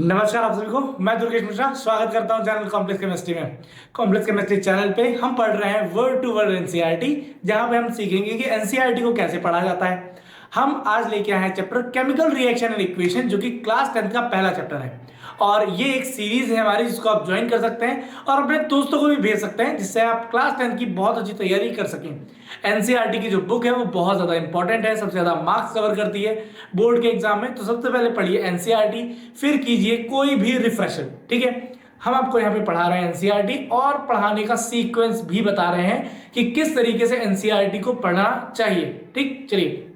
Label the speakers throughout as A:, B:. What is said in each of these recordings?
A: नमस्कार आप सभी को। मैं दुर्गेश मिश्रा स्वागत करता हूं चैनल कॉम्प्लेक्स केमिस्ट्री में। कॉम्प्लेक्स केमिस्ट्री चैनल पे हम पढ़ रहे हैं वर्ड टू वर्ड एनसीईआरटी, जहां पे हम सीखेंगे कि एनसीईआरटी को कैसे पढ़ा जाता है। हम आज लेके आए हैं chapter chemical reaction and equation, जो कि क्लास 10 का पहला चैप्टर है। और ये एक सीरीज है हमारी, जिसको आप ज्वाइन कर सकते हैं और अपने दोस्तों को भी भेज सकते हैं, जिससे आप क्लास 10 की बहुत अच्छी तैयारी कर सकें। एनसीईआरटी की जो बुक है वो बहुत ज्यादा इंपॉर्टेंट है, सबसे ज्यादा मार्क्स कवर करती है बोर्ड के एग्जाम में। तो सबसे पहले पढ़िए एनसीईआरटी, फिर कीजिए कोई भी रिफ्रेशर। ठीक है, हम आपको यहाँ पे पढ़ा रहे हैं एनसीईआरटी और पढ़ाने का सीक्वेंस भी बता रहे हैं कि किस तरीके से एनसीईआरटी को पढ़ना चाहिए। ठीक, चलिए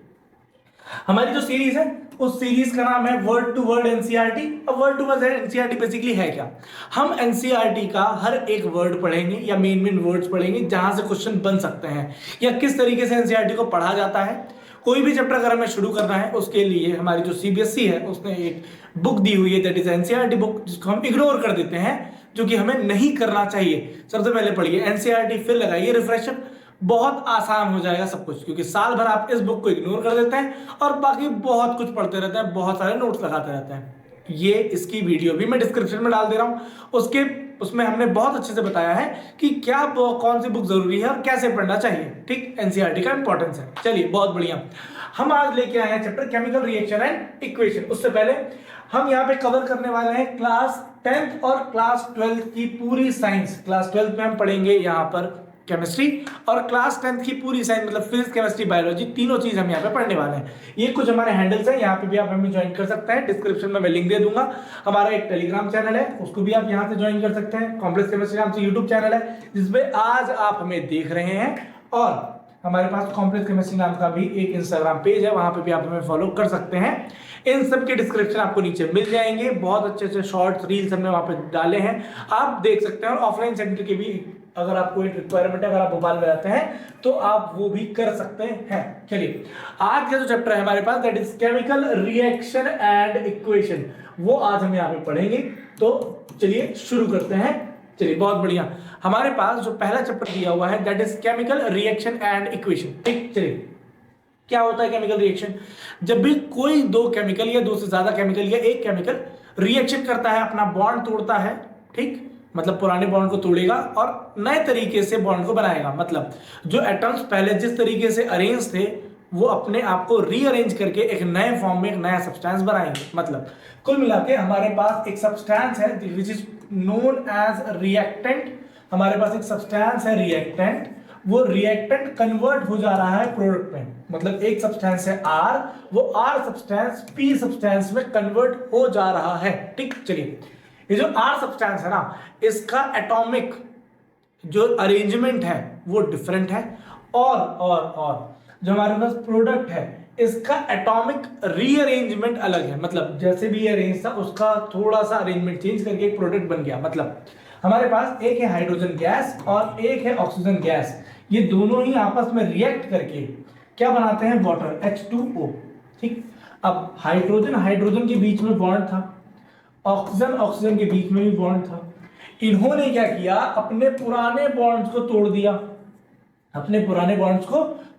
A: हमारी जो सीरीज है उस सीरीज का नाम है वर्ड टू वर्ड एनसीईआरटी। अब word to word NCERT basically है क्या? हम एनसीईआरटी का हर एक वर्ड पढ़ेंगे या मेन वर्ड्स पढ़ेंगे जहां से क्वेश्चन बन सकते हैं, या किस तरीके से एनसीईआरटी को पढ़ा जाता है। कोई भी चैप्टर अगर हमें शुरू करना है, उसके लिए हमारी जो सीबीएसई है उसने एक बुक दी हुई है, दैट इज एनसीईआरटी बुक, जिसको हम इग्नोर कर देते हैं, जो कि हमें नहीं करना चाहिए। सबसे पहले पढ़िए एनसीईआरटी, फिर लगाइए रिफ्रेशर। बहुत आसान हो जाएगा सब कुछ, क्योंकि साल भर आप इस बुक को इग्नोर कर देते हैं और बाकी बहुत कुछ पढ़ते रहते हैं, बहुत सारे नोट्स लगाते रहते हैं। ये इसकी वीडियो भी मैं डिस्क्रिप्शन में डाल दे रहा हूं। उसमें हमने बहुत अच्छे से बताया है कि क्या कौन सी बुक जरूरी है और कैसे पढ़ना चाहिए। ठीक, एनसीईआरटी का इंपॉर्टेंस है। चलिए बहुत बढ़िया, हम आज लेके आए हैं chapter chemical reaction and equation. उससे पहले हम यहाँ पे कवर करने वाले हैं क्लास 10th और क्लास 12th की पूरी साइंस। क्लास 12th में हम पढ़ेंगे यहाँ पर केमिस्ट्री, और क्लास 10th की पूरी साइंस मतलब फिजिक्स, केमिस्ट्री, बायोलॉजी, तीनों चीज हम यहाँ पे पढ़ने वाले हैं। ये कुछ हमारे हैंडल्स हैं, यहाँ पे भी आप हमें ज्वाइन कर सकते हैं। डिस्क्रिप्शन में मैं लिंक दे दूंगा। हमारा एक टेलीग्राम चैनल है, उसको भी आप यहाँ से ज्वाइन कर सकते हैं। कॉम्प्लेक्स केमिस्ट्री नाम से यूट्यूब चैनल है, जिसमें आज आप हमें देख रहे हैं। और हमारे पास कॉम्प्लेक्स केमिस्ट्री नाम का भी एक इंस्टाग्राम पेज है, वहां पे भी आप हमें फॉलो कर सकते हैं। इन सब के डिस्क्रिप्शन आपको नीचे मिल जाएंगे। बहुत अच्छे अच्छे शॉर्ट्स, रील्स हमने वहां पे डाले हैं, आप देख सकते हैं। और ऑफलाइन सेंटर के भी अगर आपको एक रिक्वायरमेंट है, अगर आप भोपाल में रहते हैं तो आप वो भी कर सकते हैं। चलिए आज का जो चैप्टर है हमारे पास, that is chemical reaction and equation, वो आज हम यहाँ पे पढ़ेंगे। तो चलिए शुरू करते हैं। चलिए बहुत बढ़िया, हमारे पास जो पहला चैप्टर दिया हुआ है that is chemical reaction and equation. ठीक, चलिए क्या होता है केमिकल रिएक्शन? जब भी कोई दो केमिकल या दो से ज्यादा केमिकल या एक केमिकल रिएक्शन करता है, अपना बॉन्ड तोड़ता है, ठीक, मतलब पुराने बॉन्ड को तोड़ेगा और नए तरीके से बॉन्ड को बनाएगा। मतलब जो एटम्स पहले जिस तरीके से अरेंज थे, वो अपने आप को रीअरेंज करके एक नए फॉर्म में एक नया सब्सटेंस बनाएंगे। मतलब कुल मिला के हमारे पास एक सब्सटेंस है which is known as reactant. हमारे पास एक सब्सटेंस है रिएक्टेंट, वो रिएक्टेंट कन्वर्ट हो जा रहा है प्रोडक्ट में। मतलब एक सब्सटेंस है R, वो R सब्सटेंस P सब्सटेंस में कन्वर्ट हो जा रहा है। ठीक, चलिए ये जो R सब्सटेंस है ना, इसका एटॉमिक जो अरेंजमेंट है वो डिफरेंट है, और जो हमारे पास प्रोडक्ट है इसका एटॉमिक रीअरेंजमेंट अलग है। मतलब जैसे भी ये अरेंज था, उसका थोड़ा सा अरेंजमेंट चेंज करके एक प्रोडक्ट बन गया। मतलब हमारे पास एक है हाइड्रोजन गैस और एक है ऑक्सीजन गैस, ये दोनों ही आपस में रिएक्ट करके क्या बनाते हैं? Water, H2O। ठीक, अब हाइड्रोजन के बीच में बॉन्ड था, ऑक्सीजन के बीच में भी बॉन्ड था। इन्होंने क्या किया? अपने पुराने बॉन्ड्स को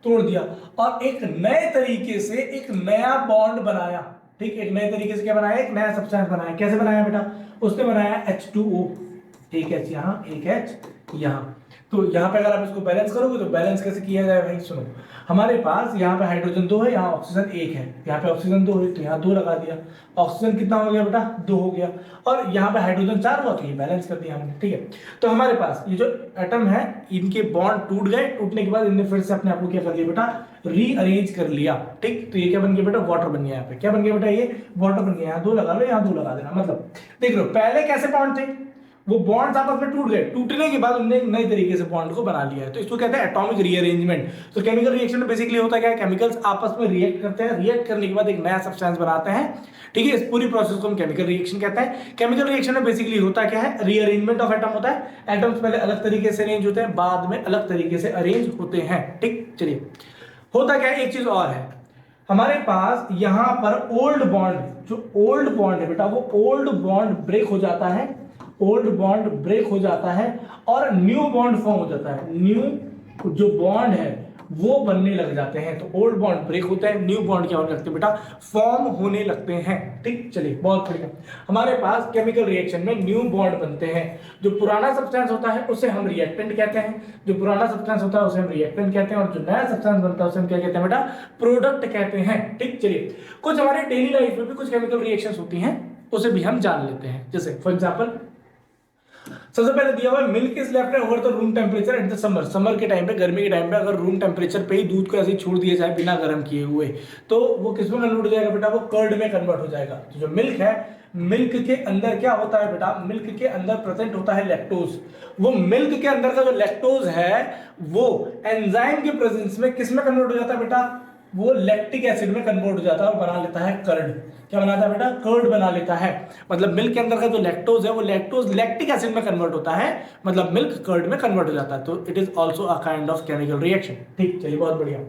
A: तोड़ दिया, और एक नए तरीके से एक नया बॉन्ड बनाया। ठीक, एक नए तरीके से क्या बनाया? एक नया सब्सटेंस बनाया। कैसे बनाया बेटा? उसने बनाया H2O, एक H यहाँ, एक H यहाँ। तो यहाँ पे अगर आप इसको बैलेंस करोगे तो बैलेंस कैसे किया जाए भाई? सुनो, हमारे पास यहाँ पे हाइड्रोजन 2 है, यहाँ ऑक्सीजन 1 है, यहाँ पे ऑक्सीजन 2 है तो यहाँ 2 लगा दिया। ऑक्सीजन कितना हो गया बेटा? 2 हो गया। और यहाँ पे हाइड्रोजन 4 हुआ तो ये बैलेंस कर दिया हमने। ठीक है, तो हमारे पास ये जो एटम है, इनके बॉन्ड टूट गए। टूटने के बाद इनने फिर से अपने आप को क्या कर लिया बेटा? रीअरेंज कर लिया। ठीक, तो ये क्या बन गया बेटा? वाटर बन गया। यहाँ पे क्या बन गया बेटा? ये वाटर बन गया। यहाँ 2 लगा लो, यहाँ 2 लगा देना। मतलब देख लो, पहले कैसे बॉन्ड थे? वो बॉन्ड्स आपस में टूट गए, टूटने के बाद उन्होंने एक नए तरीके से बॉन्ड को बना लिया है। तो इसको कहते हैं एटॉमिक रीअरेंजमेंट। तो केमिकल रिएक्शन में बेसिकली होता क्या है? केमिकल्स आपस में रिएक्ट करते हैं, रिएक्ट करने के बाद एक नया सब्सटेंस बनाते हैं। ठीक है, इस पूरी प्रोसेस को हम केमिकल रिएक्शन कहते हैं। केमिकल रिएक्शन में बेसिकली होता क्या है? रीअरेंजमेंट ऑफ एटम होता है। एटम्स पहले अलग तरीके से अरेंज होते हैं, बाद में अलग तरीके से अरेंज होते हैं। ठीक, चलिए होता क्या है? एक चीज और है, हमारे पास यहाँ पर ओल्ड बॉन्ड, जो ओल्ड बॉन्ड है बेटा, वो ओल्ड बॉन्ड ब्रेक हो जाता है, और न्यू बॉन्ड फॉर्म हो जाता है। न्यू जो बॉन्ड है वो बनने लग जाते हैं। तो ओल्ड बॉन्ड ब्रेक होता है, न्यू बॉन्ड क्या होने लगते हैं बेटा, फॉर्म होने लगते हैं। ठीक, चलिए बहुत बढ़िया। हमारे पास केमिकल रिएक्शन में न्यू बॉन्ड बनते हैं। जो पुराना सब्सटेंस होता है उसे हम रिएक्टेंट कहते हैं, जो पुराना सब्सटेंस होता है उसे हम रिएक्टेंट कहते हैं, और जो नया सब्सटेंस बनता है उसे हम क्या कहते हैं बेटा, प्रोडक्ट कहते हैं। ठीक, चलिए कुछ हमारे डेली लाइफ में भी कुछ केमिकल रिएक्शंस होती हैं, उसे भी हम जान लेते हैं। जैसे फॉर एग्जांपल सबसे पहले दिया हुआ है milk is left over the room temperature at the summer. Summer के टाइम पे, गर्मी के टाइम पे अगर रूम टेम्परेचर पे ही दूध को ऐसे ही छोड़ दिया जाए बिना गर्म किए हुए, तो वो किस में कन्वर्ट हो जाएगा बेटा, वो कर्ड में कन्वर्ट हो जाएगा। तो जो मिल्क है, मिल्क के अंदर क्या होता है बेटा, मिल्क के अंदर प्रेजेंट होता है लैक्टोज। वो मिल्क के अंदर का जो लैक्टोज है वो एंजाइम के प्रेजेंस में किस में कन्वर्ट हो जाता है बेटा, वो लैक्टिक एसिड में कन्वर्ट हो जाता है और बना लेता है कर्ड। क्या बनाता है बेटा, कर्ड बना लेता है। मतलब मिल्क के अंदर का जो लैक्टोज है वो लैक्टोज लैक्टिक एसिड में कन्वर्ट होता है, मतलब मिल्क कर्ड में कन्वर्ट हो जाता है। तो it is also a kind of chemical reaction. ठीक, चलिए बहुत बढ़िया।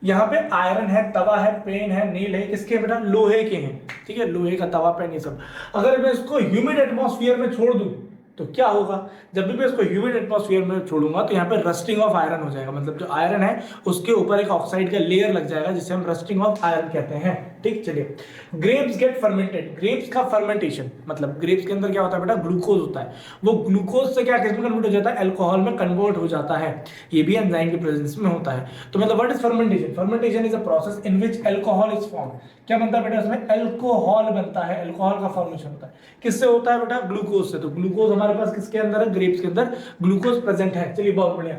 A: यहाँ पे आयरन है, तवा है, पेन है, नील है, किसके बेटा, लोहे के हैं। ठीक है, लोहे का तवा, पेन, ये सब। अगर मैं इसको ह्यूमिड एटमॉस्फेयर में छोड़ दूं तो क्या होगा, जब भी मैं इसको ह्यूमिड एटमॉस्फेयर में छोड़ूंगा तो यहाँ पे रस्टिंग ऑफ आयरन हो जाएगा। मतलब जो आयरन है उसके ऊपर एक ऑक्साइड का लेयर लग जाएगा जिसे हम रस्टिंग ऑफ आयरन कहते हैं। ठीक, चलिए ग्रेप्स गेट फर्मेंटेड। ग्रेप्स का फर्मेंटेशन, मतलब ग्रेप्स के अंदर क्या होता है बेटा, ग्लूकोज होता है। वो ग्लूकोज से क्या किसमें कन्वर्ट हो जाता है, अल्कोहल में कन्वर्ट हो जाता है। ये भी एंजाइम के प्रेजेंस में होता है। तो मतलब what is fermentation, fermentation is a process in which alcohol is form. क्या बनता है बेटा, उसमें अल्कोहल बनता है, अल्कोहल का फॉर्मेशन होता है। किससे होता है बेटा, ग्लूकोज से। तो ग्लूकोज हमारे पास किसके अंदर है, ग्रेप्स के अंदर ग्लूकोज प्रेजेंट है। चलिए बहुत बढ़िया।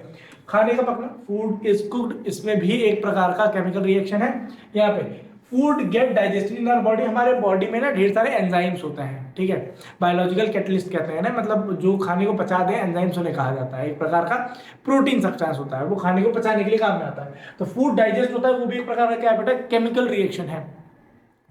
A: खाने का पकना, फूड इज कुक्ड, इसमें भी एक प्रकार का केमिकल रिएक्शन है। यहाँ पे food get digested in our body, हमारे बॉडी में ना ढेर सारे एंजाइम्स होते हैं। ठीक है, बायोलॉजिकल कैटलिस्ट कहते हैं ना, मतलब जो खाने को पचा दे, एंजाइम्स उन्हें कहा जाता है। एक प्रकार का प्रोटीन सब्सटेंस होता है, वो खाने को पचाने के लिए काम में आता है। तो फूड डाइजेस्ट होता है, वो भी एक प्रकार का क्या है बेटा, केमिकल रिएक्शन है।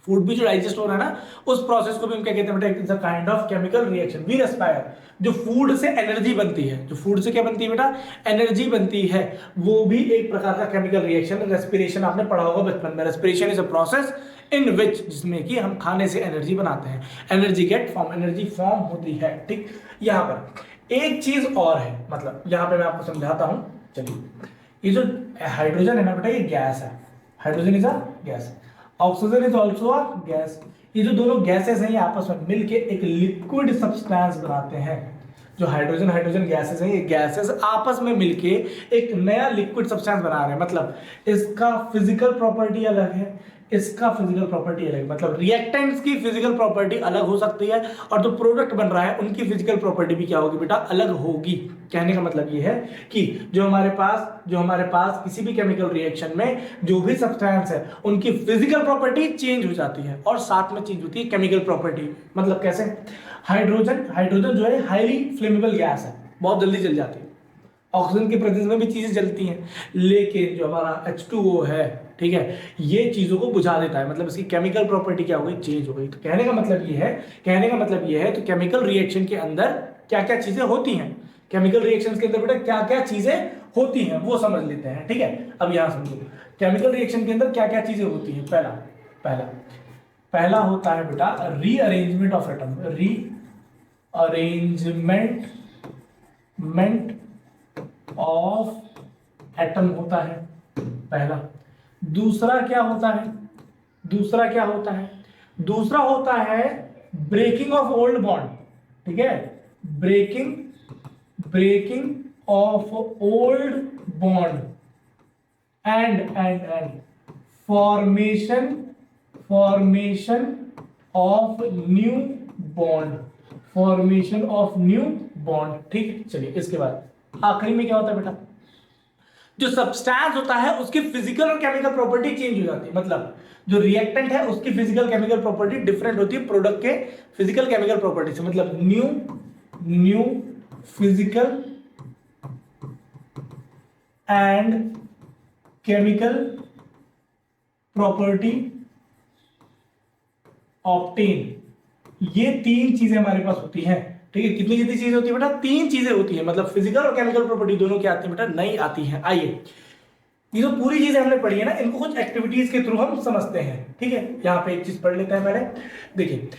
A: फूड भी जो डाइजेस्ट हो रहा है ना, उस प्रोसेस को भी हम क्या कहते हैं बेटा, it's a kind of chemical reaction. We respire, जो फूड से एनर्जी बनती है, जो फूड से क्या बनती है बेटा, एनर्जी बनती है, वो भी एक प्रकार का केमिकल रिएक्शन। रेस्पिरेशन आपने पढ़ा होगा बचपन में। Respiration is a process in which, जिसमें कि हम खाने से एनर्जी बनाते हैं, energy get form, energy form होती है। ठीक, यहाँ पर एक चीज और है, मतलब यहाँ पे मैं आपको समझाता हूं। चलिए, ये जो हाइड्रोजन है ना बेटा, ये गैस है। Hydrogen is a gas, oxygen is also a gas. ये जो दोनों गैसेस हैं ये आपस में मिलके एक लिक्विड सब्सटेंस बनाते हैं। जो हाइड्रोजन हाइड्रोजन गैसेस हैं, ये गैसेस आपस में मिलके एक नया लिक्विड सब्सटेंस बना रहे हैं। मतलब इसका फिजिकल प्रॉपर्टी अलग है, इसका फिजिकल प्रॉपर्टी अलग है। मतलब रिएक्टेंट्स की फिजिकल प्रॉपर्टी अलग हो सकती है, और जो प्रोडक्ट बन रहा है उनकी फिजिकल प्रॉपर्टी भी क्या होगी बेटा, अलग होगी। कहने का मतलब ये है कि जो हमारे पास किसी भी केमिकल रिएक्शन में जो भी सब्सटेंस है उनकी फिजिकल प्रॉपर्टी चेंज हो जाती है, और साथ में चेंज होती है केमिकल प्रॉपर्टी। मतलब कैसे, हाइड्रोजन जो है हाईली फ्लेमेबल गैस है, बहुत जल्दी जल जाती है। ऑक्सीजन के प्रेजेंस में भी चीजें जलती हैं, लेकिन जो हमारा H2O है, ठीक है, ये चीजों को बुझा देता है। मतलब इसकी केमिकल प्रॉपर्टी क्या हो गई, चेंज हो गई। तो कहने का मतलब ये है तो केमिकल रिएक्शन के अंदर क्या क्या चीजें होती हैं, केमिकल रिएक्शंस के अंदर बेटा क्या क्या चीजें होती हैं वो समझ लेते हैं। ठीक है, अब यहां समझो केमिकल रिएक्शन के अंदर क्या क्या चीजें होती हैं। पहला होता है बेटा rearrangement of atom, rearrangement of atom होता है पहला। दूसरा क्या होता है, दूसरा होता है ब्रेकिंग ऑफ ओल्ड बॉन्ड। ठीक है, breaking of old bond and formation of new bond. ठीक, चलिए इसके बाद आखिरी में क्या होता है बेटा, जो सब्सटेंस होता है उसकी फिजिकल और केमिकल प्रॉपर्टी चेंज हो जाती है। मतलब जो रिएक्टेंट है उसकी फिजिकल केमिकल प्रॉपर्टी डिफरेंट होती है प्रोडक्ट के फिजिकल केमिकल प्रॉपर्टी से। मतलब new physical and chemical property obtain, ये तीन चीजें हमारे पास होती हैं। ठीक है, कितनी चीजें होती है बेटा, तीन चीजें होती है। मतलब फिजिकल और केमिकल प्रॉपर्टी दोनों क्या आती है बेटा, नई आती है। आइए ये जो पूरी चीजें हमने पढ़ी है ना, इनको कुछ एक्टिविटीज के थ्रू हम समझते हैं। ठीक है, यहाँ पे एक चीज पढ़ लेते हैं पहले। देखिए,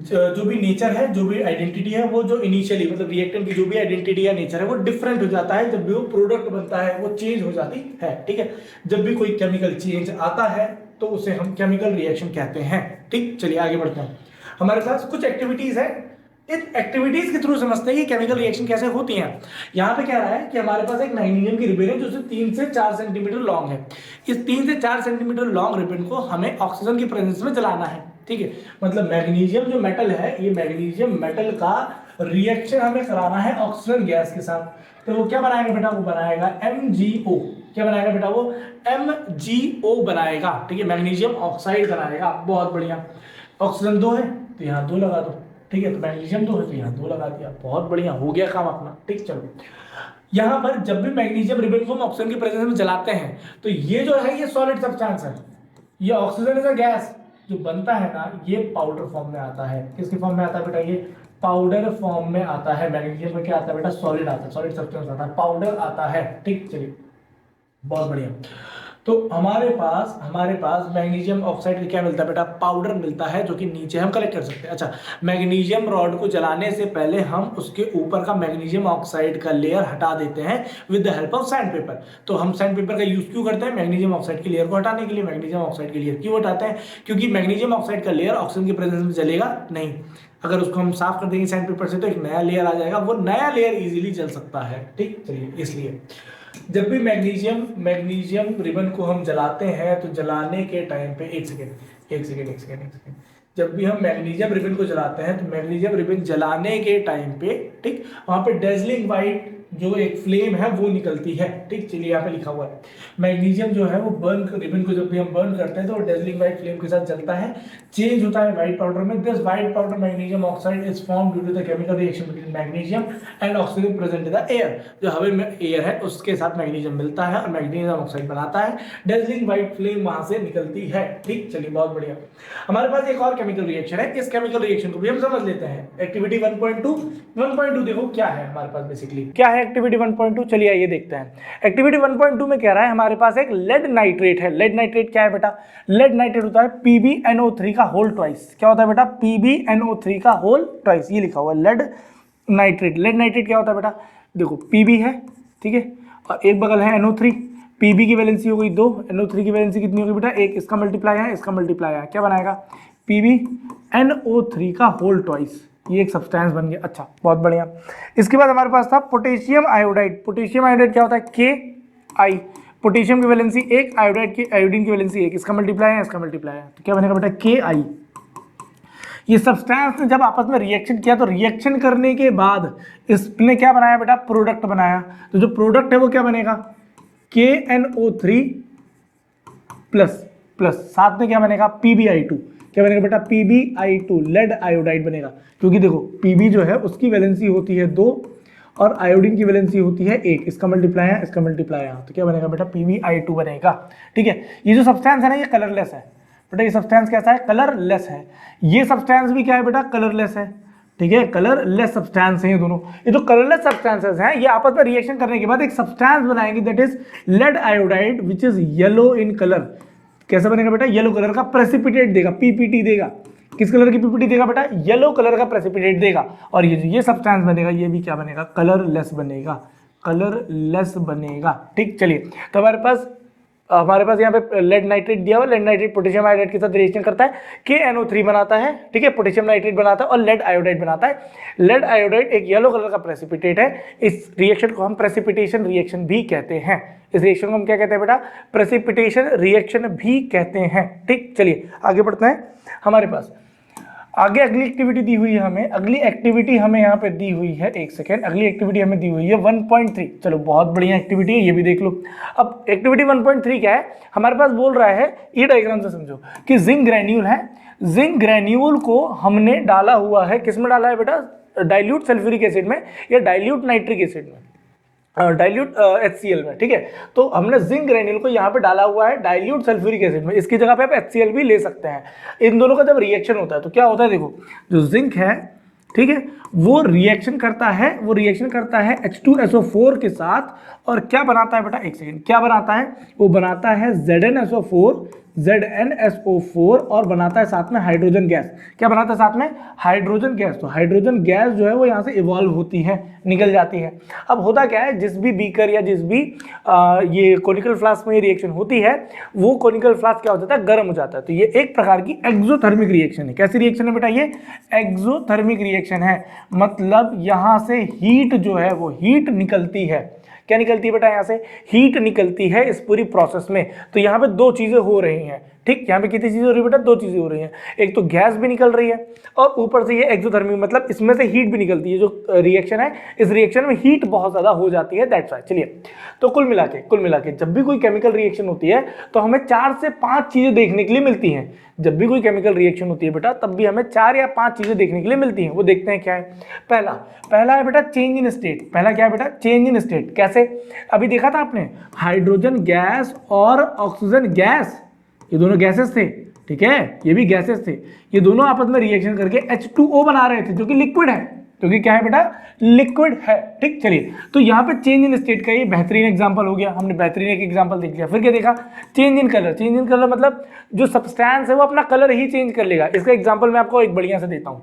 A: जो भी नेचर है, जो भी आइडेंटिटी है, वो जो इनिशियली मतलब रिएक्टेंट की जो भी आइडेंटिटी या नेचर है वो डिफरेंट हो जाता है जब भी वो प्रोडक्ट बनता है, वो चेंज हो जाती है। ठीक है, जब भी कोई केमिकल चेंज आता है तो उसे हम केमिकल रिएक्शन कहते हैं। ठीक, चलिए आगे बढ़ते हैं। हमारे पास कुछ एक्टिविटीज है, इन एक्टिविटीज के थ्रू समझते हैं कि केमिकल रिएक्शन कैसे होती हैं। यहाँ पे क्या रहा है कि हमारे पास एक मैग्नीशियम की रिबन है जो 3 से 4 सेंटीमीटर लॉन्ग है। इस 3 से 4 सेंटीमीटर लॉन्ग रिबन को हमें ऑक्सीजन की प्रेजेंस में जलाना है। ठीक है, मतलब मैग्नीशियम जो मेटल है, ये मैग्नीशियम मेटल का रिएक्शन हमें कराना है ऑक्सीजन गैस के साथ। तो वो क्या बनाएगा बेटा, वो बनाएगा MgO। क्या बनाएगा बेटा, वो MgO बनाएगा। ठीक है, मैग्नीशियम ऑक्साइड बनाएगा। बहुत बढ़िया, ऑक्सीजन 2 है तो यहाँ 2 लगा दो। ठीक है, तो मैग्नीशियम 2 है तो यहाँ 2 लगा दिया। बहुत बढ़िया, हो गया काम अपना। ठीक, चलो यहाँ पर जब भी मैग्नीशियम रिबन को हम ऑक्सीजन की प्रेजेंस में जलाते हैं तो ये जो है ये सॉलिड सब्सटेंस है। ये ऑक्सीजन इज अ गैस जो बनता है ना, ये पाउडर फॉर्म में आता है। किसके फॉर्म में आता है बेटा, ये पाउडर फॉर्म में आता है। मैग्नीशियम में क्या आता है बेटा, सॉलिड आता है, सॉलिड सब्सटेंस आता है, पाउडर आता है। ठीक, चलिए बहुत बढ़िया। तो हमारे पास मैग्नीशियम ऑक्साइड का क्या मिलता है बेटा, पाउडर मिलता है, जो कि नीचे हम कलेक्ट कर सकते हैं। अच्छा, मैग्नीशियम रॉड को जलाने से पहले हम उसके ऊपर का मैग्नीशियम ऑक्साइड का लेयर हटा देते हैं with the help of sand paper. तो हम सैंड पेपर का यूज क्यों करते हैं, मैग्नीशियम ऑक्साइड की लेयर को हटाने के लिए। मैग्नीशियम ऑक्साइड की लेयर क्यों हटाते हैं, क्योंकि मैग्नीशियम ऑक्साइड का लेयर ऑक्सीजन की प्रेजेंस में जलेगा नहीं। अगर उसको हम साफ कर देंगे सैंड पेपर से तो एक नया लेयर आ जाएगा, वो नया लेयर इजीली जल सकता है। ठीक, चलिए इसलिए जब भी मैग्नीशियम रिबन को हम जलाते हैं तो जलाने के टाइम पे एक सेकेंड, जब भी हम मैग्नीशियम रिबन को जलाते हैं तो मैग्नीशियम रिबन जलाने के टाइम पे, ठीक, वहां पे डेजलिंग वाइट जो एक फ्लेम है वो निकलती है। ठीक, चलिए यहाँ पे लिखा हुआ है मैग्नीशियम जो है वो रिबन को जब भी हम बर्न करते हैं तो डेजलिंग वाइट फ्लेम के साथ जलता है, चेंज होता है व्हाइट पाउडर में। This white powder magnesium oxide is form due to the chemical reaction between magnesium and oxygen present in the air. जो हवा में एयर है उसके साथ मैग्नीशियम मिलता है और मैग्नीशियम ऑक्साइड बनाता है, डेजलिंग वाइट फ्लेम वहां से निकलती है। ठीक, चलिए बहुत बढ़िया। हमारे पास एक और केमिकल रिएक्शन है, इस केमिकल रिएक्शन को भी हम समझ लेते हैं। एक्टिविटी 1.2 देखो क्या है हमारे पास, बेसिकली क्या है एक्टिविटी 1.2, चलिए आइए देखते हैं। एक्टिविटी 1.2 में कह रहा है हमारे पास एक लेड नाइट्रेट है। लेड नाइट्रेट क्या है बेटा, लेड नाइट्रेट होता है PbNO3 का होल ट्वाइस। क्या होता है बेटा, PbNO3 का होल ट्वाइस, ये लिखा हुआ है लेड नाइट्रेट। लेड नाइट्रेट क्या होता है बेटा, देखो Pb है, ठीक है, और एक बगल है NO3। Pb की वैलेंसी हो गई 2, NO3 की वैलेंसी कितनी होगी बेटा, 1, इसका मल्टीप्लाई है, इसका मल्टीप्लाई है, क्या बनाएगा PbNO3 का होल ट्वाइस। ये एक सब्सटेंस बन गया। अच्छा, बहुत बढ़िया। इसके बाद हमारे पास था पोटेशियम आयोडाइड। पोटेशियम आयोडाइड क्या होता है, Ki। पोटेशियम की वैलेंसी 1, आयोडीन की वैलेंसी 1, इसका मल्टीप्लाई है, इसका मल्टीप्लाई है, तो क्या बनेगा बेटा Ki। ये सब्सटेंस ने जब आपस में रिएक्शन किया तो रिएक्शन करने के बाद इसने क्या बनाया बेटा, प्रोडक्ट बनाया। तो जो प्रोडक्ट है वो क्या बनेगा, KNO3 प्लस साथ में क्या बनेगा PbI2। क्या बनेगा बेटा PbI2, लेड आयोडाइड बनेगा। क्योंकि देखो Pb जो है उसकी वैलेंसी होती है 2 और आयोडीन की वैलेंसी होती है 1, इसका मल्टीप्लाई है, इसका मल्टीप्लाई है, तो क्या बनेगा बेटा PbI2 बनेगा। ठीक है, ये जो सब्सटेंस है ना ये कलरलेस है बेटा। ये सब्सटेंस कैसा है, कलरलेस है। ये सब्सटेंस भी क्या है बेटा, कलरलेस है। ठीक है, कलरलेस सब्सटेंस है ये दोनों। ये जो कलरलेस सब्सटेंसेस हैं ये आपस में रिएक्शन करने के बाद एक सब्सटेंस बनाएंगे that is lead iodide which is yellow in colour. कैसा बनेगा बेटा, येलो कलर का प्रेसिपिटेट देगा, PPT देगा। किस कलर की PPT देगा बेटा, येलो कलर का प्रेसिपिटेट देगा। और ये जो ये सब्सटेंस बनेगा ये भी क्या बनेगा, कलरलेस बनेगा, कलरलेस बनेगा। ठीक, चलिए तो हमारे पास यहाँ पे लेड नाइट्रेट दिया हुआ। लेड नाइट्रेट पोटेशियम आयोडाइड के साथ रिएक्शन करता है, KNO3 बनाता है, ठीक है, पोटेशियम नाइट्रेट बनाता है और लेड आयोडाइड बनाता है। लेड आयोडाइड एक येलो कलर का प्रेसिपिटेट है। इस रिएक्शन को हम प्रेसिपिटेशन रिएक्शन भी कहते हैं। इस रिएक्शन को हम क्या कहते हैं बेटा, प्रेसिपिटेशन रिएक्शन भी कहते हैं। ठीक, चलिए आगे बढ़ते हैं। हमारे पास आगे अगली एक्टिविटी दी हुई है हमें। अगली एक्टिविटी हमें यहाँ पे दी हुई है, एक सेकेंड, अगली एक्टिविटी हमें दी हुई है 1.3। चलो बहुत बढ़िया एक्टिविटी है, ये भी देख लो। अब एक्टिविटी 1.3 क्या है, हमारे पास बोल रहा है, ये डायग्राम से समझो कि जिंक ग्रैन्यूल है। जिंक ग्रैन्यूल को हमने डाला हुआ है, किस में डाला है बेटा, डाइल्यूट सल्फ्यूरिक एसिड में या डाइल्यूट नाइट्रिक एसिड में, डाइल्यूट HCl में। ठीक है, तो हमने जिंक ग्रैन्यूल को यहाँ पे डाला हुआ है डाइल्यूट सल्फ्यूरिक एसिड में। इसकी जगह पे आप HCl भी ले सकते हैं। इन दोनों का जब रिएक्शन होता है तो क्या होता है, देखो जो जिंक है ठीक है, वो रिएक्शन करता है H2SO4 के साथ और क्या बनाता है बेटा, एक सेकेंड, क्या बनाता है, वो बनाता है ZnSO4 और बनाता है साथ में हाइड्रोजन गैस। क्या बनाता है साथ में, हाइड्रोजन गैस। तो हाइड्रोजन गैस जो है वो यहाँ से इवॉल्व होती है, निकल जाती है। अब होता क्या है, जिस भी बीकर या जिस भी ये कोनिकल फ्लास्क में रिएक्शन होती है, वो कोनिकल फ्लास्क क्या हो जाता है, गर्म हो जाता है। तो ये एक प्रकार की एक्सोथर्मिक रिएक्शन है। कैसी रिएक्शन है बेटा, ये एक्सोथर्मिक रिएक्शन है, मतलब यहाँ से हीट जो है वो हीट निकलती है। क्या निकलती है बेटा, यहाँ से हीट निकलती है इस पूरी प्रोसेस में। तो यहाँ पे दो चीजें हो रही हैं, ठीक, यहाँ पे कितनी चीजें हो रही है बेटा, दो चीजें हो रही हैं। एक तो गैस भी निकल रही है और ऊपर से ये एक्सोथर्मिक, मतलब इसमें से हीट भी निकलती है। जो रिएक्शन है, इस रिएक्शन में हीट बहुत ज्यादा हो जाती है, दैट्स व्हाई। चलिए, तो कुल मिला के जब भी कोई केमिकल रिएक्शन होती है तो हमें 4 से 5 चीजें देखने के लिए मिलती हैं। जब भी कोई केमिकल रिएक्शन होती है बेटा, तब भी हमें 4 या 5 चीजें देखने के लिए मिलती हैं। वो देखते हैं क्या है। पहला है बेटा चेंज इन स्टेट। पहला क्या है बेटा, चेंज इन स्टेट। कैसे, अभी देखा था आपने, हाइड्रोजन गैस और ऑक्सीजन गैस, ये दोनों गैसेस थे, ठीक है, ये भी गैसेस थे। ये दोनों आपस में रिएक्शन करके H2O बना रहे थे, जो कि लिक्विड है, क्योंकि क्या है बेटा, लिक्विड है। ठीक, चलिए, तो यहाँ पे चेंज इन स्टेट का ये बेहतरीन एग्जांपल हो गया। हमने बेहतरीन एक एग्जांपल देख लिया। फिर क्या देखा, change in colour. Change in colour मतलब जो सब्सटेंस है वो अपना कलर ही चेंज कर लेगा। इसका एग्जांपल मैं आपको एक बढ़िया से देता हूँ,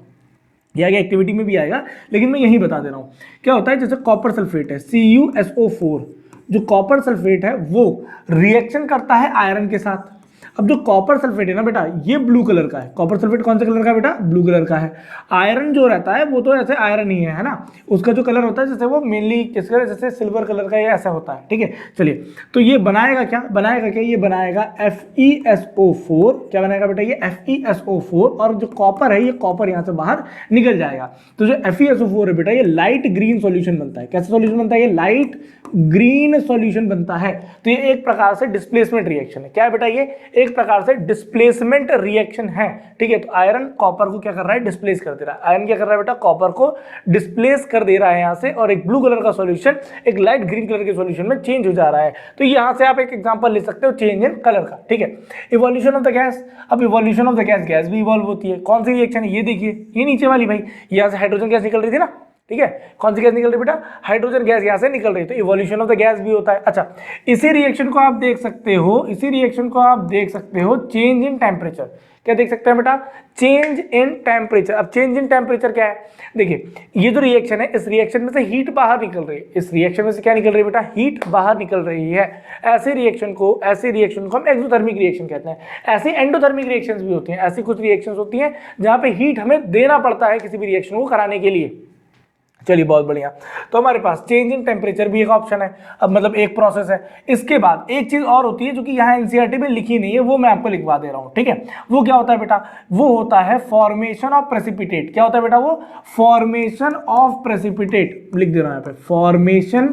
A: ये आगे एक्टिविटी में भी आएगा, लेकिन मैं यही बता दे रहा हूँ। क्या होता है, जैसे कॉपर सल्फेट है CuSO4, जो कॉपर सल्फेट है वो रिएक्शन करता है आयरन के साथ। अब जो कॉपर सल्फेट है ना बेटा, ये ब्लू कलर का है। कॉपर सल्फेट कौन से कलर का है बेटा, ब्लू कलर का है। आयरन जो रहता है वो तो ऐसे आयरन ही है ना, उसका जो कलर होता है जैसे वो मेनली किसका, जैसे सिल्वर कलर का, ये ऐसा होता है। ठीक है, चलिए, तो ये बनाएगा क्या, ये बनाएगा FeSO4। क्या बनाएगा बेटा, ये FeSO4, और जो कॉपर है, ये कॉपर यहाँ से बाहर निकल जाएगा। तो जो FeSO4 है बेटा, ये लाइट ग्रीन सॉल्यूशन बनता है। कैसा सॉल्यूशन बनता है, ये लाइट ग्रीन सॉल्यूशन बनता है। तो ये एक प्रकार से डिस्प्लेसमेंट रिएक्शन है। क्या है बेटा, ये एक प्रकार से डिस्प्लेसमेंट रिएक्शन है। ठीक है, तो आयरन कॉपर को क्या कर रहा है, डिस्प्लेस कर दे रहा है। आयरन क्या कर रहा है बेटा, कॉपर को डिस्प्लेस कर दे रहा है यहाँ से, और एक ब्लू कलर का सॉल्यूशन एक लाइट ग्रीन कलर के सॉल्यूशन में चेंज हो जा रहा है। तो यहाँ से आप एक एग्जांपल ले सकते हो चेंज इन कलर का। ठीक है, इवोल्यूशन ऑफ द गैस। अब evolution of the gas, gas भी इवॉल्व होती है। कौन सी रिएक्शन है, ये देखिए, ये नीचे वाली भाई, यहाँ से हाइड्रोजन गैस निकल रही थी ना, ठीक है, कौन सी गैस निकल रही है बेटा, हाइड्रोजन गैस यहाँ से निकल रही है। तो इवोल्यूशन ऑफ द गैस भी होता है। अच्छा, इसी रिएक्शन को आप देख सकते हो, चेंज इन टेम्परेचर। क्या देख सकते हैं बेटा, चेंज इन टेम्परेचर। अब चेंज इन टेम्परेचर क्या है, देखिए, ये जो रिएक्शन है, इस रिएक्शन में से हीट बाहर निकल रही है। इस रिएक्शन में से क्या निकल रही है बेटा, हीट बाहर निकल रही है। ऐसे रिएक्शन को हम एक्सोथर्मिक रिएक्शन कहते हैं। ऐसे एंडोथर्मिक रिएक्शंस भी होती हैं। ऐसी कुछ रिएक्शंस होती हैं जहां पे हीट हमें देना पड़ता है किसी भी रिएक्शन को कराने के लिए। चलिए, बहुत बढ़िया। तो हमारे पास चेंज इन टेम्परेचर भी एक ऑप्शन है, अब मतलब एक प्रोसेस है। इसके बाद एक चीज और होती है जो कि यहाँ एनसीईआरटी में लिखी नहीं है, वो मैं आपको लिखवा दे रहा हूँ। ठीक है, वो क्या होता है बेटा, वो होता है फॉर्मेशन ऑफ प्रेसिपिटेट। क्या होता है बेटा, वो फॉर्मेशन ऑफ प्रेसिपिटेट। लिख दे रहा हूँ यहाँ पे, फॉर्मेशन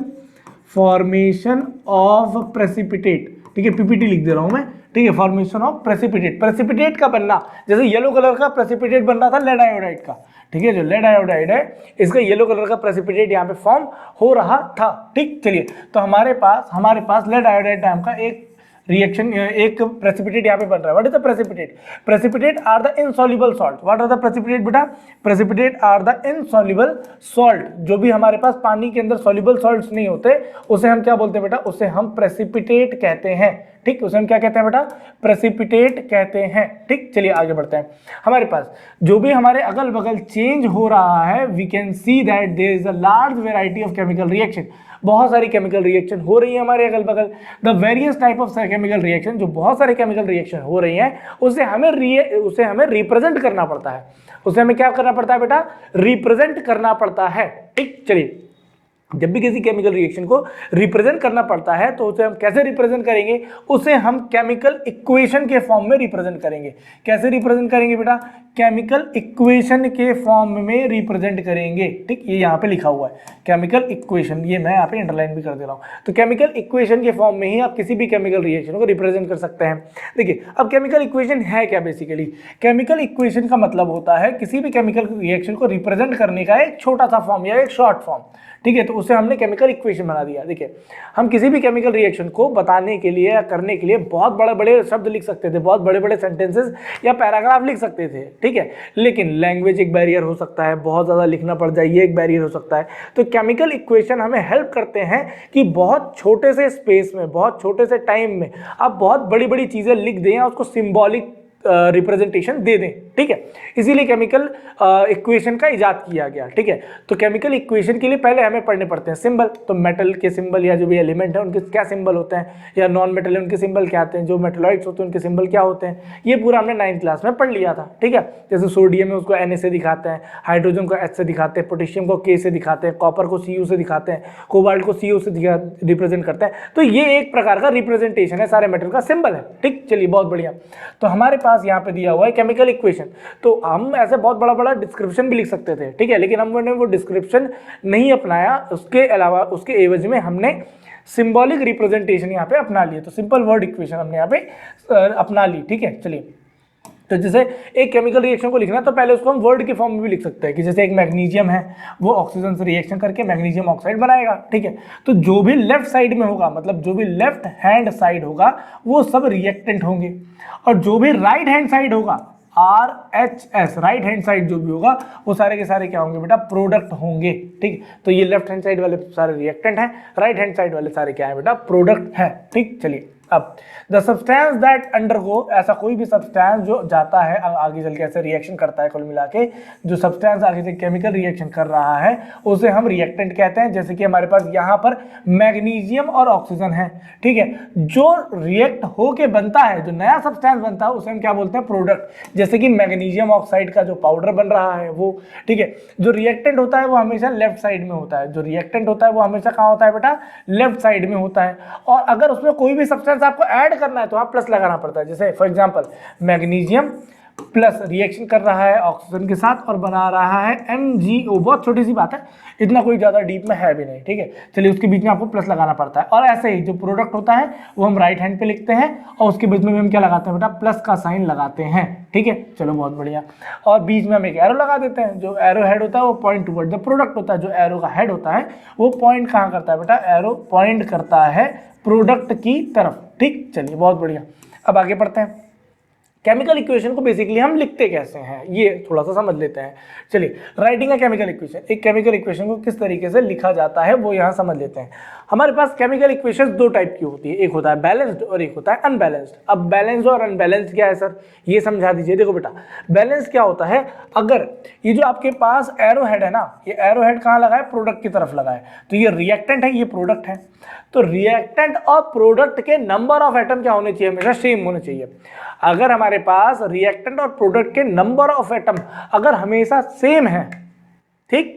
A: ऑफ प्रेसिपिटेट। ठीक है, पीपीटी लिख दे रहा हूँ मैं। ठीक है, फॉर्मेशन ऑफ प्रेसिपिटेट। प्रेसिपिटेट का बनना, जैसे येलो कलर का प्रेसिपिटेट बन रहा था लेड आयोडाइड का। ठीक है, जो लेड आयोडाइड है, इसका येलो कलर का प्रेसिपिटेट यहाँ पे फॉर्म हो रहा था। ठीक, चलिए, तो हमारे पास लेड आयोडाइड नाम का एक रिएक्शन, एक प्रेसिपिटेट यहाँ पे बन रहा है। What is the precipitate? Precipitate are the insoluble salt. What are the precipitate बेटा? Precipitate are the insoluble salt. जो भी हमारे पास पानी के अंदर सॉल्युबल सॉल्ट्स नहीं होते, उसे हम क्या बोलते हैं बेटा? उसे हम प्रेसिपिटेट कहते हैं। ठीक, उसे हम क्या कहते हैं बेटा? प्रेसिपिटेट कहते हैं। ठीक, चलिए आगे बढ़ते हैं। हमारे पास जो भी हमारे अगल बगल चेंज हो रहा है, we can see that there is a large variety of chemical reaction. बहुत सारी केमिकल रिएक्शन हो रही है हमारे अगल बगल। The various type of chemical reaction, जो बहुत सारे केमिकल रिएक्शन हो रही हैं, उसे हमें रिप्रेजेंट करना पड़ता है। उसे हमें क्या करना पड़ता है बेटा? रिप्रेजेंट करना पड़ता है। ठीक, चलिए, जब भी किसी केमिकल रिएक्शन को रिप्रेजेंट करना पड़ता है तो उसे हम कैसे रिप्रेजेंट करेंगे? उसे हम केमिकल इक्वेशन के फॉर्म में रिप्रेजेंट करेंगे। कैसे रिप्रेजेंट करेंगे बेटा? केमिकल इक्वेशन के फॉर्म में रिप्रेजेंट करेंगे। ठीक, ये यहाँ पे लिखा हुआ है केमिकल इक्वेशन, ये मैं यहाँ पे अंडरलाइन भी कर दे रहा हूँ। तो केमिकल इक्वेशन के फॉर्म में ही आप किसी भी केमिकल रिएक्शन को रिप्रेजेंट कर सकते हैं। देखिए, अब केमिकल इक्वेशन है क्या? बेसिकली केमिकल इक्वेशन का मतलब होता है किसी भी केमिकल रिएक्शन को रिप्रेजेंट करने का एक छोटा सा फॉर्म या एक शॉर्ट फॉर्म। ठीक है, तो उसे हमने केमिकल इक्वेशन बना दिया। देखिए हम किसी भी केमिकल रिएक्शन को बताने के लिए या करने के लिए बहुत बड़े बड़े शब्द लिख सकते थे, बहुत बड़े बड़े सेंटेंसेस या पैराग्राफ लिख सकते थे, ठीक है, लेकिन लैंग्वेज एक बैरियर हो सकता है, बहुत ज़्यादा लिखना पड़ जाए ये एक बैरियर हो सकता है। तो केमिकल इक्वेशन हमें हेल्प करते हैं कि बहुत छोटे से स्पेस में, बहुत छोटे से टाइम में आप बहुत बड़ी बड़ी चीज़ें लिख दें या उसको सिंबॉलिक रिप्रेजेंटेशन दे दें, ठीक है। इसीलिए केमिकल इक्वेशन का इजाद किया गया, ठीक है। तो केमिकल इक्वेशन के लिए पहले हमें पढ़ने पड़ते हैं सिंबल। तो मेटल के सिंबल या जो भी एलिमेंट है उनके क्या सिंबल होते हैं, या नॉन मेटल है उनके सिंबल क्या आते हैं, जो मेटलॉइड्स होते हैं उनके सिंबल क्या होते हैं, ये पूरा हमने 9th क्लास में पढ़ लिया था, ठीक है। जैसे सोडियम है उसको Na से दिखाते हैं, हाइड्रोजन को H से दिखाते हैं, पोटेशियम को K से दिखाते हैं, कॉपर को Cu से दिखाते हैं, कोबाल्ट को CO से रिप्रेजेंट करते हैं। तो ये एक प्रकार का रिप्रेजेंटेशन है सारे मेटल का सिंबल है, ठीक। चलिए बहुत बढ़िया। तो हमारे पास यहाँ पे दिया हुआ है केमिकल इक्वेशन। तो हम ऐसे बहुत बड़ा बड़ा डिस्क्रिप्शन भी लिख सकते थे, ठीक है, लेकिन हमने वो डिस्क्रिप्शन नहीं अपनाया। उसके अलावा उसके एवज में हमने सिंबॉलिक रिप्रेजेंटेशन यहाँ पे अपना लिए। तो सिंपल वर्ड इक्वेशन हमने यहाँ पे अपना ली, ठीक है। चलिए तो जैसे एक केमिकल रिएक्शन को लिखना तो पहले उसको हम वर्ड के फॉर्म में भी लिख सकते हैं कि जैसे एक मैग्नीशियम है वो ऑक्सीजन से रिएक्शन करके मैग्नीशियम ऑक्साइड बनाएगा, ठीक है। तो जो भी लेफ्ट साइड में होगा, मतलब जो भी लेफ्ट हैंड साइड होगा वो सब रिएक्टेंट होंगे, और जो भी राइट हैंड साइड होगा RHS, राइट हैंड साइड जो भी होगा वो सारे के सारे क्या होंगे बेटा, प्रोडक्ट होंगे, ठीक। तो ये लेफ्ट हैंड साइड वाले सारे रिएक्टेंट हैं, राइट हैंड साइड वाले सारे क्या है बेटा, प्रोडक्ट है, ठीक। चलिए अब द सब्सटेंस दैट अंडरगो, ऐसा कोई भी सब्सटेंस जो जाता है आगे चल के ऐसे रिएक्शन करता है, कुल मिला के जो सब्सटेंस आगे से केमिकल रिएक्शन कर रहा है उसे हम रिएक्टेंट कहते हैं। जैसे कि हमारे पास यहाँ पर मैग्नीशियम और ऑक्सीजन है, ठीक है। जो रिएक्ट होके बनता है, जो नया सब्सटेंस बनता है उसे हम क्या बोलते हैं, प्रोडक्ट। जैसे कि मैग्नीशियम ऑक्साइड का जो पाउडर बन रहा है वो, ठीक है। जो रिएक्टेंट होता है वो हमेशा लेफ्ट साइड में होता है, जो रिएक्टेंट होता है वो हमेशा कहाँ होता है बेटा, लेफ्ट साइड में होता है। और अगर उसमें कोई भी सब्सटेंस आपको ऐड करना है तो आप प्लस लगाना पड़ता है। जैसे for example magnesium plus reaction कर रहा है ऑक्सीजन के साथ और बना रहा है MgO, बहुत छोटी सी बात है, इतना कोई ज़्यादा डीप में है भी नहीं, ठीक है। चलिए उसके बीच में आपको प्लस लगाना पड़ता है। और ऐसे ही जो प्रोडक्ट होता है वो हम राइट हैंड पे लिखते हैं और उसके बीच में भी हम क्या लगाते हैं बेटा, प्लस का साइन लगाते हैं, ठीक है। चलो बहुत बढ़िया। और बीच में हम एक एरो लगा देते हैं, जो एरो हेड होता है वो पॉइंट टुवर्ड द प्रोडक्ट होता है, जो एरो का हेड होता है वो पॉइंट कहाँ करता है बेटा, एरो पॉइंट करता है प्रोडक्ट की तरफ, ठीक। चलिए बहुत बढ़िया। अब आगे पढ़ते हैं। केमिकल इक्वेशन को बेसिकली हम लिखते कैसे हैं ये थोड़ा सा समझ लेते हैं। चलिए राइटिंग अ केमिकल इक्वेशन, एक केमिकल इक्वेशन को किस तरीके से लिखा जाता है वो यहाँ समझ लेते हैं। हमारे पास केमिकल इक्वेशन दो टाइप की होती है, एक होता है बैलेंस्ड और एक होता है अनबैलेंस्ड। अब बैलेंस्ड और अनबैलेंस्ड क्या है सर, ये समझा दीजिए। देखो बेटा बैलेंस क्या होता है, अगर ये जो आपके पास एरो हेड है ना, ये एरो हेड कहाँ लगा है, प्रोडक्ट की तरफ लगा है, तो ये रिएक्टेंट है, ये प्रोडक्ट है। तो रिएक्टेंट और प्रोडक्ट के नंबर ऑफ एटम क्या होने चाहिए, हमेशा सेम होने चाहिए। अगर हमारे पास रिएक्टेंट और प्रोडक्ट के नंबर ऑफ एटम अगर हमेशा सेम है, ठीक,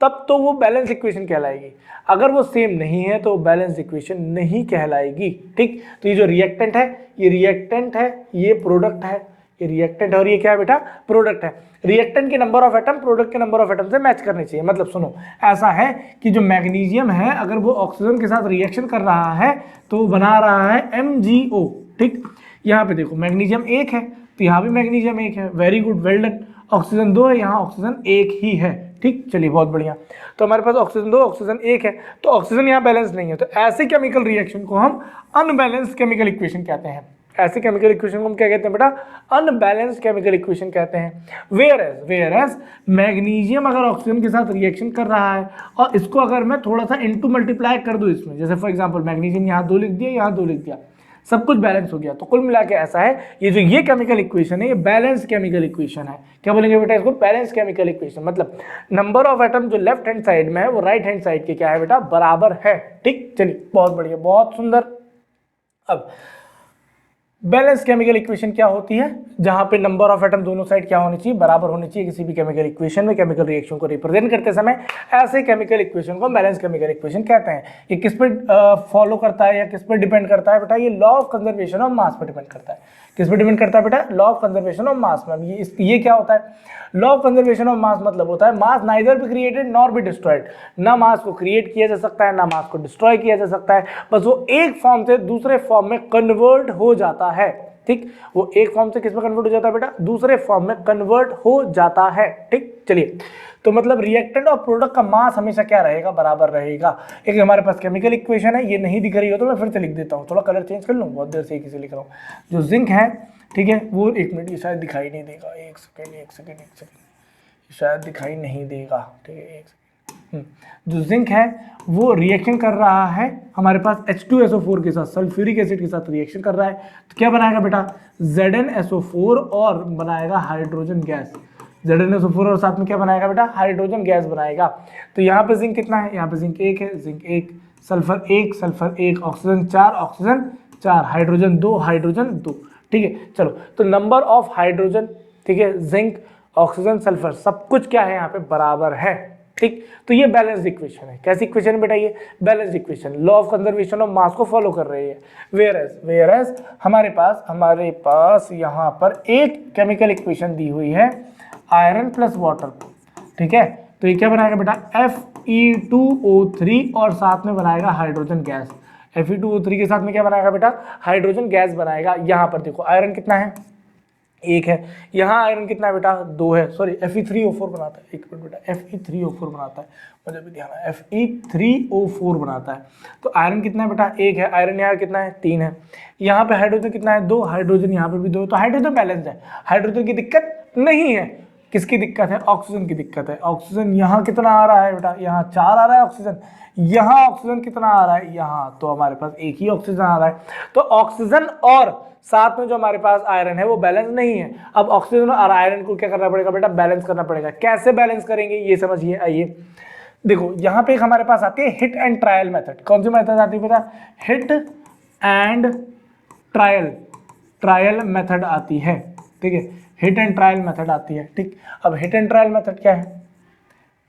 A: तब तो वो बैलेंस इक्वेशन कहलाएगी। अगर वो सेम नहीं है तो बैलेंस इक्वेशन नहीं कहलाएगी, ठीक। तो ये जो रिएक्टेंट है, ये रिएक्टेंट है, ये प्रोडक्ट है, ये रिएक्टेंट और ये क्या है बेटा, प्रोडक्ट है। रिएक्टेंट के नंबर ऑफ एटम प्रोडक्ट के नंबर ऑफ एटम से मैच करने चाहिए। मतलब सुनो, ऐसा है कि जो मैग्नीशियम है अगर वो ऑक्सीजन के साथ रिएक्शन कर रहा है तो बना रहा है MgO, ठीक। यहाँ पे देखो मैग्नीशियम 1 है तो यहाँ भी मैग्नीशियम 1 है, very good, well done. Oxygen 2 है, यहाँ ऑक्सीजन 1 ही है, ठीक। चलिए बहुत बढ़िया। तो हमारे पास ऑक्सीजन 2 ऑक्सीजन 1 है, तो ऑक्सीजन यहाँ बैलेंस नहीं है, तो ऐसे केमिकल रिएक्शन को हम अनबैलेंस्ड केमिकल इक्वेशन कहते हैं। ऐसे केमिकल इक्वेशन को हम क्या कहते हैं बेटा, अनबैलेंस्ड केमिकल इक्वेशन कहते हैं। वेयर एज मैग्नीशियम अगर ऑक्सीजन के साथ रिएक्शन कर रहा है और इसको अगर मैं थोड़ा सा इनटू मल्टीप्लाई कर दूं इसमें, जैसे फॉर एग्जांपल मैग्नीशियम यहाँ 2 लिख दिया, यहाँ 2 लिख दिया, सब कुछ बैलेंस हो गया। तो कुल मिला के ऐसा है, ये केमिकल इक्वेशन है, ये बैलेंस केमिकल इक्वेशन है। क्या बोलेंगे बेटा इसको, बैलेंस केमिकल इक्वेशन। मतलब नंबर ऑफ एटम जो लेफ्ट हैंड साइड में है वो राइट हैंड साइड के क्या है बेटा, बराबर है, ठीक। चलिए बहुत बढ़िया, बहुत सुंदर। अब बैलेंस केमिकल इक्वेशन क्या होती है, जहां पे नंबर ऑफ एटम दोनों साइड क्या होनी चाहिए, बराबर होनी चाहिए किसी भी केमिकल इक्वेशन में, केमिकल रिएक्शन को रिप्रेजेंट करते समय। ऐसे केमिकल इक्वेशन को बैलेंस केमिकल इक्वेशन कहते हैं। ये किस पे फॉलो करता है या किस पे डिपेंड करता है बेटा, ये law of conservation of mass पे डिपेंड करता है। किस पे डिपेंड करता है बेटा, law of conservation of mass में। ये क्या होता है, law of conservation of mass मतलब होता है mass neither be created nor be destroyed. ना मास को क्रिएट किया जा सकता है, ना मास को डिस्ट्रॉय किया जा सकता है, बस वो एक फॉर्म से दूसरे फॉर्म में कन्वर्ट हो जाता है, ठीक, वो एक फॉर्म से किस में कन्वर्ट हो जाता है बेटा, दूसरे फॉर्म में कन्वर्ट हो जाता है। ठीक, चलिए, तो मतलब रिएक्टेंट और प्रोडक्ट का मास हमेशा क्या रहेगा, बराबर रहेगा। एक हमारे पास केमिकल इक्वेशन है, ये नहीं दिख रही हो तो मैं फिर से लिख देता हूँ, थोड़ा कलर चेंज कर लूँ, बहुत देर से एक ही से लिख रहा हूँ। जो जिंक है, ठीक है, वो एक मिनट, ये शायद दिखाई नहीं देगा, एक सेकेंड, शायद दिखाई नहीं देगा, ठीक है, एक सेकेंड। जो जिंक है वो रिएक्शन कर रहा है हमारे पास H2SO4 के साथ, सल्फ्यूरिक एसिड के साथ रिएक्शन कर रहा है, तो क्या बनाएगा बेटा, ZnSO4 और बनाएगा हाइड्रोजन गैस। ZnSO4 और साथ में क्या बनाएगा बेटा, हाइड्रोजन गैस बनाएगा। तो यहाँ पे जिंक कितना है, यहाँ पे जिंक 1 है, zinc 1, sulphur 1, oxygen 4, hydrogen 2, hydrogen 2। ठीक है, चलो, तो नंबर ऑफ हाइड्रोजन, ठीक है, जिंक, ऑक्सीजन, सल्फर, सब कुछ क्या है यहाँ पे बराबर है। ठीक, तो ये बैलेंस्ड इक्वेशन है। कैसी इक्वेशन है बेटा, ये balanced equation, law of conservation of mass को फॉलो कर रही है। वेयरएज हमारे पास यहाँ पर एक केमिकल इक्वेशन दी हुई है, आयरन प्लस वाटर। ठीक है, तो ये क्या बनाएगा बेटा, Fe2O3 और साथ में बनाएगा हाइड्रोजन गैस। Fe2O3 के साथ में क्या बनाएगा बेटा, हाइड्रोजन गैस बनाएगा। यहाँ पर देखो आयरन कितना है, 1 है, यहाँ आयरन कितना है बेटा, 2 है, सॉरी Fe3O4 बनाता है, एक मिनट बेटा, Fe3O4 बनाता है, मुझे भी ध्यान है, Fe3O4 बनाता है। तो आयरन कितना है बेटा, 1 है, आयरन यहाँ कितना है, 3 है, यहाँ पे हाइड्रोजन कितना है, 2, हाइड्रोजन यहाँ पे भी 2, तो हाइड्रोजन बैलेंस है, हाइड्रोजन की दिक्कत नहीं है। किसकी दिक्कत है, ऑक्सीजन की दिक्कत है। ऑक्सीजन यहाँ कितना आ रहा है बेटा, यहाँ 4 आ रहा है ऑक्सीजन, यहाँ ऑक्सीजन कितना आ रहा है, यहाँ, तो हमारे पास एक ही ऑक्सीजन आ रहा है। तो ऑक्सीजन और साथ में जो हमारे पास आयरन है वो बैलेंस नहीं है। अब ऑक्सीजन और आयरन को क्या करना पड़ेगा बेटा, बैलेंस करना पड़ेगा। कैसे बैलेंस करेंगे ये समझिए। आइए देखो, यहाँ पे एक हमारे पास आती है हिट एंड ट्रायल मेथड। कौन सी मेथड आती है बेटा, हिट एंड ट्रायल मेथड आती है। ठीक है, हिट एंड ट्रायल मेथड आती है। ठीक, अब हिट एंड ट्रायल मेथड क्या है,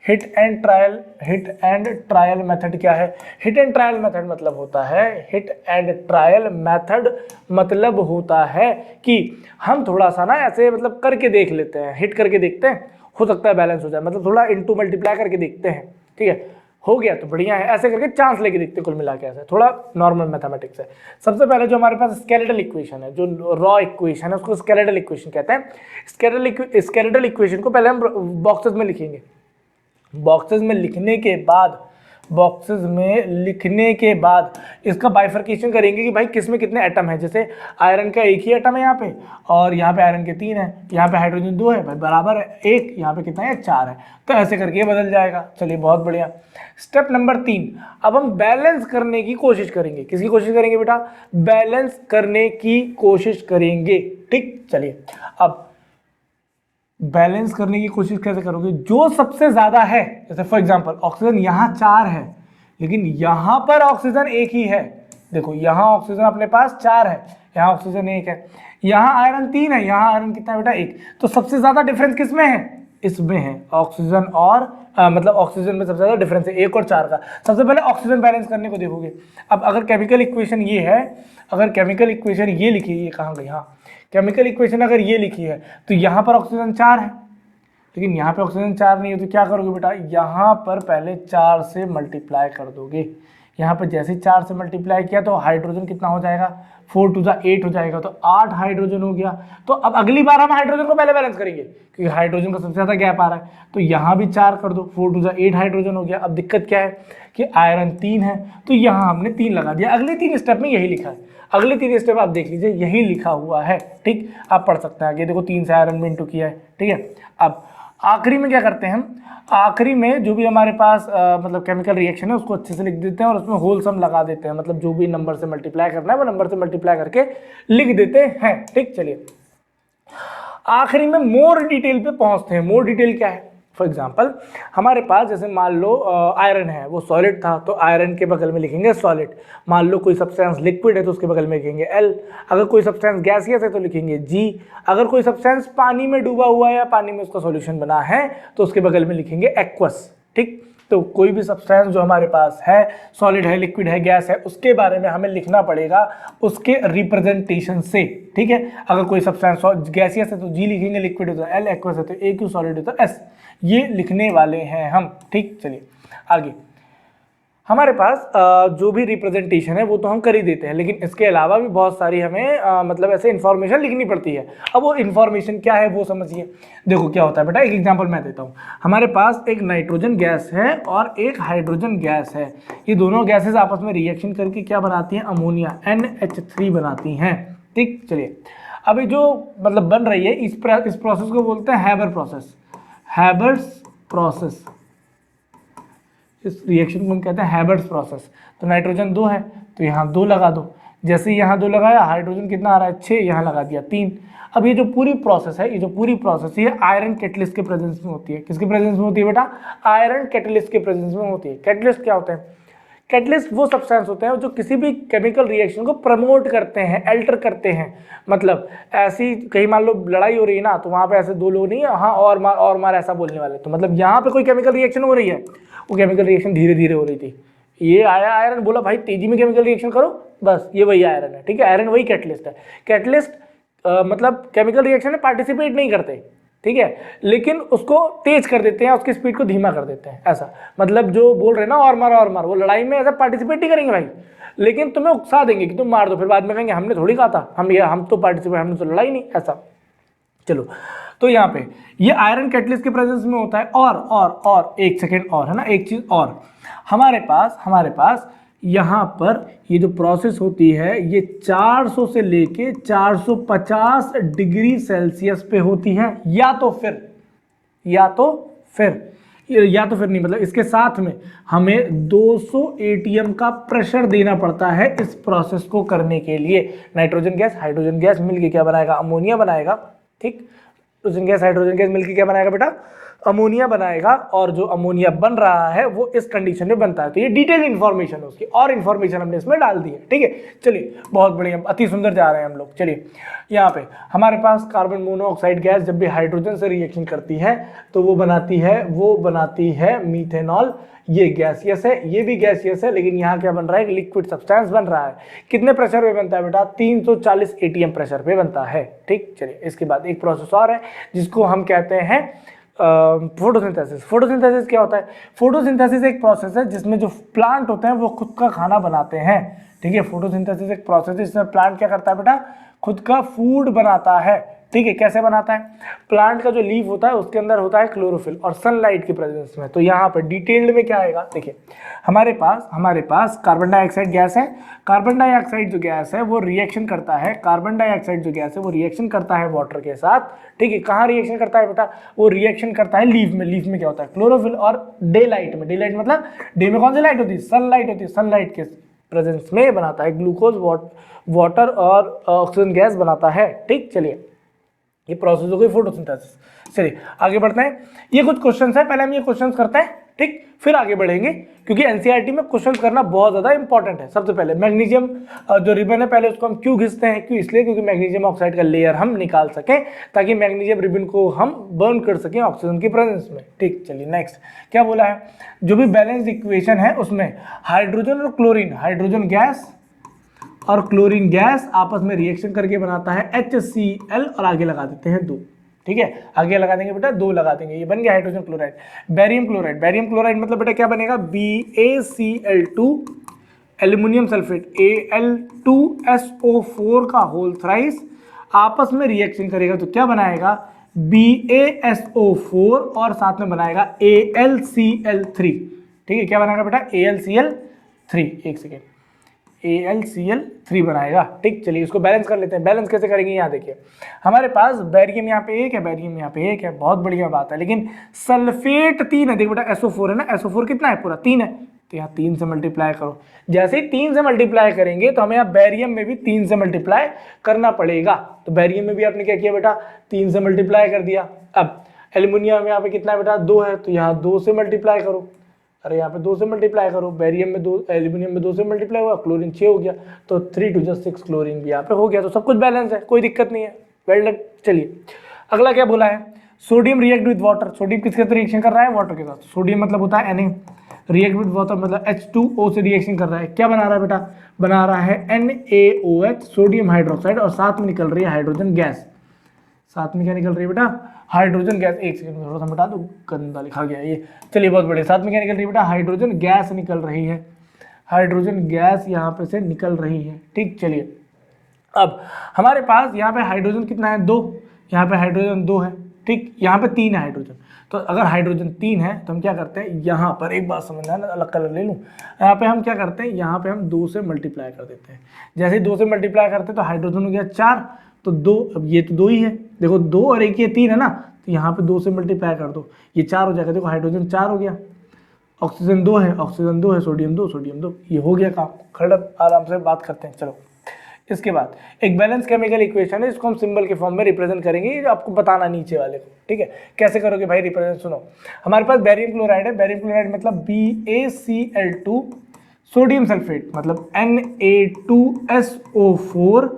A: हिट एंड ट्रायल मेथड क्या है, हिट एंड ट्रायल मेथड मतलब होता है, हिट एंड ट्रायल मेथड मतलब होता है कि हम थोड़ा सा ना ऐसे मतलब करके देख लेते हैं, हिट करके देखते हैं, हो सकता है बैलेंस हो जाए, मतलब थोड़ा इनटू मल्टीप्लाई करके देखते हैं। ठीक है, हो गया तो बढ़िया है, ऐसे करके चांस लेके देखते हैं, कुल मिला के ऐसे थोड़ा नॉर्मल मैथमेटिक्स है। सबसे पहले जो हमारे पास स्केलेटल इक्वेशन है, जो रॉ इक्वेशन है, उसको स्केलेटल इक्वेशन कहते हैं। स्केलेटल इक्वेशन को पहले हम बॉक्सेस में लिखेंगे। बॉक्सेस में लिखने के बाद इसका बाइफर्केशन करेंगे कि भाई किस में कितने एटम है। जैसे आयरन का 1 ही एटम है यहाँ पे, और यहाँ पे आयरन के 3 है, यहाँ पे हाइड्रोजन 2 है, भाई बराबर है 1, यहाँ पे कितना है 4 है, तो ऐसे करके बदल जाएगा। चलिए बहुत बढ़िया। स्टेप नंबर 3, अब हम बैलेंस करने की कोशिश करेंगे। किसकी कोशिश करेंगे बेटा, बैलेंस करने की कोशिश करेंगे। ठीक, चलिए अब बैलेंस करने की कोशिश कैसे करोगे, जो सबसे ज्यादा है, जैसे फॉर एग्जांपल ऑक्सीजन यहाँ 4 है लेकिन यहाँ पर ऑक्सीजन 1 ही है। देखो यहाँ ऑक्सीजन अपने पास 4 है, यहाँ ऑक्सीजन 1 है, यहाँ आयरन 3 है, यहाँ आयरन कितना है बेटा 1। तो सबसे ज्यादा डिफरेंस किस में है, इसमें है, ऑक्सीजन और मतलब ऑक्सीजन में सबसे ज्यादा डिफरेंस है 1 और 4 का। सबसे पहले ऑक्सीजन बैलेंस करने को देखोगे। अब अगर केमिकल इक्वेशन ये है, अगर केमिकल इक्वेशन ये लिखी है, ये कहाँ गई, हाँ, केमिकल इक्वेशन अगर ये लिखी है तो यहाँ पर ऑक्सीजन 4 है, लेकिन यहाँ पे ऑक्सीजन 4 नहीं है, तो क्या करोगे बेटा, यहाँ पर पहले 4 से मल्टीप्लाई कर दोगे। यहाँ पर जैसे 4 से मल्टीप्लाई किया तो हाइड्रोजन कितना हो जाएगा, 4 टू 8 हो जाएगा, तो 8 हाइड्रोजन हो गया। तो अब अगली बार हम हाइड्रोजन को पहले बैलेंस करेंगे क्योंकि हाइड्रोजन का सबसे ज्यादा गैप आ रहा है। तो यहाँ भी 4 कर दो, 4 टू 8 हाइड्रोजन हो गया। अब दिक्कत क्या है कि आयरन 3 है, तो यहाँ हमने 3 लगा दिया। अगले 3 स्टेप में यही लिखा है, अगले 3 स्टेप आप देख लीजिए, यही लिखा हुआ है। ठीक, आप पढ़ सकते हैं आगे, देखो 3 से आयरन में इंटू किया है। ठीक है, अब आखिरी में क्या करते हैं हम, आखिरी में जो भी हमारे पास मतलब केमिकल रिएक्शन है उसको अच्छे से लिख देते हैं और उसमें होल सम लगा देते हैं, मतलब जो भी नंबर से मल्टीप्लाई करना है वो नंबर से मल्टीप्लाई करके लिख देते हैं। ठीक, चलिए आखिरी में मोर डिटेल पे पहुंचते हैं। मोर डिटेल क्या है, फॉर एग्जाम्पल हमारे पास जैसे मान लो आयरन है, वो सॉलिड था तो आयरन के बगल में लिखेंगे सॉलिड। मान लो कोई सब्सटेंस लिक्विड है तो उसके बगल में लिखेंगे L। अगर कोई सब्सटेंस गैसियस है तो लिखेंगे G। अगर कोई सब्सटेंस पानी में डूबा हुआ है या पानी में उसका सॉल्यूशन बना है तो उसके बगल में लिखेंगे एक्वस। ठीक, तो कोई भी सब्सटेंस जो हमारे पास है, सॉलिड है, लिक्विड है, गैस है, उसके बारे में हमें लिखना पड़ेगा उसके रिप्रेजेंटेशन से। ठीक है, अगर कोई सब्सटेंस गैसियस है तो G लिखेंगे, लिक्विड है तो L, एक्वस है तो AQ, सॉलिड है तो S। ये लिखने वाले हैं हम। ठीक, चलिए आगे। हमारे पास जो भी रिप्रेजेंटेशन है वो तो हम कर ही देते हैं, लेकिन इसके अलावा भी बहुत सारी हमें मतलब ऐसे इन्फॉर्मेशन लिखनी पड़ती है। अब वो इन्फॉर्मेशन क्या है वो समझिए। देखो क्या होता है बेटा, एक एग्जांपल मैं देता हूँ। हमारे पास एक नाइट्रोजन गैस है और एक हाइड्रोजन गैस है। ये दोनों गैसेज आपस में रिएक्शन करके क्या बनाती हैं, अमोनिया NH3 बनाती हैं। ठीक, चलिए अभी जो मतलब बन रही है इस प्रोसेस को बोलते हैं हैबर प्रोसेस। हैबर्स प्रोसेस, इस रिएक्शन को हम कहते हैं हैबर्स प्रोसेस। तो नाइट्रोजन 2 है तो यहाँ 2 लगा दो, जैसे यहाँ 2 लगाया हाइड्रोजन कितना आ रहा है 6, यहाँ लगा दिया 3। अब ये जो पूरी प्रोसेस है, ये जो पूरी प्रोसेस ये आयरन कैटलिस्ट के प्रेजेंस में होती है। किसके प्रेजेंस में होती है बेटा, आयरन कैटलिस्ट के प्रेजेंस में होती है। कैटलिस्ट क्या होते हैं, कैटलिस्ट वो सब्सटेंस होते हैं जो किसी भी केमिकल रिएक्शन को प्रमोट करते हैं, अल्टर करते हैं। मतलब ऐसी कहीं मान लो लड़ाई हो रही है ना, तो वहाँ पे ऐसे दो लोग नहीं है हाँ और मार ऐसा बोलने वाले, तो मतलब यहाँ पे कोई केमिकल रिएक्शन हो रही है, वो केमिकल रिएक्शन धीरे धीरे हो रही थी। ये आया आयरन, बोला भाई तेजी में केमिकल रिएक्शन करो, बस ये वही आयरन है। ठीक है, आयरन वही कैटलिस्ट है। कैटलिस्ट मतलब केमिकल रिएक्शन में पार्टिसिपेट नहीं करते, ठीक है, लेकिन उसको तेज कर देते हैं, उसकी स्पीड को धीमा कर देते हैं। ऐसा मतलब जो बोल रहे हैं ना और मार, वो लड़ाई में ऐसा पार्टिसिपेट नहीं करेंगे भाई, लेकिन तुम्हें उकसा देंगे कि तुम मार दो, फिर बाद में कहेंगे हमने थोड़ी कहा था, हम तो पार्टिसिपेट, हमने तो लड़ाई नहीं। ऐसा चलो, तो यहाँ पे ये आयरन कैटलिस्ट के प्रेजेंस में होता है। और एक सेकेंड और है ना, एक चीज और हमारे पास यहाँ पर ये जो प्रोसेस होती है ये 400 से लेके 450 डिग्री सेल्सियस पे होती है, या तो फिर नहीं, मतलब इसके साथ में हमें 200 ATM का प्रेशर देना पड़ता है इस प्रोसेस को करने के लिए। नाइट्रोजन गैस हाइड्रोजन गैस मिलके क्या बनाएगा, अमोनिया बनाएगा। ठीक, नाइट्रोजन गैस हाइड्रोजन गैस मिलके क्या बनाएगा बेटा, अमोनिया बनाएगा। और जो अमोनिया बन रहा है वो इस कंडीशन में बनता है। तो ये डिटेल इन्फॉर्मेशन है उसकी, और इन्फॉर्मेशन हमने इसमें डाल दी है। ठीक है, चलिए बहुत बढ़िया, अति सुंदर जा रहे हैं हम लोग। चलिए यहाँ पे हमारे पास कार्बन मोनोऑक्साइड गैस जब भी हाइड्रोजन से रिएक्शन करती है तो वो बनाती है मीथेनॉल। ये गैसियस है, ये भी गैसियस है, लेकिन यहाँ क्या बन रहा है, एक लिक्विड सब्सटेंस बन रहा है। कितने प्रेशर पे बनता है बेटा, 340 ATM प्रेशर पे बनता है। ठीक, चलिए इसके बाद एक प्रोसेस और है जिसको हम कहते हैं फोटोसिंथेसिस। फोटोसिंथेसिस क्या होता है, फोटोसिंथेसिस एक प्रोसेस है जिसमें जो प्लांट होते हैं वो खुद का खाना बनाते हैं। ठीक है, फोटोसिंथेसिस एक प्रोसेस है जिसमें प्लांट क्या करता है बेटा, खुद का फूड बनाता है। ठीक है, कैसे बनाता है, प्लांट का जो लीफ होता है उसके अंदर होता है क्लोरोफिल और सनलाइट की प्रेजेंस में। तो यहाँ पर डिटेल्ड में क्या आएगा, देखिए हमारे पास कार्बन डाइऑक्साइड गैस है। कार्बन डाइऑक्साइड जो गैस है वो रिएक्शन करता है, कार्बन डाइऑक्साइड जो गैस है वो रिएक्शन करता है वाटर के साथ। ठीक है, कहाँ रिएक्शन करता है बेटा, वो रिएक्शन करता है लीफ में। लीफ में क्या होता है, क्लोरोफिल। और डे लाइट में, डे लाइट मतलब डे में कौन सी लाइट होती है, सनलाइट होती है। सनलाइट के प्रेजेंस में बनाता है ग्लूकोज, वाटर और ऑक्सीजन गैस बनाता है। ठीक, चलिए ये प्रोसेस हो गई फोटोसिंथेसिस। चलिए आगे बढ़ते हैं, ये कुछ क्वेश्चंस है, पहले हम ये क्वेश्चंस करते हैं, ठीक, फिर आगे बढ़ेंगे, क्योंकि एनसीईआरटी में क्वेश्चंस करना बहुत ज्यादा इंपॉर्टेंट है। सबसे पहले मैग्नीशियम जो रिबन है, पहले उसको हम क्यों घिसते हैं, क्यों, इसलिए क्योंकि मैग्नीशियम ऑक्साइड का लेयर हम निकाल सकें, ताकि मैग्नीशियम रिबन को हम बर्न कर सकें ऑक्सीजन की प्रेजेंस में। ठीक, चलिए नेक्स्ट क्या बोला है, जो भी बैलेंस इक्वेशन है उसमें हाइड्रोजन और क्लोरीन, हाइड्रोजन गैस और क्लोरीन गैस आपस में रिएक्शन करके बनाता है HCl, और आगे लगा देते हैं 2। ठीक है, आगे लगा देंगे बेटा 2 लगा देंगे, ये बन गया hydrogen chloride. Barium chloride, barium chloride मतलब बेटा क्या बनेगा, BaCl2, एल्यूमिनियम सल्फेट Al2SO4 का होल थ्राइस आपस में रिएक्शन करेगा तो क्या बनाएगा, BaSO4 और साथ में बनाएगा AlCl3। ठीक है, क्या बनाएगा बेटा, AlCl3, एक सेकेंड, AlCl3 बनाएगा। ठीक, चलिए इसको बैलेंस कर लेते हैं। बैलेंस कैसे करेंगे, यहाँ देखिए हमारे पास बैरियम यहाँ पे 1 है, बैरियम यहाँ पे 1 है, बहुत बढ़िया बात है, लेकिन सल्फेट 3 है। देखो बेटा SO4 है ना, SO4 कितना है, पूरा 3 है, तो यहाँ 3 से मल्टीप्लाई करो। जैसे ही 3 से मल्टीप्लाई करेंगे तो हमें यहाँ बैरियम में भी 3 से मल्टीप्लाई करना पड़ेगा। तो बैरियम में भी आपने क्या किया बेटा, 3 से मल्टीप्लाई कर दिया। अब एल्यूमिनियम में यहाँ पे कितना है बेटा, 2 है, तो यहाँ 2 से मल्टीप्लाई करो। अरे यहाँ पे 2 से मल्टीप्लाई करो, बैरियम में 2, एल्यूमिनियम में 2 से मल्टीप्लाई हुआ, क्लोरीन 6 हो गया, तो 3 2 6 क्लोरीन भी यहाँ पे हो गया। तो सब कुछ बैलेंस है, कोई दिक्कत नहीं है, वेल डन। चलिए अगला क्या बोला है, sodium react with water. Sodium किसके साथ रिएक्शन कर रहा है, वाटर के साथ। सोडियम मतलब होता है Na, रिएक्ट विद वाटर मतलब H2O से रिएक्शन कर रहा है। क्या बना रहा है बेटा, बना रहा है NaOH, सोडियम हाइड्रोक्साइड, और साथ में निकल रही है हाइड्रोजन गैस। साथ में क्या निकल रही है बेटा, हाइड्रोजन गैस। एक सेकंड थोड़ा सा मिटा दो, गंदा लिखा गया ये। चलिए बहुत बढ़िया, साथ में क्या निकल रही है बेटा, हाइड्रोजन गैस निकल रही है। हाइड्रोजन गैस यहाँ पे से निकल रही है। ठीक, चलिए अब हमारे पास यहाँ पे हाइड्रोजन कितना है, 2, यहाँ पे हाइड्रोजन 2 है। ठीक, यहाँ पे 3 है हाइड्रोजन। तो अगर हाइड्रोजन 3 है तो हम क्या करते हैं, यहाँ पर एक बात समझना है ना, अलग कलर ले लूँ, यहाँ पे हम क्या करते हैं, यहाँ पे हम 2 से मल्टीप्लाई कर देते हैं। जैसे ही 2 से मल्टीप्लाई करते हैं तो हाइड्रोजन हो गया 4, तो 2, अब ये तो 2 ही है, देखो 2 और 1 ये 3 है ना, तो यहाँ पे 2 से मल्टीप्लाई कर दो, ये 4 हो जाएगा। देखो हाइड्रोजन 4 हो गया, ऑक्सीजन 2 है, ऑक्सीजन 2 है, सोडियम 2, सोडियम 2, ये हो गया काम। खड़ा आराम से बात करते हैं। चलो इसके बाद एक बैलेंस केमिकल इक्वेशन है, इसको हम सिंबल के फॉर्म में रिप्रेजेंट करेंगे, ये आपको बताना नीचे वाले को। ठीक है, कैसे करोगे भाई रिप्रेजेंट, सुनो। हमारे पास बेरियम क्लोराइड है, बेरियम क्लोराइड मतलब BaCl2, सोडियम सल्फेट मतलब Na2SO4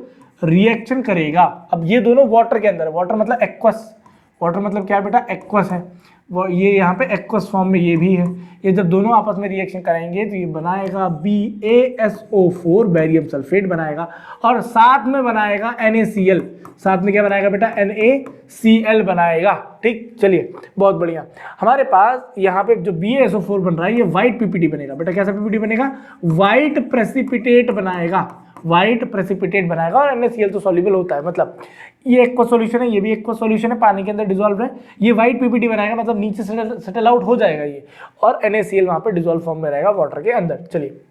A: रिएक्शन करेगा। अब ये दोनों वाटर के अंदर है, वाटर मतलब एक्वस, वाटर मतलब क्या है बेटा, एक्वस है, वो ये यहाँ पे एक्वस फॉर्म में ये भी है। ये जब दोनों आपस में रिएक्शन करेंगे तो ये बनाएगा BaSO4 बैरियम सल्फेट बनाएगा, और साथ में बनाएगा NaCl, साथ में क्या बनाएगा बेटा, NaCl बनाएगा। ठीक, चलिए बहुत बढ़िया। हमारे पास यहाँ पे जो BaSO4 बन रहा है ये व्हाइट पीपीटी बनेगा बेटा। कैसा पीपीटी बनेगा, व्हाइट प्रेसिपिटेट बनाएगा, व्हाइट प्रेसिपिटेट बनाएगा। और NaCl तो सॉल्युबल होता है, मतलब ये एक्वा सॉल्यूशन है, ये भी एक्वा सॉल्यूशन है, पानी के अंदर डिसॉल्व है, ये व्हाइट पीपीटी बनाएगा, मतलब नीचे सेटल आउट हो जाएगा ये, और NaCl वहाँ पे डिसॉल्व फॉर्म में रहेगा वाटर के अंदर। चलिए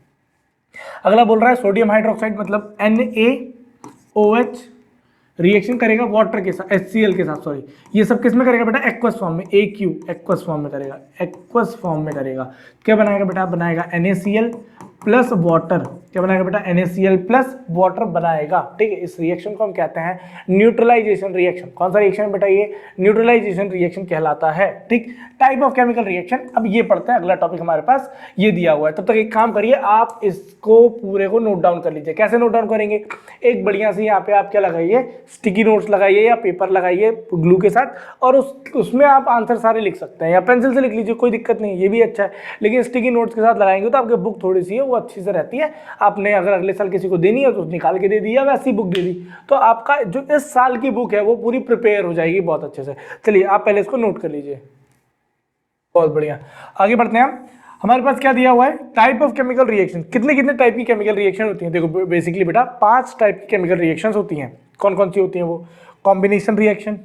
A: अगला बोल रहा है सोडियम हाइड्रोक्साइड मतलब NaOH रिएक्शन करेगा वाटर के साथ, HCl के साथ, सॉरी, ये सब किस में करेगा बेटा, एक्वस फॉर्म में, AQ एक्वस फॉर्म में करेगा, एक्वस फॉर्म में करेगा। क्या बनाएगा बेटा, बनाएगा NaCl प्लस वाटर, क्या बनाएगा बेटा, NaCl प्लस वाटर बनाएगा। ठीक है, इस रिएक्शन को हम कहते हैं न्यूट्रलाइजेशन रिएक्शन। कौन सा रिएक्शन है बेटा, ये न्यूट्रलाइजेशन रिएक्शन कहलाता है। ठीक, टाइप ऑफ केमिकल रिएक्शन, अब ये पढ़ते हैं, अगला टॉपिक हमारे पास ये दिया हुआ है। तब तक एक काम करिए, आप इसको पूरे को नोट डाउन कर लीजिए। कैसे नोट डाउन करेंगे, एक बढ़िया सी यहाँ पे आप क्या लगाइए, स्टिकी नोट्स लगाइए या पेपर लगाइए ग्लू के साथ, और उसमें आप आंसर सारे लिख सकते हैं, या पेंसिल से लिख लीजिए, कोई दिक्कत नहीं, ये भी अच्छा है। लेकिन स्टिकी नोट्स के साथ लगाएंगे तो आपकी बुक थोड़ी सी है वो अच्छी से रहती है। आपने अगर अगले साल किसी को देनी है तो निकाल के दे दी, या वैसी बुक दे दी, तो आपका जो इस साल की बुक है वो पूरी प्रिपेयर हो जाएगी बहुत अच्छे से। चलिए आप पहले इसको नोट कर लीजिए, बहुत बढ़िया। आगे बढ़ते हैं हम, हमारे पास क्या दिया हुआ है, टाइप ऑफ केमिकल रिएक्शन। कितने कितने टाइप की केमिकल रिएक्शन होती हैं, देखो बेसिकली बेटा 5 टाइप की केमिकल रिएक्शंस होती हैं। कौन कौन सी होती हैं वो, कॉम्बिनेशन रिएक्शन,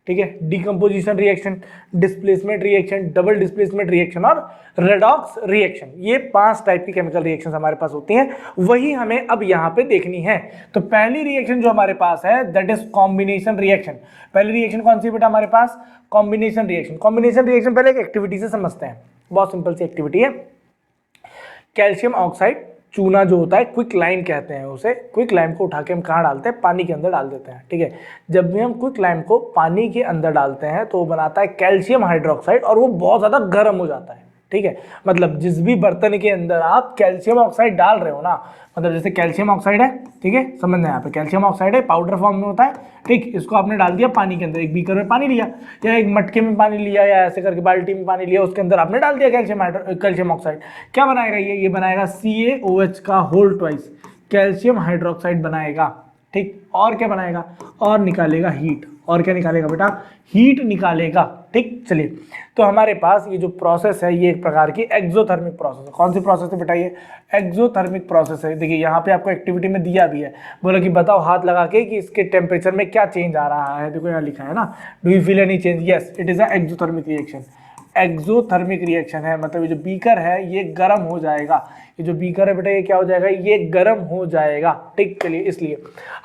A: ठीक है, decomposition reaction, displacement reaction, double displacement reaction और रेडॉक्स रिएक्शन। ये 5 टाइप की केमिकल रिएक्शंस हमारे पास होती हैं, वही हमें अब यहाँ पे देखनी है। तो पहली रिएक्शन जो हमारे पास है दैट इज कॉम्बिनेशन रिएक्शन। पहली रिएक्शन कौन सी बेटा हमारे पास, कॉम्बिनेशन रिएक्शन। कॉम्बिनेशन रिएक्शन पहले एक एक्टिविटी से समझते हैं, बहुत सिंपल सी एक्टिविटी है। कैल्शियम ऑक्साइड, चूना जो होता है, क्विक लाइम कहते हैं उसे, क्विक लाइम को उठा के हम कहाँ डालते हैं, पानी के अंदर डाल देते हैं। ठीक है, जब भी हम क्विक लाइम को पानी के अंदर डालते हैं तो वो बनाता है कैल्शियम हाइड्रोक्साइड, और वो बहुत ज़्यादा गर्म हो जाता है। ठीक है, मतलब जिस भी बर्तन के अंदर आप कैल्शियम ऑक्साइड डाल रहे हो ना, मतलब जैसे कैल्शियम ऑक्साइड है, ठीक है, समझना यहाँ पे कैल्शियम ऑक्साइड है, पाउडर फॉर्म में होता है। ठीक, इसको आपने डाल दिया पानी के अंदर, एक बीकर में पानी लिया या एक मटके में पानी लिया या ऐसे करके बाल्टी में पानी लिया, उसके अंदर आपने डाल दिया कैल्शियम ऑक्साइड। क्या बनाएगा ये बनाएगा CaOH का होल ट्वाइस कैल्शियम हाइड्रोक्साइड बनाएगा। ठीक, और क्या बनाएगा, और निकालेगा हीट। और क्या निकालेगा बेटा, हीट निकालेगा। ठीक, चलिए तो हमारे पास ये जो प्रोसेस है ये एक प्रकार की एक्सोथर्मिक प्रोसेस है। कौन सी प्रोसेस है बेटा, ये एक्सोथर्मिक प्रोसेस है। देखिए यहाँ पे आपको एक्टिविटी में दिया भी है, बोला कि बताओ हाथ लगा के कि इसके टेम्परेचर में क्या चेंज आ रहा है। देखो यहाँ लिखा है ना, do you feel any change, yes it is a exothermic reaction. Exothermic reaction है, मतलब ये जो बीकर है ये गर्म हो जाएगा। ये जो बीकर है बेटा ये क्या हो जाएगा, ये गर्म हो जाएगा। ठीक, चलिए इसलिए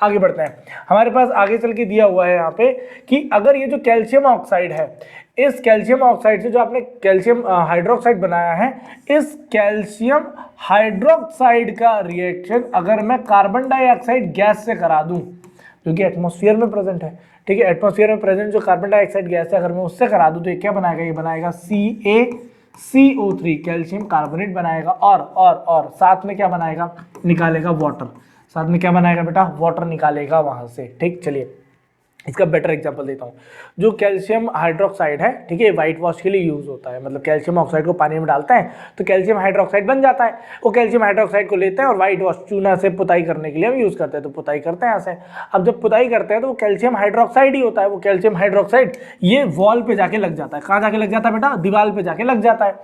A: आगे बढ़ते हैं। हमारे पास आगे चल के दिया हुआ है यहाँ पे कि अगर ये जो कैल्शियम ऑक्साइड है, इस कैल्शियम ऑक्साइड से जो आपने कैल्शियम हाइड्रोक्साइड बनाया है, इस कैल्शियम हाइड्रोक्साइड का रिएक्शन अगर मैं कार्बन डाइऑक्साइड गैस से करा दूं, जो कि एटमॉस्फेयर में प्रेजेंट है। ठीक है, एटमॉस्फेयर में प्रेजेंट जो कार्बन डाइऑक्साइड गैस है, अगर मैं उससे करा दूं तो ये क्या बनाएगा, ये बनाएगा CaCO3 कैल्शियम कार्बोनेट बनाएगा, और साथ में क्या बनाएगा, निकालेगा वाटर। साथ में क्या बनाएगा बेटा, वाटर निकालेगा वहां से। ठीक, चलिए इसका बेटर एग्जांपल देता हूँ। जो कैल्शियम हाइड्रोक्साइड है, ठीक है, वाइट वॉश के लिए यूज होता है, मतलब कैल्शियम ऑक्साइड को पानी में डालते हैं तो कैल्शियम हाइड्रोक्साइड बन जाता है। वो कैल्शियम हाइड्रोक्साइड को लेते हैं और वाइट वॉश चूना से पुताई करने के लिए हम यूज करते हैं, तो पुताई करते हैं ऐसे। अब जब पुताई करते हैं तो वो कैल्शियम हाइड्रोक्साइड ही होता है। वो कैल्शियम हाइड्रोक्साइड ये वॉल पे जाके लग जाता है। कहाँ जाके लग जाता है बेटा? दीवार पे जाके लग जाता है।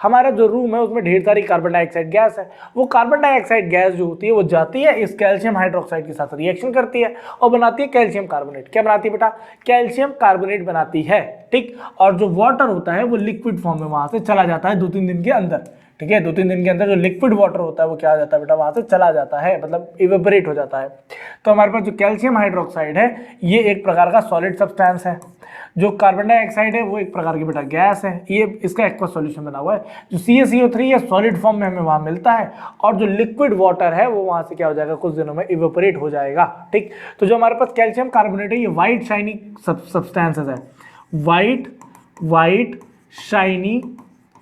A: हमारा जो रूम है उसमें ढेर सारी कार्बन डाइऑक्साइड गैस है। वो कार्बन डाइऑक्साइड गैस जो होती है वो जाती है इस कैल्शियम हाइड्रोक्साइड के साथ रिएक्शन करती है और बनाती है कैल्शियम कार्बोनेट। क्या बनाती है बेटा? कैल्शियम कार्बोनेट बनाती है, ठीक। और जो वाटर होता है वो लिक्विड फॉर्म में वहां से चला जाता है 2-3 दिन के अंदर, ठीक है। 2-3 दिन के अंदर जो लिक्विड वाटर होता है वो क्या आ जाता है बेटा? वहां से चला जाता है, मतलब इवेपोरेट हो जाता है। तो हमारे पास जो कैल्शियम हाइड्रोक्साइड है ये एक प्रकार का सॉलिड सब्सटेंस है। जो कार्बन डाइऑक्साइड है वो एक प्रकार की बेटा गैस है। ये इसका एक्वा सॉल्यूशन बना हुआ है। जो CaCO3 है सॉलिड फॉर्म में हमें वहां मिलता है और जो लिक्विड वाटर है वो वहां से क्या हो जाएगा? कुछ दिनों में इवेपोरेट हो जाएगा, ठीक। तो जो हमारे पास कैल्शियम कार्बोनेट है ये वाइट शाइनी सब्सटेंसेस है, वाइट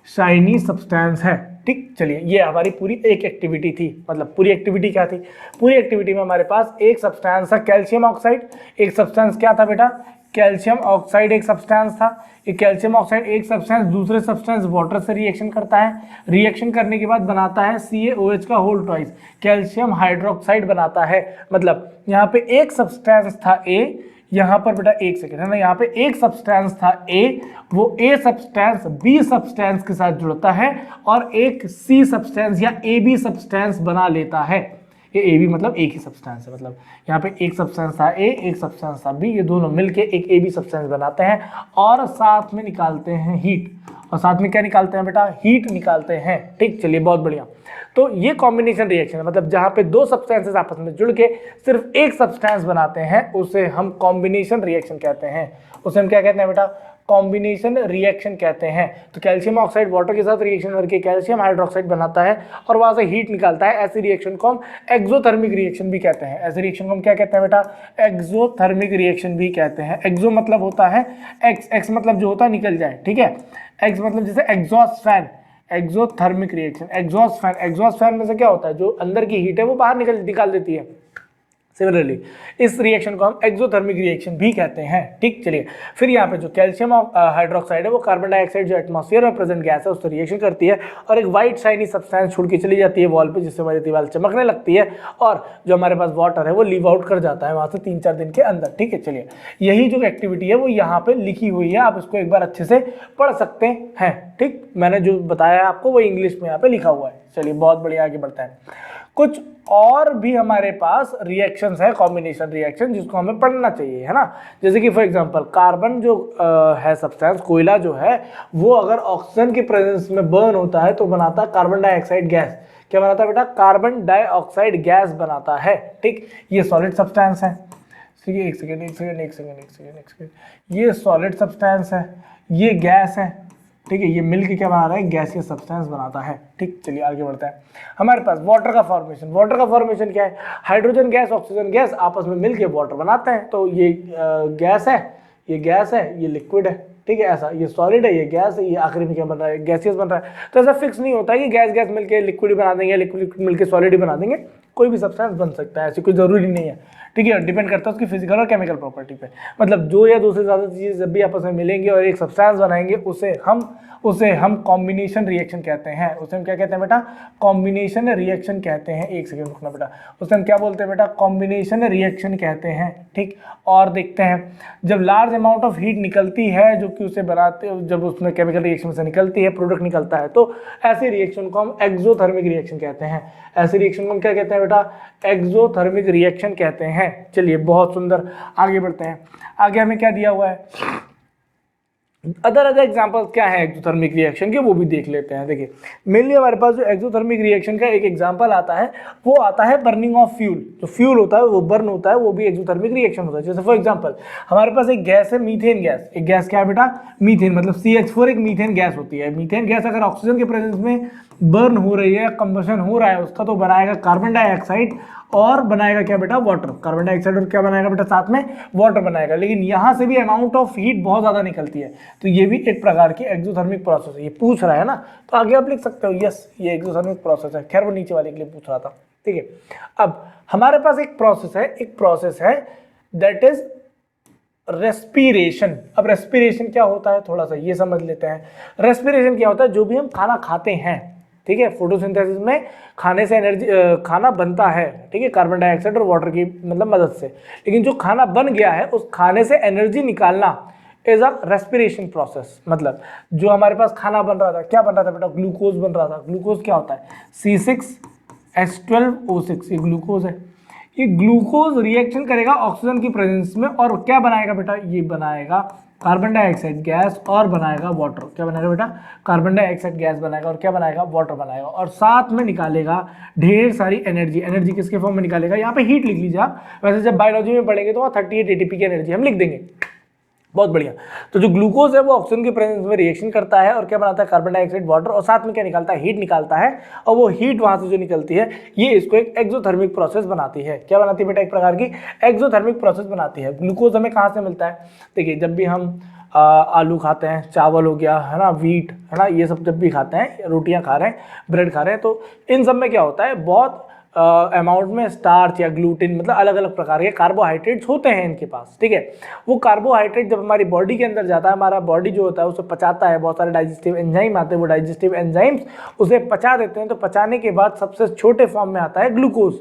A: शाइनी सब्सटेंस है, ठीक। चलिए, ये हमारी पूरी एक एक्टिविटी थी। मतलब पूरी एक्टिविटी क्या थी? पूरी एक्टिविटी में हमारे पास एक सब्सटेंस था कैल्शियम ऑक्साइड। एक सब्सटेंस क्या था बेटा? कैल्शियम ऑक्साइड एक सब्सटेंस था। ये कैल्शियम ऑक्साइड एक सब्सटेंस दूसरे सब्सटेंस वाटर से रिएक्शन करता है। रिएक्शन करने के बाद बनाता है CaOH का होल ट्वाइस, कैल्शियम हाइड्रोक्साइड बनाता है। मतलब यहाँ पे एक सब्सटेंस था A, यहाँ पर बेटा एक सेकेंड है ना, यहाँ पे एक सब्सटेंस था A, वो A सब्सटेंस B सब्सटेंस के साथ जुड़ता है और एक C सब्सटेंस या AB सब्सटेंस बना लेता है। ये AB मतलब एक ही सब्सटेंस है। मतलब यहाँ पे एक सब्सटेंस था A, एक सब्सटेंस था B, ये दोनों मिलके एक AB सब्सटेंस बनाते हैं और साथ में निकालते हैं हीट। और साथ में क्या निकालते हैं बेटा? हीट निकालते हैं, ठीक। चलिए, बहुत बढ़िया। तो ये कॉम्बिनेशन रिएक्शन है, मतलब जहाँ पे दो सब्सटेंसेस आपस में जुड़ के सिर्फ एक सब्सटेंस बनाते हैं उसे हम कॉम्बिनेशन रिएक्शन कहते हैं। उसे हम क्या कहते हैं बेटा? कॉम्बिनेशन रिएक्शन कहते हैं। तो कैल्शियम ऑक्साइड वाटर के साथ रिएक्शन करके कैल्शियम हाइड्रोक्साइड बनाता है और वहां से हीट निकालता है। ऐसी रिएक्शन को हम एक्सोथर्मिक रिएक्शन भी कहते हैं। ऐसे रिएक्शन को हम क्या कहते हैं बेटा? एक्सोथर्मिक रिएक्शन भी कहते हैं। एक्सो मतलब होता है एक्स मतलब जो होता है निकल जाए, ठीक है। एक्स मतलब जैसे exhaust fan, exothermic reaction. Exhaust fan में से क्या होता है? जो अंदर की हीट है वो बाहर निकाल देती है। सिमिलरली इस रिएक्शन को हम एक्सोथर्मिक रिएक्शन भी कहते हैं, ठीक। चलिए, फिर यहाँ पे जो कैल्शियम हाइड्रोक्साइड है वो कार्बन डाइऑक्साइड जो एटमॉस्फेयर में प्रेजेंट गैस है उससे रिएक्शन करती है और एक वाइट शाइनी सब्सटेंस छोड़ के चली जाती है वॉल पे, जिससे हमारी दीवार चमकने लगती है और जो हमारे पास वाटर है वो लीव आउट कर जाता है वहाँ से 3-4 दिन के अंदर, ठीक है। चलिए, यही जो एक्टिविटी है वो यहाँ पे लिखी हुई है, आप इसको एक बार अच्छे से पढ़ सकते हैं, ठीक। मैंने जो बताया आपको वो इंग्लिश में यहाँ पे लिखा हुआ है। चलिए, बहुत बढ़िया, आगे बढ़ते हैं। कुछ और भी हमारे पास रिएक्शंस है, कॉम्बिनेशन रिएक्शन, जिसको हमें पढ़ना चाहिए, है ना। जैसे कि फॉर एग्जांपल कार्बन जो है सब्सटेंस, कोयला जो है वो अगर ऑक्सीजन के प्रेजेंस में बर्न होता है तो बनाता है कार्बन डाइऑक्साइड गैस। क्या बनाता है बेटा? कार्बन डाइऑक्साइड गैस बनाता है, ठीक। ये सॉलिड सब्सटेंस है, ठीक है। एक सेकेंड, ये सॉलिड सब्सटेंस है, ये गैस है, ठीक है। ये मिलके क्या बना रहा है? गैसियस सब्सटेंस बनाता है, ठीक। चलिए, आगे बढ़ते हैं। हमारे पास वाटर का फॉर्मेशन क्या है? हाइड्रोजन गैस ऑक्सीजन गैस आपस में मिलके वाटर बनाते हैं। तो ये गैस है, ये लिक्विड है, ठीक है। ऐसा ये सॉलिड है, ये गैस है, ये आखिरी में क्या बन रहा है? गैसियस बन रहा है। तो ऐसा फिक्स नहीं होता है कि गैस मिलके लिक्विड बना देंगे, लिक्विड मिलके सॉलिड ही बना देंगे। कोई भी सब्सटेंस बन सकता है, ऐसी कोई जरूरी नहीं है, ठीक है। डिपेंड करता है उसकी फिजिकल और केमिकल प्रॉपर्टी पे। मतलब दो या दो से ज़्यादा चीज़ें जब भी आपस में मिलेंगे और एक सब्सटेंस बनाएंगे उसे हम कॉम्बिनेशन रिएक्शन कहते हैं। उसे हम क्या कहते हैं बेटा? कॉम्बिनेशन रिएक्शन कहते हैं। एक सेकंड रुकना बेटा, उसे हम क्या बोलते हैं बेटा? कॉम्बिनेशन रिएक्शन कहते हैं, ठीक। और देखते हैं, जब लार्ज अमाउंट ऑफ हीट निकलती है जो कि उसे बनाते, जब उसमें केमिकल रिएक्शन से निकलती है, प्रोडक्ट निकलता है, तो ऐसे रिएक्शन को हम एक्सोथर्मिक रिएक्शन कहते हैं। ऐसे रिएक्शन को हम क्या कहते हैं बेटा? एक्सोथर्मिक रिएक्शन कहते हैं। चलिए, बहुत सुंदर, आगे बढ़ते हैं। आगे हमें क्या दिया हुआ है? अदर एग्जांपल्स क्या है एक्सोथर्मिक रिएक्शन के, वो भी देख लेते हैं। देखिए, मेनली हमारे पास जो एक्सोथर्मिक रिएक्शन का एक एग्जांपल आता है वो आता है बर्निंग ऑफ फ्यूल। जो फ्यूल होता है वो बर्न होता है, वो भी एक्सोथर्मिक रिएक्शन होता है। जैसे फॉर एग्जांपल हमारे पास एक गैस है मीथेन गैस। एक गैस क्या है बेटा? मीथेन, मतलब CH4 एक मीथेन गैस होती है। मीथेन गैस अगर ऑक्सीजन के प्रेजेंस में बर्न हो रही है, कंबशन हो रहा है उसका, तो बनाएगा कार्बन डाइऑक्साइड और बनाएगा क्या बेटा? वाटर। कार्बन डाइऑक्साइड और क्या बनाएगा बेटा? साथ में वाटर बनाएगा। लेकिन यहाँ से भी अमाउंट ऑफ हीट बहुत ज़्यादा निकलती है, तो ये भी एक प्रकार की एक्सोथर्मिक प्रोसेस है। ये पूछ रहा है ना, तो आगे आप लिख सकते हो यस, ये एक्सोथर्मिक प्रोसेस है। खैर, वो नीचे वाले के लिए पूछ रहा था, ठीक है। अब हमारे पास एक प्रोसेस है दैट इज रेस्पिरेशन। अब रेस्पिरेशन क्या होता है थोड़ा सा ये समझ लेते हैं। रेस्पिरेशन क्या होता है, जो भी हम खाना खाते हैं, ठीक है, फोटोसिंथेसिस में खाने से एनर्जी, खाना बनता है, ठीक है, कार्बन डाइऑक्साइड और वाटर की मतलब मदद से, लेकिन जो खाना बन गया है उस खाने से एनर्जी निकालना इज अ रेस्पिरेशन प्रोसेस। मतलब जो हमारे पास खाना बन रहा था, क्या बन रहा था बेटा, ग्लूकोज बन रहा था। ग्लूकोज क्या होता है, C6H12O6, ये ग्लूकोज है। ये ग्लूकोज रिएक्शन करेगा ऑक्सीजन की प्रेजेंस में और क्या बनाएगा बेटा, ये बनाएगा कार्बन डाइऑक्साइड गैस और बनाएगा वाटर। क्या बनाएगा बेटा, कार्बन डाइऑक्साइड गैस बनाएगा और क्या बनाएगा, वाटर बनाएगा, और साथ में निकालेगा ढेर सारी एनर्जी। एनर्जी किसके फॉर्म में निकालेगा, यहाँ पे हीट लिख लीजिए आप, वैसे जब बायोलॉजी में पढ़ेंगे तो 38 ATP की एनर्जी हम लिख देंगे। बहुत बढ़िया। तो जो ग्लूकोज है वो ऑक्सीजन के प्रेजेंस में रिएक्शन करता है और क्या बनाता है, कार्बन डाइऑक्साइड, वाटर, और साथ में क्या निकालता है, हीट निकालता है। और वो हीट वहां से जो निकलती है ये इसको एक एक्सोथर्मिक प्रोसेस बनाती है। क्या बनाती है बेटा, एक प्रकार की एक्सोथर्मिक प्रोसेस बनाती है। ग्लूकोज हमें कहाँ से मिलता है, देखिए जब भी हम आलू खाते हैं, चावल हो गया है ना, वीट है ना, ये सब जब भी खाते हैं, रोटियां खा रहे हैं, ब्रेड खा रहे हैं, तो इन सब में क्या होता है, बहुत अमाउंट में स्टार्च या ग्लूटेन, मतलब अलग अलग प्रकार के कार्बोहाइड्रेट्स होते हैं इनके पास, ठीक है। वो कार्बोहाइड्रेट जब हमारी बॉडी के अंदर जाता है, हमारा बॉडी जो होता है उसे पचाता है, बहुत सारे डाइजेस्टिव एंजाइम आते हैं, वो डाइजेस्टिव एंजाइम्स उसे पचा देते हैं। तो पचाने के बाद सबसे छोटे फॉर्म में आता है ग्लूकोज।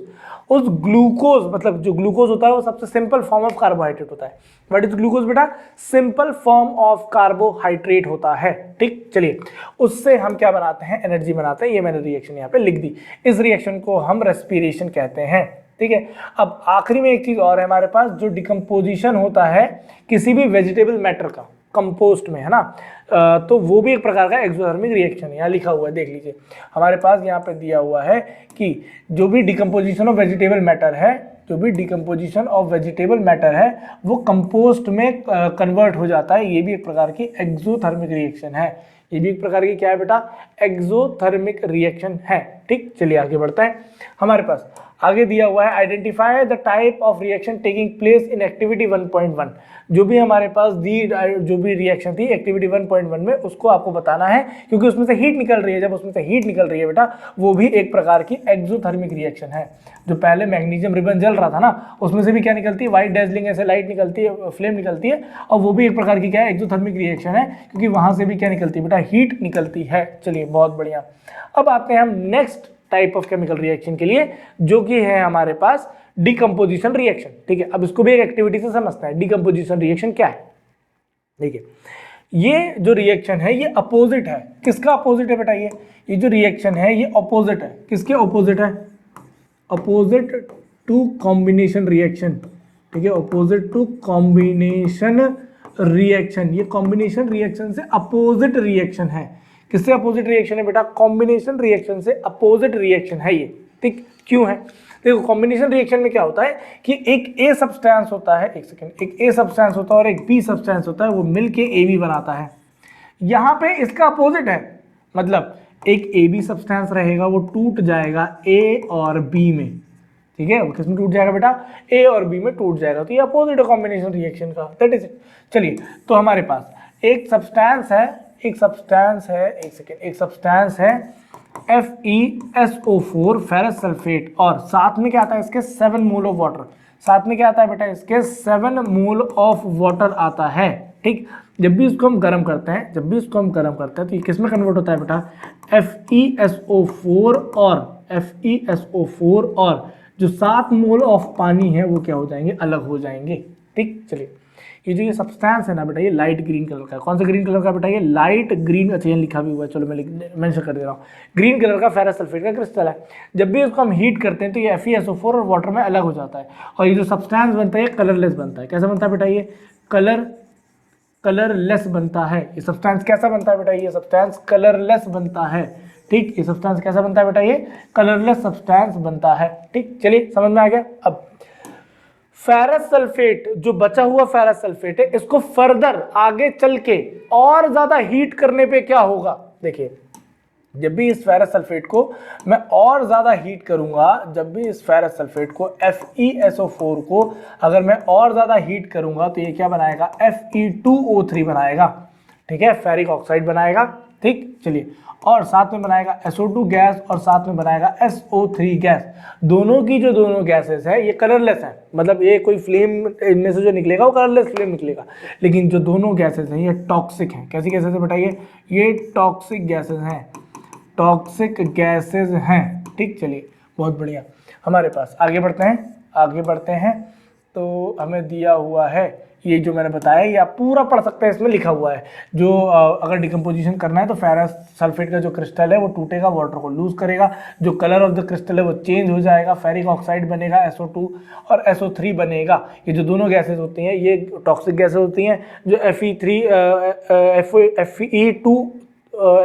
A: उस ग्लूकोज, मतलब जो ग्लूकोज होता है वो सबसे सिंपल फॉर्म ऑफ कार्बोहाइड्रेट होता है। व्हाट इज ग्लूकोज बेटा, सिंपल फॉर्म ऑफ कार्बोहाइड्रेट होता है, ठीक। चलिए उससे हम क्या बनाते हैं, एनर्जी बनाते हैं। ये मैंने रिएक्शन यहाँ पे लिख दी। इस रिएक्शन को हम रेस्पिरेशन कहते हैं, ठीक है। अब आखिरी में एक चीज और है हमारे पास, जो डिकम्पोजिशन होता है किसी भी वेजिटेबल मैटर का कंपोस्ट में, है ना, तो वो भी एक प्रकार का एक्सोथर्मिक रिएक्शन है। यहाँ लिखा हुआ है, देख लीजिए हमारे पास यहाँ पे दिया हुआ है कि जो भी डिकम्पोजिशन ऑफ वेजिटेबल मैटर है, जो भी डिकम्पोजिशन ऑफ वेजिटेबल मैटर है वो कंपोस्ट में कन्वर्ट हो जाता है। ये भी एक प्रकार की एक्सोथर्मिक रिएक्शन है। ये भी एक प्रकार की क्या है बेटा, एक्सोथर्मिक रिएक्शन है, ठीक। चलिए आगे बढ़ते हैं। हमारे पास आगे दिया हुआ है, identify the type of reaction taking place in activity 1.1। जो भी हमारे पास दी, जो भी रिएक्शन थी एक्टिविटी 1.1 में, उसको आपको बताना है, क्योंकि उसमें से हीट निकल रही है। जब उसमें से हीट निकल रही है बेटा, वो भी एक प्रकार की एक्सोथर्मिक रिएक्शन है। जो पहले मैग्नीशियम रिबन जल रहा था ना, उसमें से भी क्या निकलती है, व्हाइट डेजलिंग ऐसे लाइट निकलती है, फ्लेम निकलती है, और वो भी एक प्रकार की क्या है, एक्सोथर्मिक रिएक्शन है, क्योंकि वहां से भी क्या निकलती है बेटा, हीट निकलती है। चलिए बहुत बढ़िया। अब आते हैं हम next type of chemical reaction के लिए, जो कि है हमारे पास डिकम्पोजिशन रिएक्शन, ठीक है। अब इसको भी एक एक्टिविटी से समझते हैं, डिकम्पोजिशन रिएक्शन क्या है। देखिए ये जो रिएक्शन है ये अपोजिट है। किसका अपोजिट है बेटा, ये जो रिएक्शन है ये अपोजिट है। किसके अपोजिट है, अपोजिट टू कॉम्बिनेशन रिएक्शन, ठीक है, अपोजिट टू कॉम्बिनेशन रिएक्शन। ये कॉम्बिनेशन रिएक्शन से अपोजिट रिएक्शन है। किससे अपोजिट रिएक्शन है बेटा, कॉम्बिनेशन रिएक्शन से अपोजिट रिएक्शन है ये, ठीक। क्यों है, देखो कॉम्बिनेशन रिएक्शन में क्या होता है कि एक ए सब्सटेंस होता है, एक सेकेंड, एक ए सब्सटेंस होता है और एक बी सब्सटेंस होता है, वो मिलके ए बी बनाता है। यहाँ पे इसका अपोजिट है, मतलब एक ए बी सब्सटेंस रहेगा, वो टूट जाएगा ए और बी में, ठीक है। वो किसमें टूट जाएगा बेटा, ए और बी में टूट जाएगा। तो ये अपोजिट है कॉम्बिनेशन रिएक्शन का, दैट इज इट। चलिए तो हमारे पास एक सब्सटेंस है, एक सब्सटेंस है FeSO4 फेरस सल्फेट, और साथ में क्या आता है इसके 7 मोल ऑफ वाटर। साथ में क्या आता है बेटा, इसके 7 मोल ऑफ वाटर आता है, ठीक। जब भी इसको हम गर्म करते हैं, तो ये किस में कन्वर्ट होता है बेटा, FeSO4 और जो 7 मोल ऑफ पानी है वो क्या हो जाएंगे, अलग हो जाएंगे, ठीक। चलिए ये जो ये सब्सटेंस है ना बेटा, ये लाइट ग्रीन कलर का है। कौन सा ग्रीन कलर का बेटा, ये लाइट ग्रीन, अच्छा ये लिखा भी हुआ है, चलो मैं मेंशन कर दे रहा हूँ। ग्रीन कलर का फेरस सल्फेट का क्रिस्टल है। जब भी इसको हम हीट करते हैं तो ये FeSO4 और वाटर में अलग हो जाता है, और ये जो सब्सटेंस बनता है ये कलरलेस बनता है। कैसा बनता है बेटा, ये कलरलेस बनता है। ये सब्सटेंस कैसा बनता है बेटा, ये सब्सटेंस कलरलेस बनता है, ठीक। ये सब्सटेंस कैसा बनता है बेटा, ये कलरलेस सब्सटेंस बनता है, ठीक। चलिए समझ में आ गया। अब फेरस सल्फेट, जो बचा हुआ फेरस सल्फेट है, इसको फर्दर आगे चल के और ज्यादा हीट करने पे क्या होगा, देखिए जब भी इस फेरस सल्फेट को मैं और ज्यादा हीट करूंगा, जब भी इस फेरस सल्फेट को FeSO4 को अगर मैं और ज्यादा हीट करूंगा तो ये क्या बनाएगा, Fe2O3 बनाएगा, ठीक है, फेरिक ऑक्साइड बनाएगा, ठीक, चलिए, और साथ में बनाएगा SO2 गैस और साथ में बनाएगा SO3 गैस। दोनों की जो दोनों गैसेस है ये कलरलेस है, मतलब ये कोई फ्लेम इनमें से जो निकलेगा वो कलरलेस फ्लेम निकलेगा, लेकिन जो दोनों गैसेस हैं ये टॉक्सिक हैं। कैसी गैसेस है बताइए? ये टॉक्सिक गैसेस हैं, टॉक्सिक गैसेस हैं। ठीक, चलिए, बहुत बढ़िया। हमारे पास आगे बढ़ते हैं तो हमें दिया हुआ है ये जो मैंने बताया, ये आप पूरा पढ़ सकते हैं, इसमें लिखा हुआ है। जो अगर डिकम्पोजिशन करना है तो फेरस सल्फेट का जो क्रिस्टल है वो टूटेगा, वाटर को लूज करेगा, जो कलर ऑफ द क्रिस्टल है वो चेंज हो जाएगा, फेरिक ऑक्साइड बनेगा, SO2 और SO3 बनेगा। ये जो दोनों गैसेज होती हैं ये टॉक्सिक गैसेज होती हैं। जो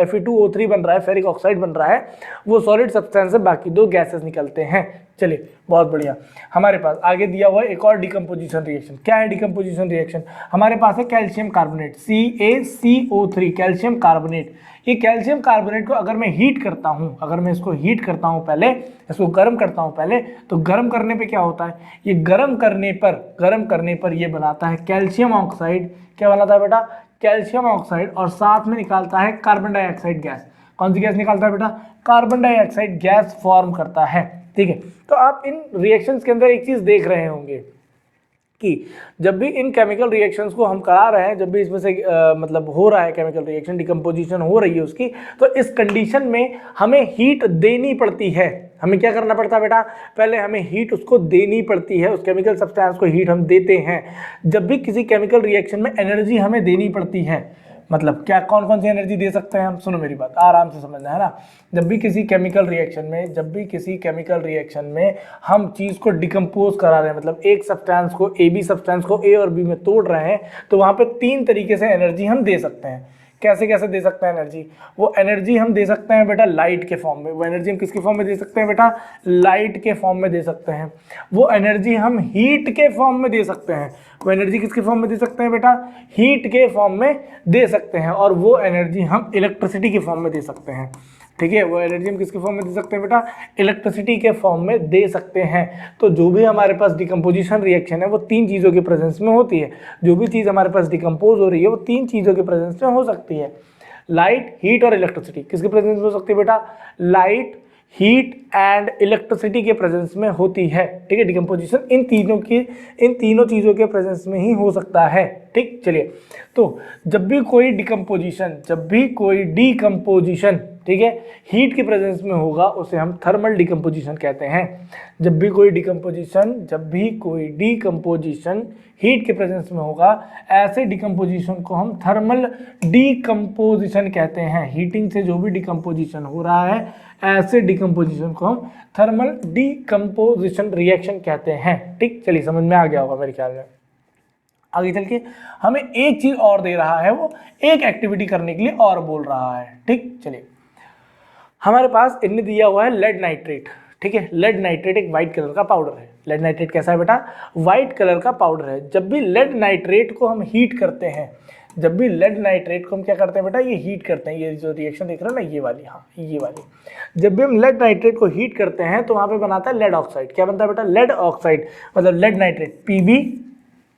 A: Fe2O3 बन रहा है, फेरिक ऑक्साइड बन रहा है, वो सॉलिड सब्सटेंस से बाकी दो गैसेस निकलते हैं। चलिए, बहुत बढ़िया। हमारे पास आगे दिया हुआ है एक और डिकम्पोजिशन रिएक्शन। क्या है डिकम्पोजिशन रिएक्शन? हमारे पास है calcium carbonate, CaCO3, calcium carbonate. ये कैल्शियम कार्बोनेट को अगर मैं हीट करता हूँ, अगर मैं इसको हीट करता हूँ पहले, इसको गर्म करता हूँ पहले, तो गर्म करने पे क्या होता है? ये गर्म करने पर ये बनाता है कैल्शियम ऑक्साइड। क्या बनाता है बेटा? कैल्शियम ऑक्साइड, और साथ में निकालता है कार्बन डाइऑक्साइड गैस। कौन सी गैस निकालता है बेटा? कार्बन डाइऑक्साइड गैस फॉर्म करता है। ठीक है, तो आप इन रिएक्शंस के अंदर एक चीज देख रहे होंगे कि जब भी इन केमिकल रिएक्शंस को हम करा रहे हैं, जब भी इसमें से मतलब हो रहा है केमिकल रिएक्शन, डिकम्पोजिशन हो रही है उसकी, तो इस कंडीशन में हमें हीट देनी पड़ती है। हमें क्या करना पड़ता है बेटा? पहले हमें हीट उसको देनी पड़ती है, उस केमिकल सब्सटेंस को हीट हम देते हैं। जब भी किसी केमिकल रिएक्शन में एनर्जी हमें देनी पड़ती है, मतलब क्या, कौन कौन सी एनर्जी दे सकते हैं हम? सुनो मेरी बात, आराम से समझना है ना। जब भी किसी केमिकल रिएक्शन में हम चीज़ को डिकम्पोज करा रहे हैं, मतलब एक सब्सटेंस को, AB सब्सटेंस को A और B में तोड़ रहे हैं, तो वहाँ पे तीन तरीके से एनर्जी हम दे सकते हैं। कैसे कैसे दे सकते हैं एनर्जी? वो एनर्जी हम दे सकते हैं बेटा लाइट के फॉर्म में। वो एनर्जी हम किसके फॉर्म में दे सकते हैं बेटा? लाइट के फॉर्म में दे सकते हैं। वो एनर्जी हम हीट के फॉर्म में दे सकते हैं। वो एनर्जी किसके फॉर्म में दे सकते हैं बेटा? हीट के फॉर्म में दे सकते हैं। और वो एनर्जी हम इलेक्ट्रिसिटी के फॉर्म में दे सकते हैं। ठीक है, वो एनर्जी हम किसके फॉर्म में दे सकते हैं बेटा? इलेक्ट्रिसिटी के फॉर्म में दे सकते हैं। तो जो भी हमारे पास डिकम्पोजिशन रिएक्शन है वो तीन चीज़ों के प्रेजेंस में होती है। जो भी चीज़ हमारे पास डिकम्पोज हो रही है वो तीन चीज़ों के प्रेजेंस में हो सकती है। लाइट, हीट और इलेक्ट्रिसिटी किसके प्रेजेंस में हो सकती है बेटा? लाइट, हीट एंड इलेक्ट्रिसिटी के प्रेजेंस में होती है। ठीक है, डिकम्पोजिशन इन तीनों चीज़ों के प्रेजेंस में ही हो सकता है। ठीक, चलिए, तो जब भी कोई डिकम्पोजिशन ठीक है हीट के प्रेजेंस में होगा उसे हम थर्मल डिकम्पोजिशन कहते हैं। जब भी कोई डिकम्पोजिशन हीट के प्रेजेंस में होगा, ऐसे डिकम्पोजिशन को हम थर्मल डिकम्पोजिशन कहते हैं। हीटिंग से जो भी डिकम्पोजिशन हो रहा है, ऐसे डिकम्पोजिशन को हम थर्मल डिकम्पोजिशन रिएक्शन कहते हैं। ठीक, चलिए, समझ में आ गया होगा मेरे ख्याल में। आगे चल के हमें एक चीज और दे रहा है, वो एक एक्टिविटी करने के लिए और बोल रहा है। ठीक, चलिए, हमारे पास इनने दिया हुआ है लेड नाइट्रेट। ठीक है, लेड नाइट्रेट एक वाइट कलर का पाउडर है। लेड नाइट्रेट कैसा है बेटा? वाइट कलर का पाउडर है। जब भी लेड नाइट्रेट को हम हीट करते हैं, जब भी लेड नाइट्रेट को हम क्या करते हैं बेटा? ये हीट करते हैं। ये जो रिएक्शन देख रहे हो ना, ये वाली, हाँ ये वाली, जब भी हम लेड नाइट्रेट को हीट करते हैं तो वहाँ पे बनाता है लेड ऑक्साइड। क्या बनता है बेटा? लेड ऑक्साइड, मतलब लेड नाइट्रेट Pb,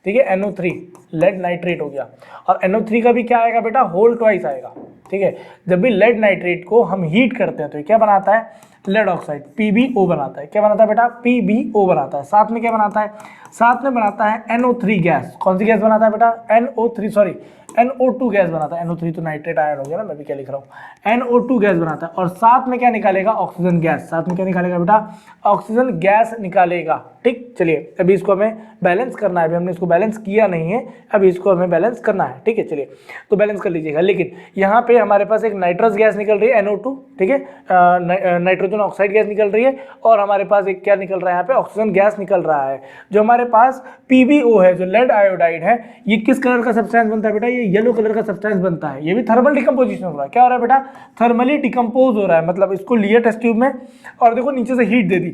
A: ठीक है, NO3 लेड नाइट्रेट हो गया। और NO3 का भी क्या आएगा बेटा? होल ट्वाइस आएगा। ठीक है, जब भी लेड नाइट्रेट को हम हीट करते हैं तो ये क्या बनाता है? लेड ऑक्साइड PbO बनाता है। क्या बनाता है बेटा? PbO बनाता है। साथ में क्या बनाता है? साथ में बनाता है NO3 गैस। कौन सी गैस बनाता है बेटा? NO2 गैस बनाता है। NO3 तो नाइट्रेट आयन हो गया ना, मैं भी क्या लिख रहा हूँ, NO2 गैस बनाता है। और साथ में क्या निकालेगा? Oxygen gas. साथ में क्या निकालेगा बेटा? ऑक्सीजन गैस निकालेगा। ठीक, चलिए, अभी इसको हमें बैलेंस करना है। अभी हमने इसको बैलेंस किया नहीं है, अभी इसको हमें बैलेंस करना है। ठीक है, चलिए, तो बैलेंस कर लीजिएगा। लेकिन यहाँ पे हमारे पास एक नाइट्रस गैस निकल रही है NO2, ठीक है, नाइट्रोजन ऑक्साइड गैस निकल रही है, और हमारे पास एक क्या निकल रहा है? यहाँ पे ऑक्सीजन गैस निकल रहा है। जो हमारे पास PbO है, जो लेड आयोडाइड है, ये किस कलर का सब्सटेंस बनता है बेटा? ये येलो कलर का सब्सटेंस बनता है। ये भी थर्मल डिकम्पोजिशन हो रहा है। क्या हो रहा है बेटा? थर्मली डिकम्पोज हो रहा है। मतलब इसको लिया टेस्ट ट्यूब में और देखो नीचे से हीट दे दी।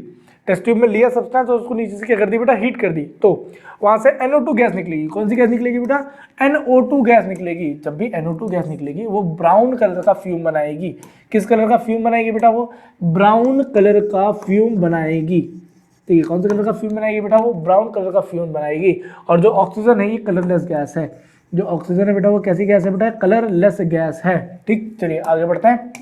A: टेस्ट ट्यूब में लिया सब्सटेंस और उसको नीचे से क्या कर दी बेटा? हीट कर दी, तो वहां से NO2 गैस निकलेगी। कौन सी गैस निकलेगी बेटा? NO2 गैस निकलेगी। जब भी NO2 गैस निकलेगी वो ब्राउन कलर का फ्यूम बनाएगी। किस कलर का फ्यूम बनाएगी बेटा? वो ब्राउन कलर का फ्यूम बनाएगी। ठीक है, कौन से कलर का फ्यूम बनाएगी बेटा? वो ब्राउन कलर का फ्यूम बनाएगी। और जो ऑक्सीजन है ये कलरलेस गैस है। जो ऑक्सीजन है बेटा वो कैसी गैस है बेटा, कलरलेस गैस है। ठीक, चलिए आगे बढ़ते हैं।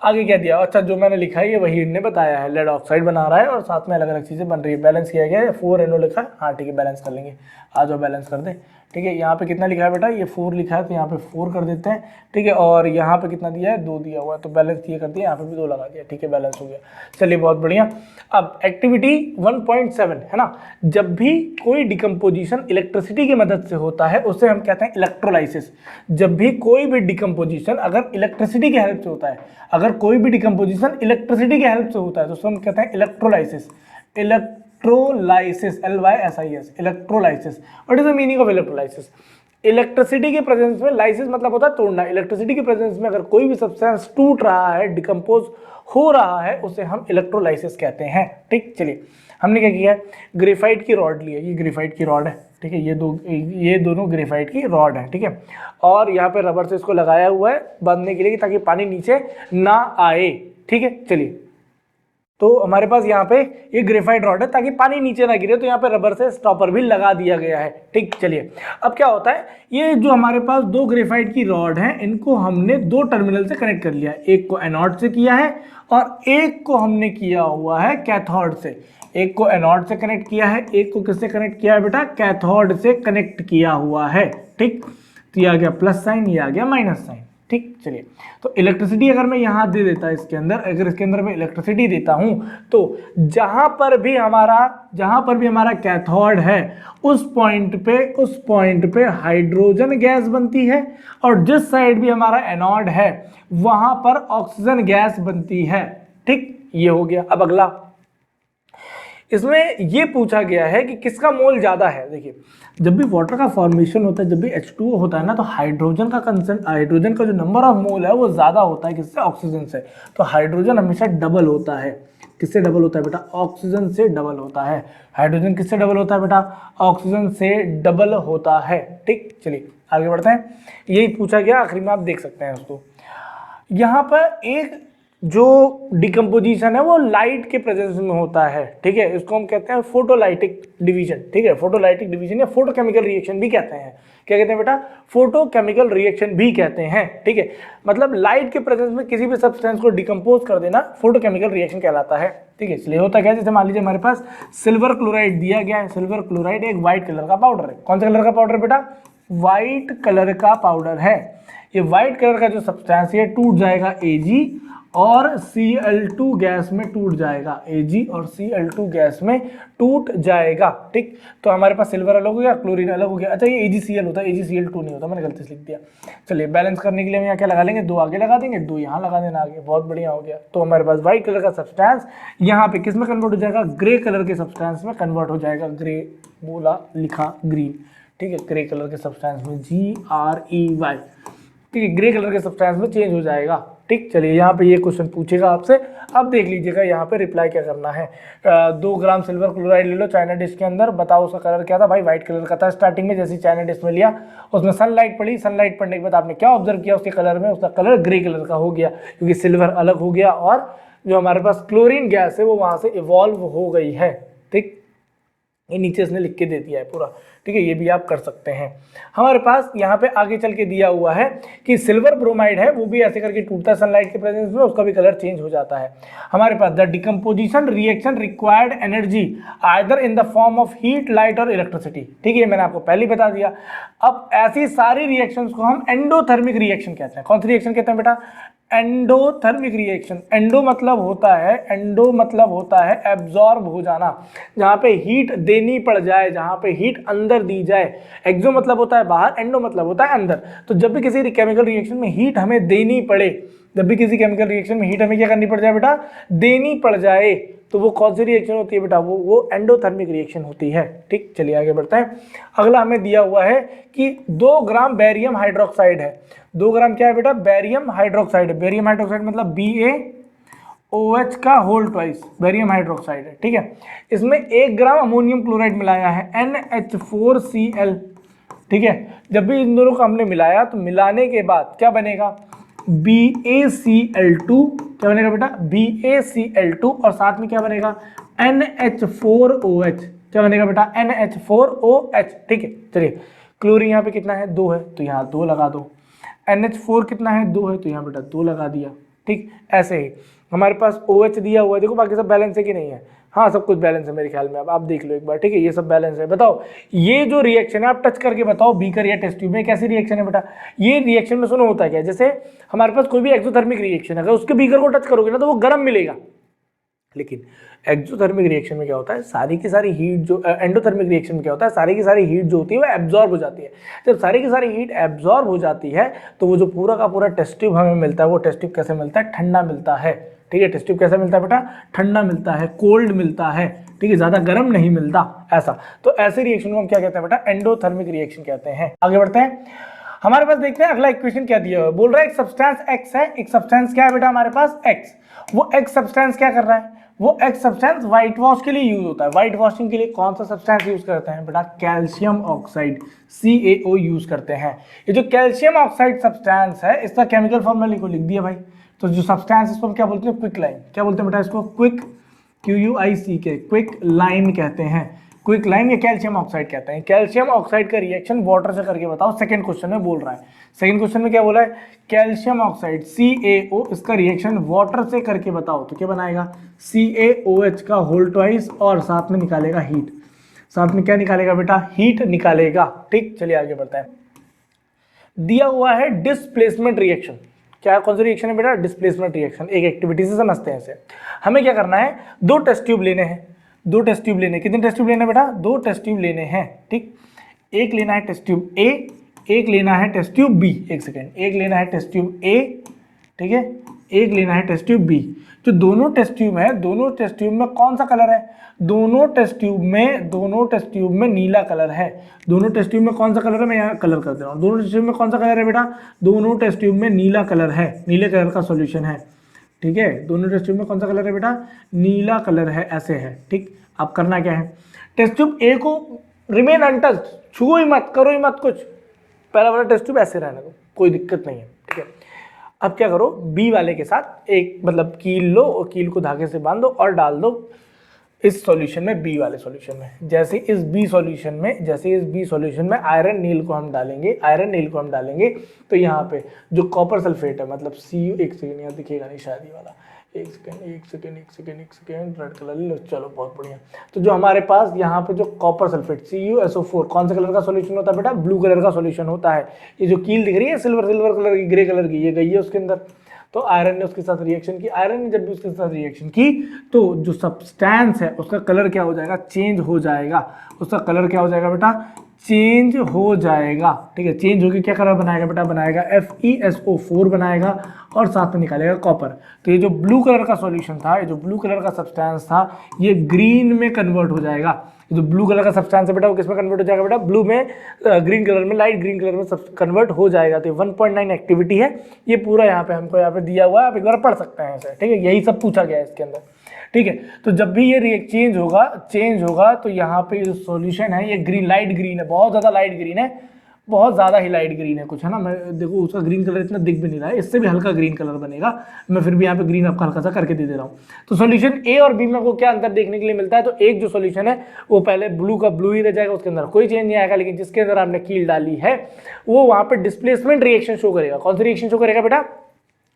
A: आगे क्या दिया, अच्छा जो मैंने लिखा है ये वही इनने बताया है, लेड ऑक्साइड बना रहा है और साथ में अलग अलग चीजें बन रही है। बैलेंस किया गया है, 4NO लिखा है, हाँ ठीक है बैलेंस कर लेंगे, आ जाओ बैलेंस कर दे। ठीक है, यहाँ पे कितना लिखा है बेटा, ये 4 लिखा है तो यहाँ पे 4 कर देते हैं। ठीक है, और यहाँ पे कितना दिया है, 2 दिया हुआ है तो बैलेंस ये कर दिया, यहाँ पे भी 2 लगा दिया। ठीक है, बैलेंस हो गया। चलिए बहुत बढ़िया। अब एक्टिविटी 1.7 है ना, जब भी कोई डिकम्पोजिशन इलेक्ट्रिसिटी की मदद से होता है उसे हम कहते हैं इलेक्ट्रोलाइसिस। जब भी कोई भी डिकम्पोजिशन अगर इलेक्ट्रिसिटी की हेल्प से होता है, अगर कोई भी डिकम्पोजिशन इलेक्ट्रिसिटी की हेल्प से होता है तो उसे हम कहते हैं electrolysis. Electrolysis, LYSIS, electrolysis. What is the meaning of electrolysis? Electricity के प्रेजेंस में, लाइसिस मतलब होता है तोड़ना, इलेक्ट्रिसिटी के प्रेजेंस में अगर कोई भी सब्सटेंस टूट रहा है, डिकम्पोज हो रहा है, उसे हम इलेक्ट्रोलाइसिस कहते हैं। ठीक, चलिए हमने क्या किया है, ग्रेफाइट की रॉड ली है, ये ग्रेफाइट की रॉड है। ठीक है, ये दोनों ग्रेफाइट की रॉड है। ठीक है, और यहाँ पे रबर से इसको लगाया हुआ है बांधने के लिए ताकि पानी नीचे ना आए। ठीक है, चलिए तो हमारे पास यहाँ पे ये ग्रेफाइट रॉड है ताकि पानी नीचे ना गिरे, तो यहाँ पे रबर से स्टॉपर भी लगा दिया गया है। ठीक, चलिए अब क्या होता है, ये जो हमारे पास 2 ग्रेफाइट की रॉड हैं इनको हमने 2 टर्मिनल से कनेक्ट कर लिया है, एक को एनोड से किया है और एक को हमने किया हुआ है कैथोड से। एक को एनोड से कनेक्ट किया है, एक को किससे कनेक्ट किया है बेटा, कैथोड से कनेक्ट किया हुआ है। ठीक, तो ये आ गया प्लस साइन, ये आ गया माइनस साइन। ठीक, चलिए तो इलेक्ट्रिसिटी अगर मैं यहाँ दे देता इसके अंदर, अगर इसके अंदर मैं इलेक्ट्रिसिटी देता हूँ तो जहाँ पर भी हमारा कैथोड है उस पॉइंट पे हाइड्रोजन गैस बनती है और जिस साइड भी हमारा एनोड है वहाँ पर ऑक्सीजन गैस बनती है। ठीक, ये हो गया। अब अगला, इसमें ये पूछा गया है कि किसका मोल ज़्यादा है। देखिए जब भी वाटर का फॉर्मेशन होता है, जब भी H2O होता है ना, तो हाइड्रोजन का जो नंबर ऑफ मोल है वो ज़्यादा होता है किससे, ऑक्सीजन से। तो हाइड्रोजन हमेशा डबल होता है। किससे डबल होता है बेटा, ऑक्सीजन से डबल होता है। हाइड्रोजन किससे डबल होता है बेटा, ऑक्सीजन से डबल होता है। ठीक, चलिए आगे बढ़ते हैं। यही पूछा गया, आखिरी में आप देख सकते हैं उसको। यहाँ पर एक जो डिकम्पोजिशन है वो लाइट के प्रेजेंस में होता है। ठीक है, इसको हम कहते हैं फोटोलाइटिक डिवीजन। ठीक है, फोटोलाइटिक डिवीजन या फोटोकेमिकल रिएक्शन भी कहते हैं। क्या कहते हैं बेटा, फोटोकेमिकल रिएक्शन भी कहते हैं। ठीक है, मतलब लाइट के प्रेजेंस में किसी भी सब्सटेंस को डिकम्पोज कर देना फोटोकेमिकल रिएक्शन कहलाता है। ठीक है, इसलिए होता क्या है, जैसे मान लीजिए हमारे पास सिल्वर क्लोराइड दिया गया है। सिल्वर क्लोराइड एक व्हाइट कलर का पाउडर है। कौन सा कलर का पाउडर बेटा, व्हाइट कलर का पाउडर है। ये व्हाइट कलर का जो सब्सटेंस है टूट जाएगा Ag और Cl2 गैस में टूट जाएगा, Ag और Cl2 गैस में टूट जाएगा। ठीक, तो हमारे पास सिल्वर अलग हो गया, क्लोरीन अलग हो गया। अच्छा ये AgCl होता है, AgCl2 नहीं होता, मैंने गलती से लिख दिया। चलिए बैलेंस करने के लिए हम यहाँ क्या लगा लेंगे, 2 आगे लगा देंगे, 2 यहाँ लगा देना आगे। बहुत बढ़िया हो गया। तो हमारे पास व्हाइट कलर का सब्सटेंस यहाँ पे किस में कन्वर्ट हो जाएगा, ग्रे कलर के सब्सटेंस में कन्वर्ट हो जाएगा। ग्रे बोला, लिखा ग्रीन। ठीक है, ग्रे कलर के सब्सटेंस में GREY। ठीक है, ग्रे कलर के सब्सटेंस में चेंज हो जाएगा। ठीक, चलिए यहाँ पे ये क्वेश्चन पूछेगा आपसे, अब देख लीजिएगा यहाँ पे रिप्लाई क्या करना है। 2 ग्राम सिल्वर क्लोराइड ले लो चाइना डिश के अंदर, बताओ उसका कलर क्या था। भाई व्हाइट कलर का था स्टार्टिंग में, जैसे चाइना डिश में लिया उसमें सनलाइट पड़ी, सनलाइट पड़ने के बाद आपने क्या ऑब्जर्व किया उसके कलर में, उसका कलर ग्रे कलर का हो गया क्योंकि सिल्वर अलग हो गया और जो हमारे पास क्लोरीन गैस है वो वहाँ से इवॉल्व हो गई है। ठीक, ये नीचे इसने लिख के दे दिया है पूरा। ठीक है, ये भी आप कर सकते हैं। हमारे पास यहाँ पे आगे चल के दिया हुआ है कि सिल्वर ब्रोमाइड है वो भी ऐसे करके टूटता है सनलाइट के प्रेजेंस में, उसका भी कलर चेंज हो जाता है। हमारे पास the decomposition reaction required energy either in the form of heat, light और इलेक्ट्रिसिटी। ठीक है, मैंने आपको पहले ही बता दिया। अब ऐसी सारी रिएक्शंस को हम एंडोथर्मिक रिएक्शन कहते हैं। कौन सी रिएक्शन कहते हैं बेटा, एंडोथर्मिक रिएक्शन। एंडो मतलब होता है एब्जॉर्ब हो जाना, जहाँ पे हीट देनी पड़ जाए, जहाँ पे हीट अंदर दी जाए। एक्सो मतलब होता है बाहर, एंडो मतलब होता है अंदर। तो जब भी किसी केमिकल रिएक्शन में हीट हमें देनी पड़े, जब भी किसी केमिकल रिएक्शन में हीट हमें क्या करनी पड़ जाए बेटा, देनी पड़ जाए, तो वो कौन सी रिएक्शन होती है बेटा, वो एंडोथर्मिक रिएक्शन होती है। ठीक, चलिए आगे बढ़ते हैं। अगला हमें दिया हुआ है कि 2 ग्राम बैरियम हाइड्रोक्साइड है। 2 ग्राम क्या है बेटा, बैरियम हाइड्रोक्साइड है। बैरियम हाइड्रोक्साइड मतलब BaOH का होल ट्वाइस बैरियम हाइड्रोक्साइड है। ठीक है, इसमें 1 ग्राम अमोनियम क्लोराइड मिलाया है, NH4Cl। ठीक है, जब भी इन दोनों को हमने मिलाया तो मिलाने के बाद क्या बनेगा, BaCl2। क्या बनेगा बेटा, BaCl2 और साथ में क्या बनेगा, NH4OH। क्या बनेगा बेटा, NH4OH। ठीक है, चलिए क्लोरीन यहाँ पे कितना है 2 है तो यहाँ 2 लगा दो। NH4 कितना है 2 है तो यहाँ बेटा 2 लगा दिया। ठीक, ऐसे ही हमारे पास OH दिया हुआ है, देखो बाकी सब बैलेंस है कि नहीं है, हाँ सब कुछ बैलेंस है मेरे ख्याल में। अब आप देख लो एक बार, ठीक है, ये सब बैलेंस है। बताओ ये जो रिएक्शन है आप टच करके बताओ बीकर या टेस्ट ट्यूब में कैसी रिएक्शन है बेटा। ये रिएक्शन में सुनो होता है क्या, जैसे हमारे पास कोई भी एक्सोथर्मिक रिएक्शन है, अगर उसके बीकर को टच करोगे ना तो वो गर्म मिलेगा, लेकिन एक्सोथर्मिक रिएक्शन में क्या होता है, सारी की सारी हीट जो एंडोथर्मिक रिएक्शन में क्या होता है, सारी की सारी हीट जो होती है वो एब्जॉर्ब हो जाती है। जब सारी की सारी हीट एब्जॉर्ब हो जाती है तो वो जो पूरा का पूरा टेस्ट ट्यूब हमें मिलता है, वो टेस्ट ट्यूब कैसे मिलता है, ठंडा मिलता है। ठीक है, टेस्ट ट्यूब कैसा मिलता है बेटा, ठंडा मिलता है, कोल्ड मिलता है। ठीक है, ज्यादा गर्म नहीं मिलता ऐसा। तो ऐसे रिएक्शन को हम क्या कहते हैं बेटा, एंडोथर्मिक रिएक्शन कहते हैं। आगे बढ़ते हैं, हमारे पास देखते हैं अगला इक्वेशन क्या दिया हुआ है। बोल रहा है एक सब्सटेंस एक्स है, एक सब्सटेंस क्या है बेटा हमारे पास एक्स। वो एक्स सब्सटेंस क्या कर रहा है, वो एक्स सब्सटेंस व्हाइट वॉश के लिए यूज होता है। व्हाइट वॉशिंग के लिए कौन सा सब्सटेंस यूज करते हैं बेटा, कैल्शियम ऑक्साइड CaO यूज करते हैं। ये जो कैल्शियम ऑक्साइड सब्सटेंस है इसका केमिकल फॉर्मूला को लिख दिया भाई। तो जो सब्सटेंस इसको क्या बोलते हैं, क्विक लाइम। क्या बोलते हैं बेटा इसको, क्विक, QUICK, क्विक लाइम कहते हैं। क्विक लाइम या कैल्शियम ऑक्साइड कहते हैं। कैल्शियम ऑक्साइड का रिएक्शन वाटर से करके बताओ, सेकंड क्वेश्चन में बोल रहा है। सेकंड क्वेश्चन में क्या बोला है, कैल्शियम ऑक्साइड CaO इसका रिएक्शन वाटर से करके बताओ, तो क्या बनाएगा, CaOH का होल ट्वाइस और साथ में निकालेगा हीट। साथ में क्या निकालेगा बेटा, हीट निकालेगा। ठीक, चलिए आगे बढ़ते हैं। दिया हुआ है डिस्प्लेसमेंट रिएक्शन। क्या कौन सा रिएक्शन है बेटा, डिस्प्लेसमेंट रिएक्शन। एक एक्टिविटी से समझते हैं इसे। हमें क्या करना है, 2 टेस्ट ट्यूब लेने हैं। 2 टेस्ट ट्यूब लेने, कितने टेस्ट ट्यूब लेने बेटा, 2 टेस्ट ट्यूब लेने हैं। ठीक, एक लेना है टेस्ट ट्यूब A, एक लेना है टेस्ट ट्यूब B। एक सेकेंड, एक लेना है टेस्ट ट्यूब A, ठीक है, एक लेना है टेस्ट ट्यूब B। जो दोनों टेस्ट ट्यूब है, दोनों टेस्ट ट्यूब में कौन सा कलर है, दोनों टेस्ट ट्यूब में नीला कलर है। दोनों टेस्ट ट्यूब में कौन सा कलर है, मैं यहाँ कलर कर दे रहा हूँ। दोनों टेस्ट ट्यूब में कौन सा कलर है बेटा, दोनों टेस्ट ट्यूब में नीला कलर है, नीले कलर का सॉल्यूशन है। ठीक है, दोनों टेस्ट ट्यूब में कौन सा कलर है बेटा, नीला कलर है, ऐसे है। ठीक, अब करना क्या है, टेस्ट ट्यूब A को रिमेन अनटच्ड, छुओ ही मत, करो ही मत कुछ, पहला वाला टेस्ट ट्यूब ऐसे रहने दो, कोई दिक्कत नहीं है। ठीक है, अब क्या करो, B वाले के साथ एक मतलब कील लो और कील को धागे से बांध दो और डाल दो इस सॉल्यूशन में, बी वाले सॉल्यूशन में। जैसे इस बी सॉल्यूशन में आयरन नील को हम डालेंगे, तो यहाँ पे जो कॉपर सल्फेट है मतलब Cu, एक सेकेंड यहाँ दिखेगा नहीं शायद ये वाला, एक सेकेंड रेड कलर ले लो, चलो बहुत बढ़िया। तो जो हमारे पास यहाँ पे जो कॉपर सल्फेट CuSO4 कौन सा कलर का सॉल्यूशन होता है बेटा, ब्लू कलर का सॉल्यूशन होता है। ये जो कील दिख रही है सिल्वर कलर की, ग्रे कलर की, ये गई है उसके अंदर। तो आयरन ने उसके साथ रिएक्शन की, आयरन ने जब भी उसके साथ रिएक्शन की तो जो सब्सटेंस है उसका कलर क्या हो जाएगा, चेंज हो जाएगा। उसका कलर क्या हो जाएगा बेटा, चेंज हो जाएगा। ठीक है, चेंज होकर क्या कलर बनाएगा बेटा, बनाएगा FeSO4 बनाएगा और साथ में निकालेगा कॉपर। तो ये जो ब्लू कलर का सॉल्यूशन था, ये जो ब्लू कलर का सब्सटेंस था, ये ग्रीन में कन्वर्ट हो जाएगा। ये जो ब्लू कलर का सब्सटेंस है बेटा वो किस में कन्वर्ट हो जाएगा बेटा, ब्लू में, ग्रीन कलर में, लाइट ग्रीन कलर में कन्वर्ट हो जाएगा। तो 1.9 एक्टिविटी है ये पूरा, यहाँ पे हमको यहाँ पे दिया हुआ है, आप एक बार पढ़ सकते हैं इसे। ठीक है, यही सब पूछा गया है इसके अंदर। ठीक है, तो जब भी ये चेंज होगा तो यहाँ पे जो सॉल्यूशन है ये ग्रीन, लाइट ग्रीन है, बहुत ज़्यादा लाइट ग्रीन है, बहुत ज़्यादा ही लाइट ग्रीन है कुछ, है ना। मैं देखो उसका ग्रीन कलर इतना दिख भी नहीं रहा है, इससे भी हल्का ग्रीन कलर बनेगा। मैं फिर भी यहाँ पे ग्रीन आपका हल्का सा करके दे रहा हूँ। तो सॉल्यूशन A और B में को क्या अंतर देखने के लिए मिलता है, तो एक जो सॉल्यूशन है वो पहले ब्लू का ब्लू ही रह जाएगा, उसके अंदर कोई चेंज नहीं आएगा, लेकिन जिसके अंदर आपने कील डाली है वो वहाँ पे डिस्प्लेसमेंट रिएक्शन शो करेगा। कौन सी रिएक्शन शो करेगा बेटा,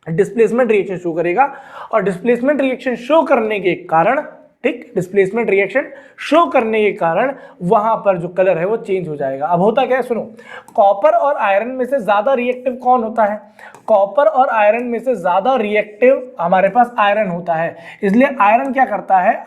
A: डिस्प्लेसमेंट रिएक्शन शो करेगा। और डिस्प्लेसमेंट रिएक्शन शो करने के कारण, ठीक, डिस्प्लेसमेंट रिएक्शन शो करने के कारण वहां पर जो कलर है वो चेंज हो जाएगा। अब होता क्या है सुनो, कॉपर और आयरन में से ज्यादा रिएक्टिव कौन होता है, कॉपर और आयरन में से ज्यादा रिएक्टिव हमारे पास आयरन होता है। इसलिए आयरन क्या करता है,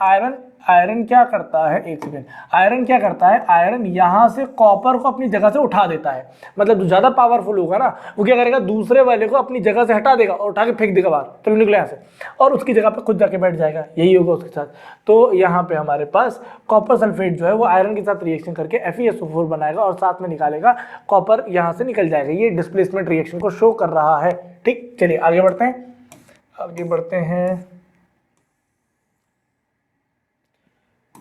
A: आयरन क्या करता है, एक सेकेंड, आयरन क्या करता है, आयरन यहाँ से कॉपर को अपनी जगह से उठा देता है। मतलब जो ज़्यादा पावरफुल होगा ना वो क्या करेगा, दूसरे वाले को अपनी जगह से हटा देगा और उठा के फेंक देगा बाहर, चलो निकले यहाँ से, और उसकी जगह पे खुद जाके बैठ जाएगा। यही होगा उसके साथ। तो यहाँ पे हमारे पास कॉपर सल्फेट जो है वो आयरन के साथ रिएक्शन करके FeSO4 बनाएगा और साथ में निकालेगा कॉपर, यहाँ से निकल जाएगा। ये डिस्प्लेसमेंट रिएक्शन को शो कर रहा है। ठीक, चलिए आगे बढ़ते हैं।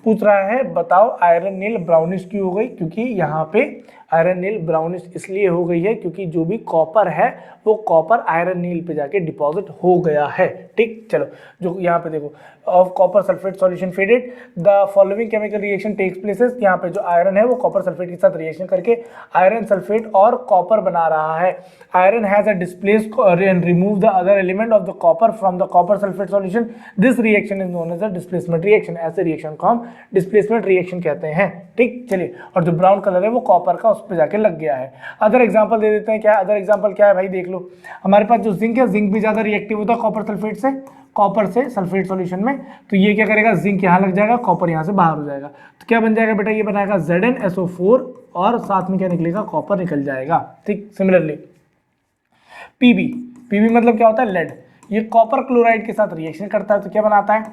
A: पूछ रहा है बताओ आयरन नील ब्राउनिश क्यों हो गई, क्योंकि यहाँ पे आयरन नील ब्राउनिश इसलिए हो गई है क्योंकि जो भी कॉपर है वो कॉपर आयरन नील पे जाके डिपॉजिट हो गया है। ठीक, चलो जो यहाँ पे देखो of copper sulphate solution faded the following chemical reaction takes places. यहाँ पे जो आयरन है वो कॉपर सल्फेट के साथ रिएक्शन करके आयरन सल्फेट और कॉपर बना रहा है। Iron has a displace and remove the other element of the copper from the copper sulphate solution, this reaction is known as a displacement reaction. ऐसे reaction को हम डिस्प्लेसमेंट रिएक्शन कहते हैं। ठीक, चलिए, और जो ब्राउन कलर है वो कॉपर का उस पर जाके लग गया है। अदर एग्जाम्पल दे देते हैं। क्या अदर एग्जाम्पल क्या है भाई, देख लो। हमारे पास जो जिंक है, जिंक भी ज्यादा रिएक्टिव होता है कॉपर सल्फेट से, कॉपर से सल्फेट सॉल्यूशन में। तो ये क्या करेगा, जिंक यहाँ लग जाएगा, कॉपर यहाँ से बाहर हो जाएगा। तो क्या बन जाएगा बेटा, ये बनाएगा ZnSO4 और साथ में क्या निकलेगा, कॉपर निकल जाएगा। ठीक, सिमिलरली पीबी, पीबी मतलब क्या होता है, लेड। ये कॉपर क्लोराइड के साथ रिएक्शन करता है तो क्या बनाता है,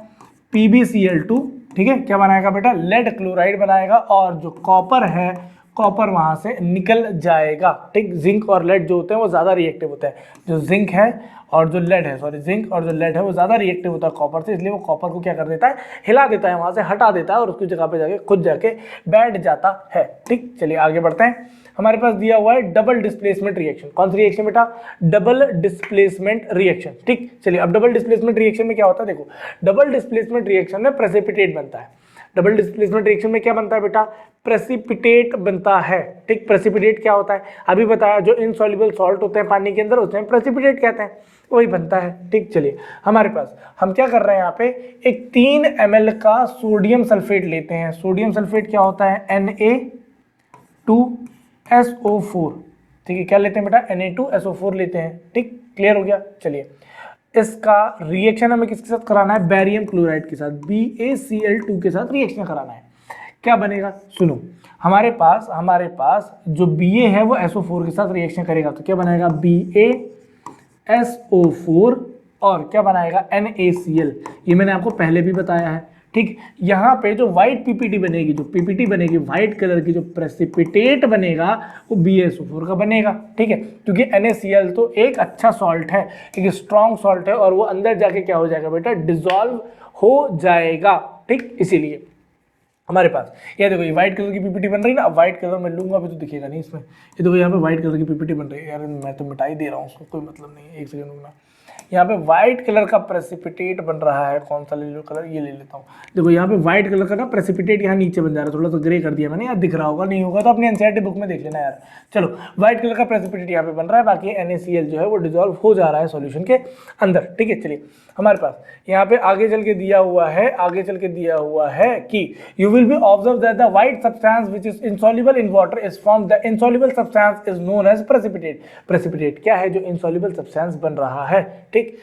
A: PbCl2। ठीक है, क्या बनाएगा बेटा, लेड क्लोराइड बनाएगा और जो कॉपर है कॉपर वहां से निकल जाएगा। ठीक, जिंक और लेड जो होते हैं वो ज्यादा रिएक्टिव होते हैं। जो जिंक है और जो लेड है, सॉरी जिंक और जो लेड है वो ज्यादा रिएक्टिव होता है कॉपर से, इसलिए वो कॉपर को क्या कर देता है, हिला देता है, वहां से हटा देता है और उसकी जगह पे जाके खुद जाके बैठ जाता है। ठीक, चलिए आगे बढ़ते हैं। हमारे पास दिया हुआ है डबल डिस्प्लेसमेंट रिएक्शन। कौन सी रिएक्शन बेटा, डबल डिस्प्लेसमेंट रिएक्शन। ठीक, चलिए अब डबल डिस्प्लेसमेंट रिएक्शन में क्या होता है, देखो डबल डिस्प्लेसमेंट रिएक्शन में प्रेसिपिटेट बनता है। डबल डिस्प्लेसमेंट रिएक्शन में क्या बनता है बेटा, प्रेसिपिटेट बनता है। ठीक, प्रेसिपिटेट क्या होता है, अभी बताया, जो इनसॉल्युबल सॉल्ट होते हैं पानी के अंदर उसे प्रेसिपिटेट कहते हैं, वही बनता है। ठीक, चलिए हमारे पास हम क्या कर रहे हैं, यहाँ पे एक 3 ml का सोडियम सल्फेट लेते हैं। सोडियम सल्फेट क्या होता है, Na2SO4। ठीक है, क्या लेते हैं बेटा, Na2SO4 लेते हैं। ठीक, क्लियर हो गया। चलिए इसका रिएक्शन हमें किसके साथ कराना है, बैरियम क्लोराइड के साथ, BaCl2 के साथ रिएक्शन कराना है। क्या बनेगा, सुनो, हमारे पास जो Ba है वो SO4 के साथ रिएक्शन करेगा तो क्या बनाएगा, BaSO4 और क्या बनाएगा, NaCl। ये मैंने आपको पहले भी बताया है। ठीक, यहाँ पे जो व्हाइट पीपीटी बनेगी, जो पीपीटी बनेगी व्हाइट कलर की, जो प्रेसिपिटेट बनेगा वो BaSO4 का बनेगा। ठीक है, क्योंकि NaCl तो एक अच्छा सॉल्ट है, एक स्ट्रॉन्ग सॉल्ट है और वो अंदर जाके क्या हो जाएगा बेटा, डिजॉल्व हो जाएगा। ठीक, इसीलिए हमारे पास ये देखो, ये व्हाइट कलर की पीपीटी बन रही है ना। अब व्हाइट कलर मैं लूंगा अभी तो दिखेगा नहीं इसमें। ये देखो यहाँ पे व्हाइट कलर की पीपीटी बन रही है, यार मैं तो मिटा ही दे रहा हूँ उसको, कोई मतलब नहीं है, एक सेकंड रुकना। यहाँ पे व्हाइट कलर का प्रेसिपिटेट बन रहा है, कौन सा ले लो कलर, ये ले लेता हूँ। देखो यहाँ पे व्हाइट कलर का ना प्रेसिपिटेट यहाँ नीचे बन जा रहा है, थोड़ा सा ग्रे कर दिया मैंने, यार दिख रहा होगा, नहीं होगा तो अपनी एनसीईआरटी बुक में देख लेना यार। चलो व्हाइट कलर का प्रेसिपिटेट यहाँ पे बन रहा है, बाकी NaCl जो है वो डिजॉल्व हो जा रहा है सॉल्यूशन के अंदर। ठीक है, चलिए हमारे पास यहाँ पे आगे चल के दिया हुआ है कि you will be observe that the white substance which is insoluble in water is form, the insoluble substance is known as precipitate. Precipitate क्या है, जो इनसॉल्युबल सब्सटेंस बन रहा है। ठीक,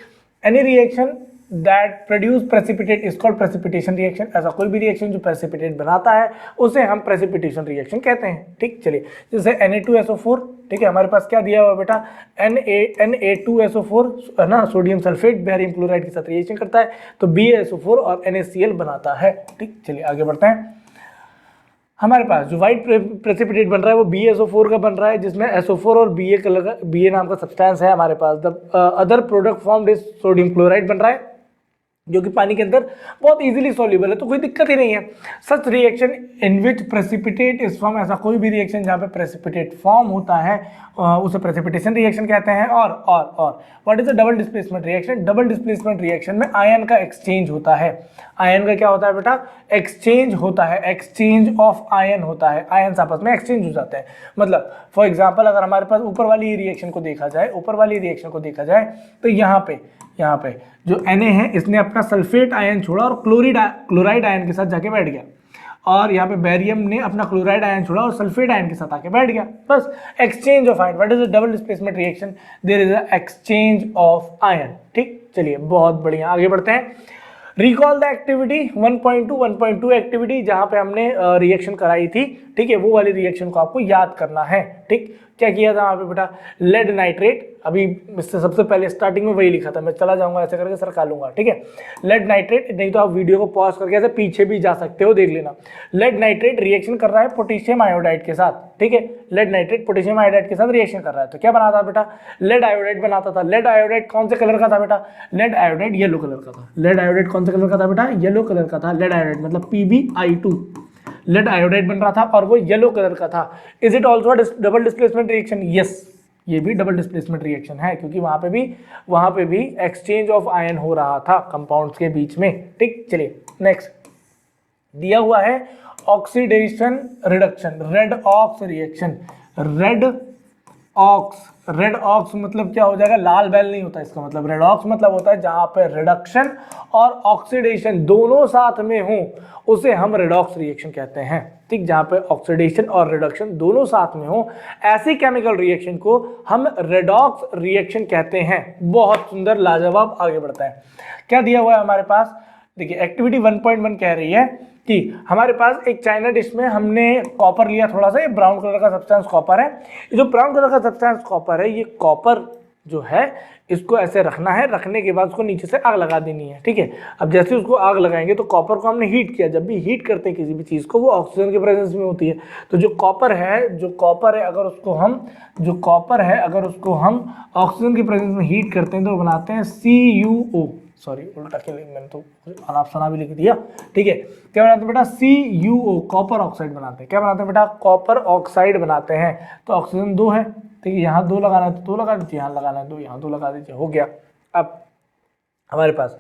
A: any reaction that produce precipitate is called precipitation reaction. ऐसा कोई भी रिएक्शन जो प्रेसिपिटेट बनाता है उसे हम प्रेसिपिटेशन रिएक्शन कहते हैं। ठीक, चलिए जैसे Na2SO4। ठीक है, हमारे पास क्या दिया हुआ बेटा, Na2SO4 है ना, सोडियम सल्फेट बैरियम क्लोराइड के साथ रिएक्शन करता है तो BaSO4 और NaCl बनाता है। ठीक, चलिए आगे बढ़ते हैं। हमारे पास जो व्हाइट प्रेसिपिटेट बन रहा है वो BaSO4 का बन रहा है, जिसमें SO4 और Ba कलर का, Ba नाम का सब्सटेंस है हमारे पास। The other product formed is sodium chloride बन रहा है, जो कि पानी के अंदर बहुत इजीली सॉल्युबल है, तो कोई दिक्कत ही नहीं है। Such reaction in which precipitate is form, ऐसा कोई भी रिएक्शन जहाँ पे प्रेसिपिटेट फॉर्म होता है उसे प्रेसिपिटेशन रिएक्शन कहते हैं। और what is the double displacement reaction, double displacement reaction में आयन का एक्सचेंज होता है। आयन का क्या होता है बेटा, एक्सचेंज होता है, एक्सचेंज ऑफ आयन होता है, आयन्स आपस में एक्सचेंज हो जाते हैं। मतलब फॉर एग्जाम्पल अगर हमारे पास ऊपर वाली रिएक्शन को देखा जाए, तो यहाँ पे जो Na है इसने अपना सल्फेट आयन छोड़ा और क्लोराइड आयन के साथ जाके बैठ गया, और यहाँ पे बैरियम ने अपना क्लोराइड आयन छोड़ा और सल्फेट आयन के साथ आके बैठ गया। बस exchange of ion. What is the double displacement reaction, there is a exchange of ion. ठीक, चलिए बहुत बढ़िया, आगे बढ़ते हैं। रिकॉल द एक्टिविटी 1.2 एक्टिविटी जहां पे हमने रिएक्शन कराई थी। ठीक है, वो वाली रिएक्शन को आपको याद करना है। ठीक, क्या किया था वहाँ पे बेटा, लेड नाइट्रेट अभी इससे सबसे पहले स्टार्टिंग में वही लिखा था, मैं चला जाऊंगा ऐसे करके सरका लूंगा, ठीक है। लेड नाइट्रेट, नहीं तो आप वीडियो को पॉज करके ऐसे पीछे भी जा सकते हो, देख लेना। लेड नाइट्रेट रिएक्शन कर रहा है पोटेशियम आयोडाइड के साथ, ठीक है। लेड नाइट्रेट पोटेशियम आयोडाइड के साथ रिएक्शन कर रहा है, तो क्या बनाता बेटा, लेड आयोडाइड बनाता था। लेड आयोडाइड कौन से कलर का था बेटा, लेड आयोडाइड येलो कलर का था। लेड आयोडाइड कौन से कलर का था बेटा, येलो कलर का था। लेड आयोडाइड मतलब PbI2, लेड आयोडाइड बन रहा था और वो येलो कलर का था। Is it also double displacement reaction, yes, ये भी डबल डिस्प्लेसमेंट रिएक्शन है, क्योंकि वहां पे भी एक्सचेंज ऑफ आयन हो रहा था कंपाउंड्स के बीच में, ठीक। चलिए नेक्स्ट दिया हुआ है oxidation reduction, redox reaction. Redox मतलब क्या हो जाएगा, लाल बैल नहीं होता इसका मतलब। रेड ऑक्स मतलब होता है जहां पे रिडक्शन और ऑक्सीडेशन दोनों साथ में हो, उसे हम रेडॉक्स रिएक्शन कहते हैं, ठीक। जहां पे ऑक्सीडेशन और रिडक्शन दोनों साथ में हो, ऐसी केमिकल रिएक्शन को हम रेडॉक्स रिएक्शन कहते हैं। बहुत सुंदर, लाजवाब, आगे बढ़ता है। क्या दिया हुआ है हमारे पास, देखिए एक्टिविटी 1.1 कह रही है कि हमारे पास एक चाइना डिश में हमने कॉपर लिया थोड़ा सा, ये ब्राउन कलर का सब्सटेंस कॉपर है। ये जो ब्राउन कलर का सब्सटेंस कॉपर है, ये कॉपर जो है इसको ऐसे रखना है, रखने के बाद उसको नीचे से आग लगा देनी है, ठीक है। अब जैसे उसको आग लगाएंगे तो कॉपर को हमने हीट किया, जब भी हीट करते हैं किसी भी चीज़ को वो ऑक्सीजन के प्रेजेंस में होती है। तो जो कॉपर है अगर उसको हम ऑक्सीजन के प्रेजेंस में हीट करते हैं तो बनाते हैं CuO, सॉरी उल्टा के लिए मैंने तो अनाप शनाप भी लिख दिया, ठीक है। क्या बनाते हैं बेटा, CuO, कॉपर ऑक्साइड बनाते हैं। क्या बनाते हैं बेटा, कॉपर ऑक्साइड बनाते हैं। तो ऑक्सीजन 2 है, ठीक है, यहाँ 2 लगाना है तो 2 लगा दीजिए, यहाँ लगाना है 2, यहाँ 2 लगा दीजिए, हो गया। अब हमारे पास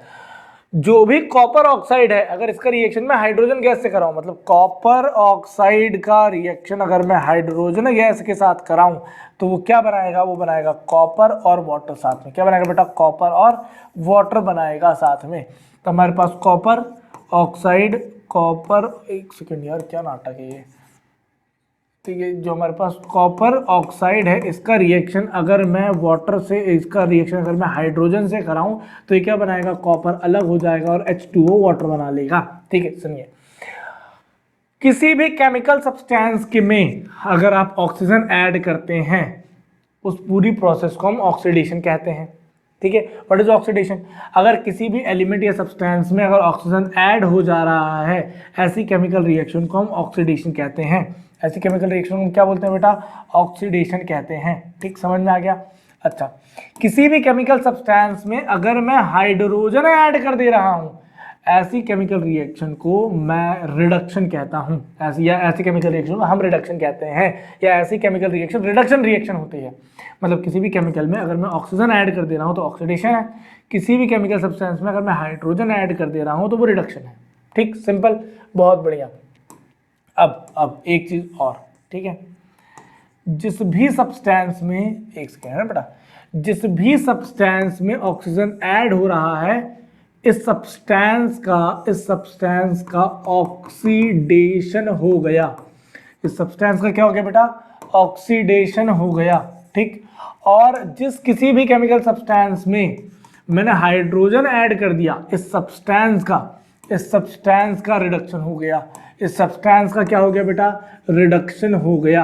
A: जो भी कॉपर ऑक्साइड है, अगर इसका रिएक्शन मैं हाइड्रोजन गैस से कराऊं, मतलब कॉपर ऑक्साइड का रिएक्शन अगर मैं हाइड्रोजन गैस के साथ कराऊं तो वो क्या बनाएगा, वो बनाएगा कॉपर और वाटर साथ में। क्या बनाएगा बेटा, कॉपर और वाटर बनाएगा साथ में। तो हमारे पास कॉपर ऑक्साइड, एक सेकेंड यार क्या नाटक है ये, ठीक है। जो हमारे पास कॉपर ऑक्साइड है, इसका रिएक्शन अगर मैं हाइड्रोजन से कराऊं तो ये क्या बनाएगा, कॉपर अलग हो जाएगा और H2O वाटर बना लेगा, ठीक है। सुनिए, किसी भी केमिकल सब्सटेंस के में अगर आप ऑक्सीजन ऐड करते हैं, उस पूरी प्रोसेस को हम ऑक्सीडेशन कहते हैं, ठीक है। व्हाट इज ऑक्सीडेशन, अगर किसी भी एलिमेंट या सब्सटेंस में अगर ऑक्सीजन ऐड हो जा रहा है, ऐसी केमिकल रिएक्शन को हम ऑक्सीडेशन कहते हैं। ऐसी केमिकल रिएक्शन को हम क्या बोलते हैं बेटा, ऑक्सीडेशन कहते हैं, ठीक, समझ में आ गया। अच्छा, किसी भी केमिकल सब्सटेंस में अगर मैं हाइड्रोजन ऐड कर दे रहा हूं, ऐसी केमिकल रिएक्शन को मैं रिडक्शन कहता हूं। ऐसी केमिकल रिएक्शन को हम रिडक्शन कहते हैं, या ऐसी केमिकल रिएक्शन रिडक्शन रिएक्शन होती है। मतलब किसी भी केमिकल में अगर मैं ऑक्सीजन ऐड कर दे रहा हूं तो ऑक्सीडेशन है, किसी भी केमिकल सब्सटेंस में अगर मैं हाइड्रोजन ऐड कर दे रहा हूं तो वो रिडक्शन है, ठीक, सिंपल, बहुत बढ़िया। अब एक चीज और, ठीक है, जिस भी सब्सटेंस में, एक सेकेंड है बेटा, जिस भी सब्सटेंस में ऑक्सीजन ऐड हो रहा है, इस सब्सटेंस का ऑक्सीडेशन हो गया। इस सब्सटेंस का क्या हो गया बेटा, ऑक्सीडेशन हो गया, ठीक। और किसी भी केमिकल सब्सटेंस में मैंने हाइड्रोजन ऐड कर दिया, इस सब्सटेंस का रिडक्शन हो गया। इस सब्सटेंस का क्या हो गया बेटा, रिडक्शन हो गया,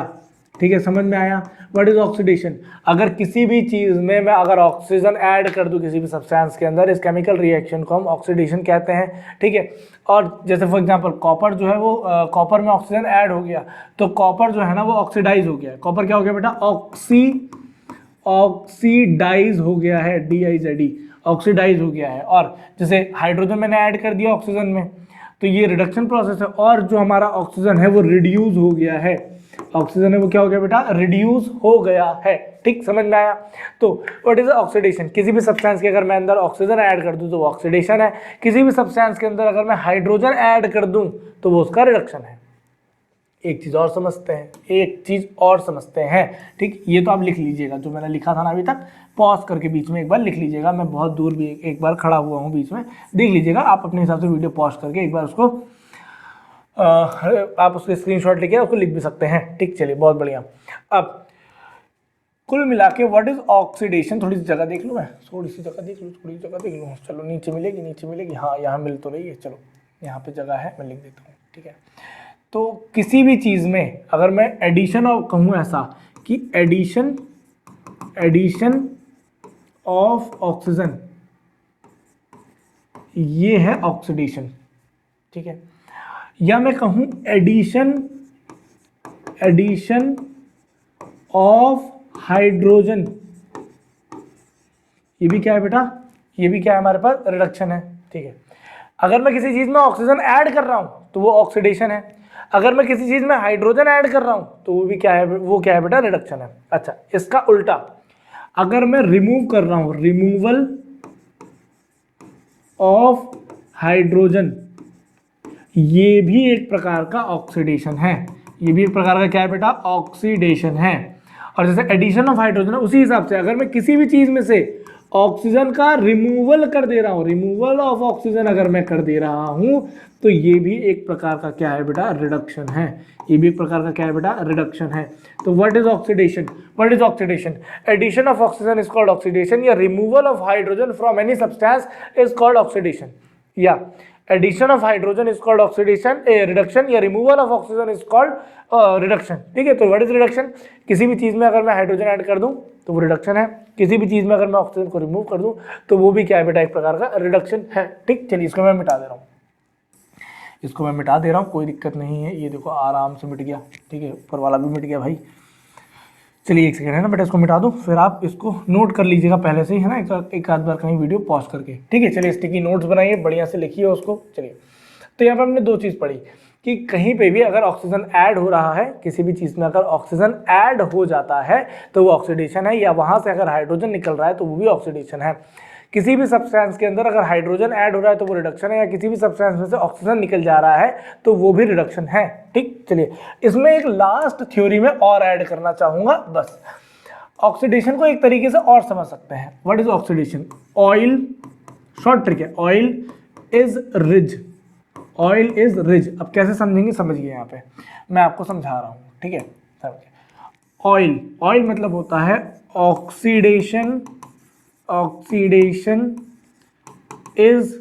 A: ठीक है, समझ में आया। व्हाट इज ऑक्सीडेशन, अगर किसी भी चीज में मैं अगर ऑक्सीजन ऐड कर दूं किसी भी सब्सटेंस के अंदर, इस केमिकल रिएक्शन को हम ऑक्सीडेशन कहते हैं, ठीक है। और जैसे फॉर एग्जांपल कॉपर जो है वो कॉपर में ऑक्सीजन ऐड हो गया तो कॉपर जो है ना वो ऑक्सीडाइज हो गया। कॉपर क्या हो गया बेटा, ऑक्सीडाइज हो गया है, DIZE, ऑक्सीडाइज हो गया है। और जैसे हाइड्रोजन मैंने ऐड कर दिया ऑक्सीजन में तो ये रिडक्शन प्रोसेस है, और जो हमारा ऑक्सीजन है वो रिड्यूस हो गया है। ऑक्सीजन है वो क्या हो गया बेटा, रिड्यूस हो गया है, ठीक, समझ में आया। तो व्हाट इज ऑक्सीडेशन, किसी भी सब्सटेंस के अगर मैं अंदर ऑक्सीजन ऐड कर दूं तो वो ऑक्सीडेशन है। किसी भी सब्सटेंस के अंदर अगर मैं हाइड्रोजन ऐड कर दूं तो वो उसका रिडक्शन है। एक चीज और समझते हैं, ठीक। ये तो आप लिख लीजिएगा, जो मैंने लिखा था ना अभी तक, पॉज करके बीच में एक बार लिख लीजिएगा। मैं बहुत दूर भी एक बार खड़ा हुआ हूँ, बीच में देख लीजिएगा आप अपने हिसाब से, वीडियो पॉज करके एक बार उसको आप उसके स्क्रीनशॉट लेके उसको लिख भी सकते हैं, ठीक। चलिए, बहुत बढ़िया। अब कुल मिला के व्हाट इज ऑक्सीडेशन, थोड़ी सी जगह देख लूँ मैं, चलो नीचे मिलेगी, हाँ यहाँ मिल तो रही है, चलो यहाँ पे जगह है, मैं लिख देता हूँ, ठीक है। तो किसी भी चीज़ में अगर मैं एडिशन और कहूँ ऐसा कि एडिशन ऑफ ऑक्सीजन, ये है ऑक्सीडेशन, ठीक है। या मैं कहूं एडिशन ऑफ हाइड्रोजन, ये भी क्या है बेटा, ये भी क्या है हमारे पास, रिडक्शन है, ठीक है। अगर मैं किसी चीज में ऑक्सीजन ऐड कर रहा हूं तो वो ऑक्सीडेशन है, अगर मैं किसी चीज में हाइड्रोजन ऐड कर रहा हूं तो वो भी क्या है, वो क्या है बेटा, रिडक्शन है। अच्छा, इसका उल्टा अगर मैं रिमूव कर रहा हूं, रिमूवल ऑफ हाइड्रोजन, ये भी एक प्रकार का ऑक्सीडेशन है, ये भी एक प्रकार का क्या है बेटा, ऑक्सीडेशन है। और जैसे एडिशन ऑफ हाइड्रोजन है, उसी हिसाब से अगर मैं किसी भी चीज में से ऑक्सीजन का रिमूवल कर दे रहा हूं, रिमूवल ऑफ ऑक्सीजन अगर मैं कर दे रहा हूं, तो ये भी एक प्रकार का क्या है बेटा, रिडक्शन है, ये भी एक प्रकार का क्या है बेटा, रिडक्शन है। तो what is oxidation, what is oxidation, addition of oxygen is called oxidation, या removal of hydrogen from any substance is called oxidation, या addition of hydrogen is called oxidation, reduction, या removal of oxygen is called reduction, ठीक है। तो what is reduction, किसी भी चीज में अगर मैं हाइड्रोजन ऐड कर दूं तो वो रिडक्शन है, किसी भी चीज में अगर मैं ऑक्सीजन को रिमूव कर दूं तो वो भी क्या है बेटा, एक प्रकार का रिडक्शन है, ठीक। चलिए इसको मैं मिटा दे रहा हूं, इसको मैं मिटा दे रहा हूं, कोई दिक्कत नहीं है, ये देखो आराम से मिट गया, ठीक है, ऊपर वाला भी मिट गया भाई। चलिए एक सेकंड है ना बेटा, इसको मिटा दो, फिर आप इसको नोट कर लीजिएगा पहले से ही, है ना, एक आध बार कहीं वीडियो पॉज करके, ठीक है। चलिए स्टिकी नोट्स बनाइए, बढ़िया से लिखिए उसको। चलिए, तो यहाँ पर हमने दो चीज़ पढ़ी कि कहीं पे भी अगर ऑक्सीजन ऐड हो रहा है, किसी भी चीज़ में अगर ऑक्सीजन ऐड हो जाता है तो वो ऑक्सीडेशन है, या वहाँ से अगर हाइड्रोजन निकल रहा है तो वो भी ऑक्सीडेशन है। किसी भी सब्सटेंस के अंदर अगर हाइड्रोजन ऐड हो रहा है तो वो रिडक्शन है, या किसी भी सब्सटेंस में से ऑक्सीजन निकल जा रहा है तो वो भी रिडक्शन है, ठीक। चलिए इसमें एक लास्ट थ्योरी में और ऐड करना चाहूँगा, बस ऑक्सीडेशन को एक तरीके से और समझ सकते हैं। What is oxidation, oil, short trick है, oil is rig, oil is rig. अब कैसे समझेंगे, समझिए, यहाँ पे मैं आपको समझा रहा हूँ, ठीक है। ऑयल, ऑयल मतलब होता है ऑक्सीडेशन, ऑक्सीडेशन इज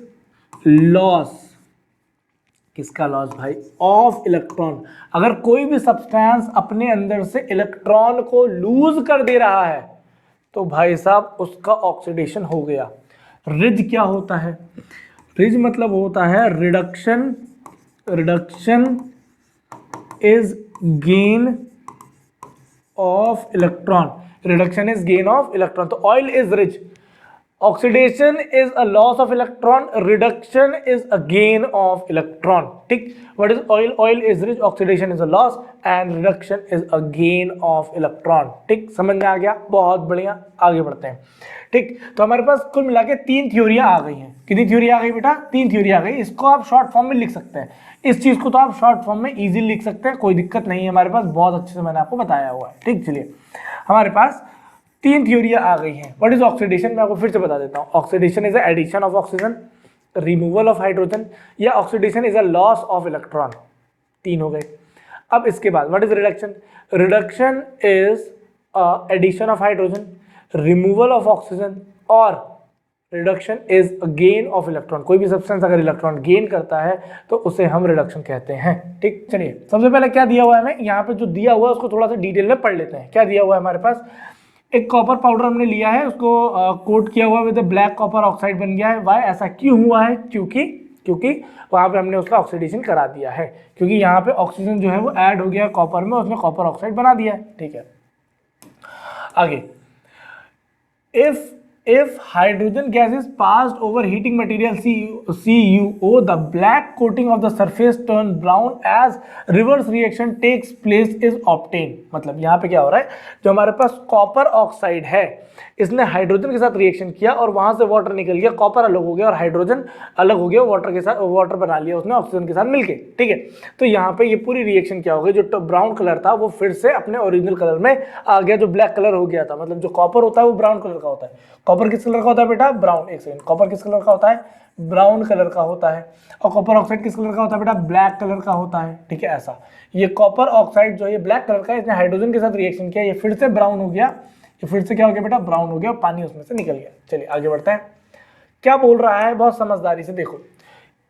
A: लॉस, किसका लॉस भाई, ऑफ इलेक्ट्रॉन। अगर कोई भी सब्सटेंस अपने अंदर से इलेक्ट्रॉन को लूज कर दे रहा है तो भाई साहब उसका ऑक्सीडेशन हो गया। रिज क्या होता है, रिज मतलब होता है reduction, reduction is gain of electron, reduction is gain of electron. तो oil is rich, oxidation is a loss of electron, reduction is a gain of electron, ठीक। What is oil, oil is rich, oxidation is a loss and reduction is a gain of electron, ठीक। समझ में आ गया, बहुत बढ़िया, आगे बढ़ते हैं, ठीक। तो हमारे पास कुल मिला के 3 थ्योरियां आ गई हैं। कितनी थ्योरी आ गई बेटा, 3 थ्योरी आ गई। इसको आप शॉर्ट फॉर्म में लिख सकते हैं, इस चीज को तो आप शॉर्ट फॉर्म में इजीली लिख सकते हैं, कोई दिक्कत नहीं है हमारे पास, बहुत अच्छे से मैंने आपको बताया हुआ है, ठीक। चलिए हमारे पास 3 थ्योरियां आ गई हैं। व्हाट इज ऑक्सीडेशन, मैं आपको फिर से बता देता हूँ। Oxidation is addition of oxygen, removal of hydrogen, या oxidation is a loss of electron, 3 हो गए। अब इसके बाद what is reduction, reduction is addition of hydrogen, removal of oxygen, और reduction is a gain of electron. कोई भी substance अगर इलेक्ट्रॉन गेन करता है तो उसे हम रिडक्शन कहते हैं, ठीक। चलिए सबसे पहले क्या दिया हुआ है हमें, यहाँ पे जो दिया हुआ है उसको थोड़ा सा डिटेल में पढ़ लेते हैं। क्या दिया हुआ है हमारे पास, एक कॉपर पाउडर हमने लिया है, उसको कोट किया हुआ है विद ब्लैक कॉपर ऑक्साइड बन गया है। वाई, ऐसा क्यों हुआ है, क्योंकि वहाँ पे हमने उसका ऑक्सीडेशन करा दिया है, क्योंकि यहाँ पे ऑक्सीजन जो है वो ऐड हो गया कॉपर में, उसने कॉपर ऑक्साइड बना दिया है, ठीक है। आगे, if hydrogen gas is passed over heating material CuO, the black coating of the surface turns brown as reverse reaction takes place is obtained। मतलब यहाँ पे क्या हो रहा है, जो हमारे पास कॉपर ऑक्साइड है, इसने हाइड्रोजन के साथ रिएक्शन किया और वहां से वाटर निकल गया, कॉपर अलग हो गया और हाइड्रोजन अलग हो गया, वाटर के साथ वाटर बना लिया उसने ऑक्सीजन के साथ मिलके, ठीक है। तो यहाँ पे ये पूरी रिएक्शन क्या हो गई, जो ब्राउन कलर था वो फिर से अपने ओरिजिनल कलर में आ गया, जो ब्लैक कलर हो गया था। मतलब जो कॉपर होता है वो ब्राउन कलर का होता है, कॉपर किस कलर का होता है बेटा, ब्राउन। एक सेकंड, कॉपर किस कलर का होता है, ब्राउन कलर का होता है, और कॉपर ऑक्साइड किस कलर का होता है बेटा, ब्लैक कलर का होता है, ठीक है। ऐसा ये कॉपर ऑक्साइड जो है ये ब्लैक कलर का है, इसने हाइड्रोजन के साथ रिएक्शन किया, ये फिर से ब्राउन हो गया, ये फिर से क्या हो गया बेटा, ब्राउन हो गया, पानी उसमें से निकल गया। चलिए आगे बढ़ते हैं, क्या बोल रहा है, बहुत समझदारी से देखो।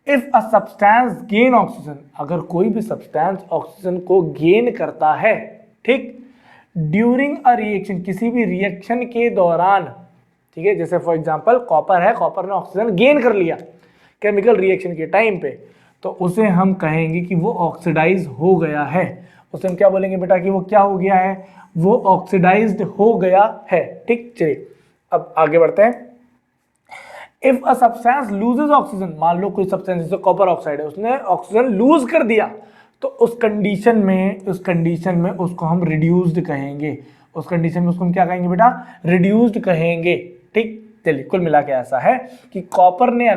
A: If a substance gain oxygen, अगर कोई भी सब्सटेंस ऑक्सीजन को गेन करता है, ठीक, ड्यूरिंग अ रिएक्शन, किसी भी रिएक्शन के दौरान, ठीक है, जैसे फॉर एग्जांपल कॉपर है, कॉपर ने ऑक्सीजन गेन कर लिया केमिकल रिएक्शन के टाइम पे, तो उसे हम कहेंगे कि वो ऑक्सीडाइज हो गया है। उसे हम क्या बोलेंगे बेटा कि वो क्या हो गया है, वो ऑक्सीडाइज्ड हो गया है। ठीक, चलिए अब आगे बढ़ते हैं। If a substance loses oxygen, मान लो कोई सब्सटेंस जैसे कॉपर ऑक्साइड है, उसने ऑक्सीजन लूज कर दिया, तो उस कंडीशन में उसको हम रिड्यूस्ड कहेंगे। उस कंडीशन में उसको हम क्या कहेंगे बेटा, रिड्यूस्ड कहेंगे। ठीक, चलिए कुल मिला के ऐसा है कि कॉपर ने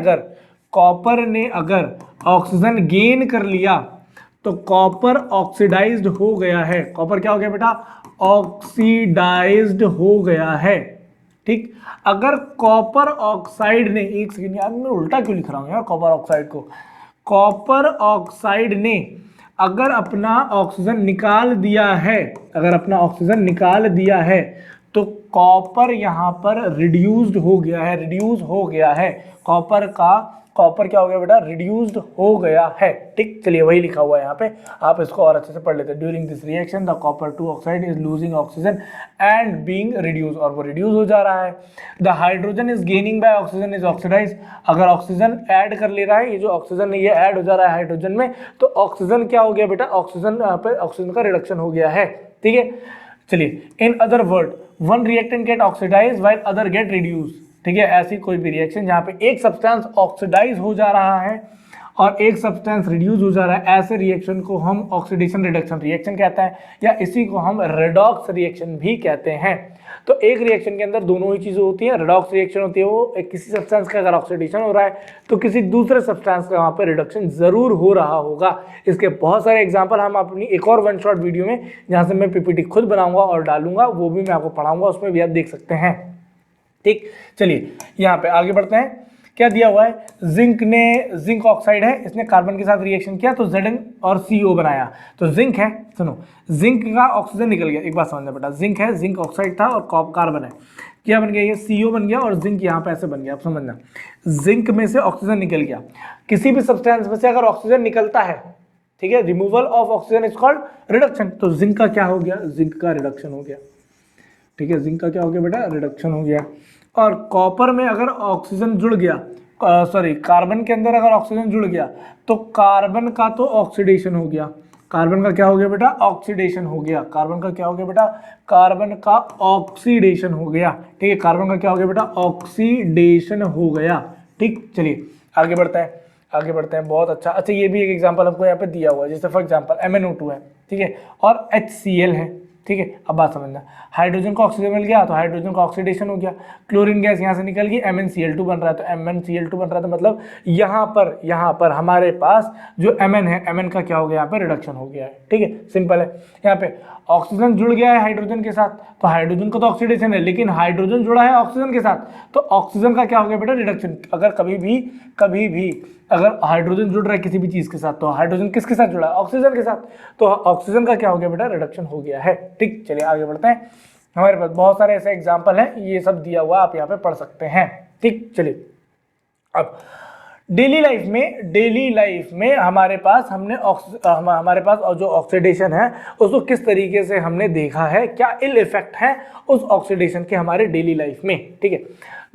A: अगर ऑक्सीजन गेन कर लिया तो कॉपर ऑक्सीडाइज्ड हो गया है। कॉपर क्या हो गया बेटा, ऑक्सीडाइज्ड हो गया है। ठीक, अगर कॉपर ऑक्साइड ने, एक सेकेंड यार मैं उल्टा क्यों लिख रहा हूं यार कॉपर ऑक्साइड को, कॉपर ऑक्साइड ने अगर अपना ऑक्सीजन निकाल दिया है, अगर अपना ऑक्सीजन निकाल दिया है तो कॉपर यहां पर रिड्यूस्ड हो गया है, रिड्यूस हो गया है। कॉपर क्या हो गया बेटा, रिड्यूस्ड हो गया है। ठीक, चलिए वही लिखा हुआ है यहाँ पे, आप इसको और अच्छे से पढ़ लेते हैं। During this reaction the copper 2 oxide is losing oxygen and being reduce, और वो रिड्यूस हो जा रहा है। The hydrogen is gaining by oxygen is oxidise, अगर ऑक्सीजन ऐड कर ले रहा है, ये जो ऑक्सीजन है ये ऐड हो जा रहा है हाइड्रोजन में, तो ऑक्सीजन क्या हो गया बेटा, ऑक्सीजन यहाँ पे ऑक्सीजन का रिडक्शन हो गया है। ठीक है, चलिए in other word one reactant get oxidise while other get reduce. ठीक है, ऐसी कोई भी रिएक्शन जहां पे एक सब्सटेंस ऑक्सीडाइज हो जा रहा है और एक सब्सटेंस रिड्यूस हो जा रहा है, ऐसे रिएक्शन को हम ऑक्सीडेशन रिडक्शन रिएक्शन कहते हैं, या इसी को हम रेडॉक्स रिएक्शन भी कहते हैं। तो एक रिएक्शन के अंदर दोनों ही चीजें होती हैं। रेडॉक्स रिएक्शन होती है वो किसी सब्सटेंस का अगर ऑक्सीडेशन हो रहा है तो किसी दूसरे सब्सटेंस का वहां पर रिडक्शन जरूर हो रहा होगा। इसके बहुत सारे एग्जाम्पल हम अपनी एक और वन शॉट वीडियो में, जहां से मैं पीपीटी खुद बनाऊंगा और डालूंगा, वो भी मैं आपको पढ़ाऊंगा, उसमें भी आप देख सकते हैं। ठीक, चलिए यहाँ पे आगे बढ़ते हैं। क्या दिया हुआ है, जिंक ऑक्साइड है, इसने कार्बन के साथ रिएक्शन किया तो Zn और CO बनाया। तो जिंक है, सुनो, जिंक का ऑक्सीजन निकल गया, एक बात समझना बेटा, जिंक है, जिंक ऑक्साइड था और कार्बन है, क्या बन गया, ये CO बन गया और जिंक यहाँ पे ऐसे बन गया। आप समझना, जिंक में से ऑक्सीजन निकल गया, किसी भी सब्सटेंस में से अगर ऑक्सीजन निकलता है, ठीक है, removal of oxygen is called reduction. तो जिंक का क्या हो गया, जिंक का रिडक्शन हो गया। ठीक है, जिंक का क्या हो गया बेटा, रिडक्शन हो गया। और कॉपर में अगर ऑक्सीजन जुड़ गया, कार्बन के अंदर अगर ऑक्सीजन जुड़ गया तो कार्बन का तो ऑक्सीडेशन हो गया। कार्बन का क्या हो गया बेटा, ऑक्सीडेशन हो गया। कार्बन का क्या हो गया बेटा, कार्बन का ऑक्सीडेशन हो गया। ठीक है, कार्बन का क्या हो गया बेटा, ऑक्सीडेशन हो गया। ठीक, चलिए आगे बढ़ते हैं। बहुत अच्छा, ये भी एक एग्जांपल हमको यहाँ पे दिया हुआ है, जैसे फॉर एग्जांपल MnO2 है, ठीक है, और HCl है। ठीक है, अब बात समझना, हाइड्रोजन को ऑक्सीजन मिल गया तो हाइड्रोजन का ऑक्सीडेशन हो गया, क्लोरीन गैस यहाँ से निकल गई, MnCl2 बन रहा है, तो MnCl2 बन रहा था, मतलब यहाँ पर हमारे पास जो Mn है, Mn का क्या हो गया, यहाँ पे रिडक्शन हो गया है। ठीक है, सिंपल है। यहाँ पे ऑक्सीजन जुड़ गया है हाइड्रोजन के साथ, तो हाइड्रोजन का तो ऑक्सीडेशन है, लेकिन हाइड्रोजन जुड़ा है ऑक्सीजन के साथ, तो ऑक्सीजन का क्या हो गया बेटा, रिडक्शन। अगर कभी भी अगर हाइड्रोजन जुड़ रहा है किसी भी चीज के साथ, तो हाइड्रोजन किसके साथ जुड़ा है, ऑक्सीजन के साथ, तो ऑक्सीजन का क्या हो गया बेटा, रिडक्शन हो गया है। ठीक, चलिए आगे बढ़ते हैं। हमारे पास बहुत सारे ऐसे एग्जाम्पल हैं, ये सब दिया हुआ आप यहाँ पे पढ़ सकते हैं। ठीक, चलिए अब डेली लाइफ में हमारे पास जो ऑक्सीडेशन है उसको किस तरीके से हमने देखा है, क्या इल इफेक्ट है उस ऑक्सीडेशन के हमारे डेली लाइफ में। ठीक है,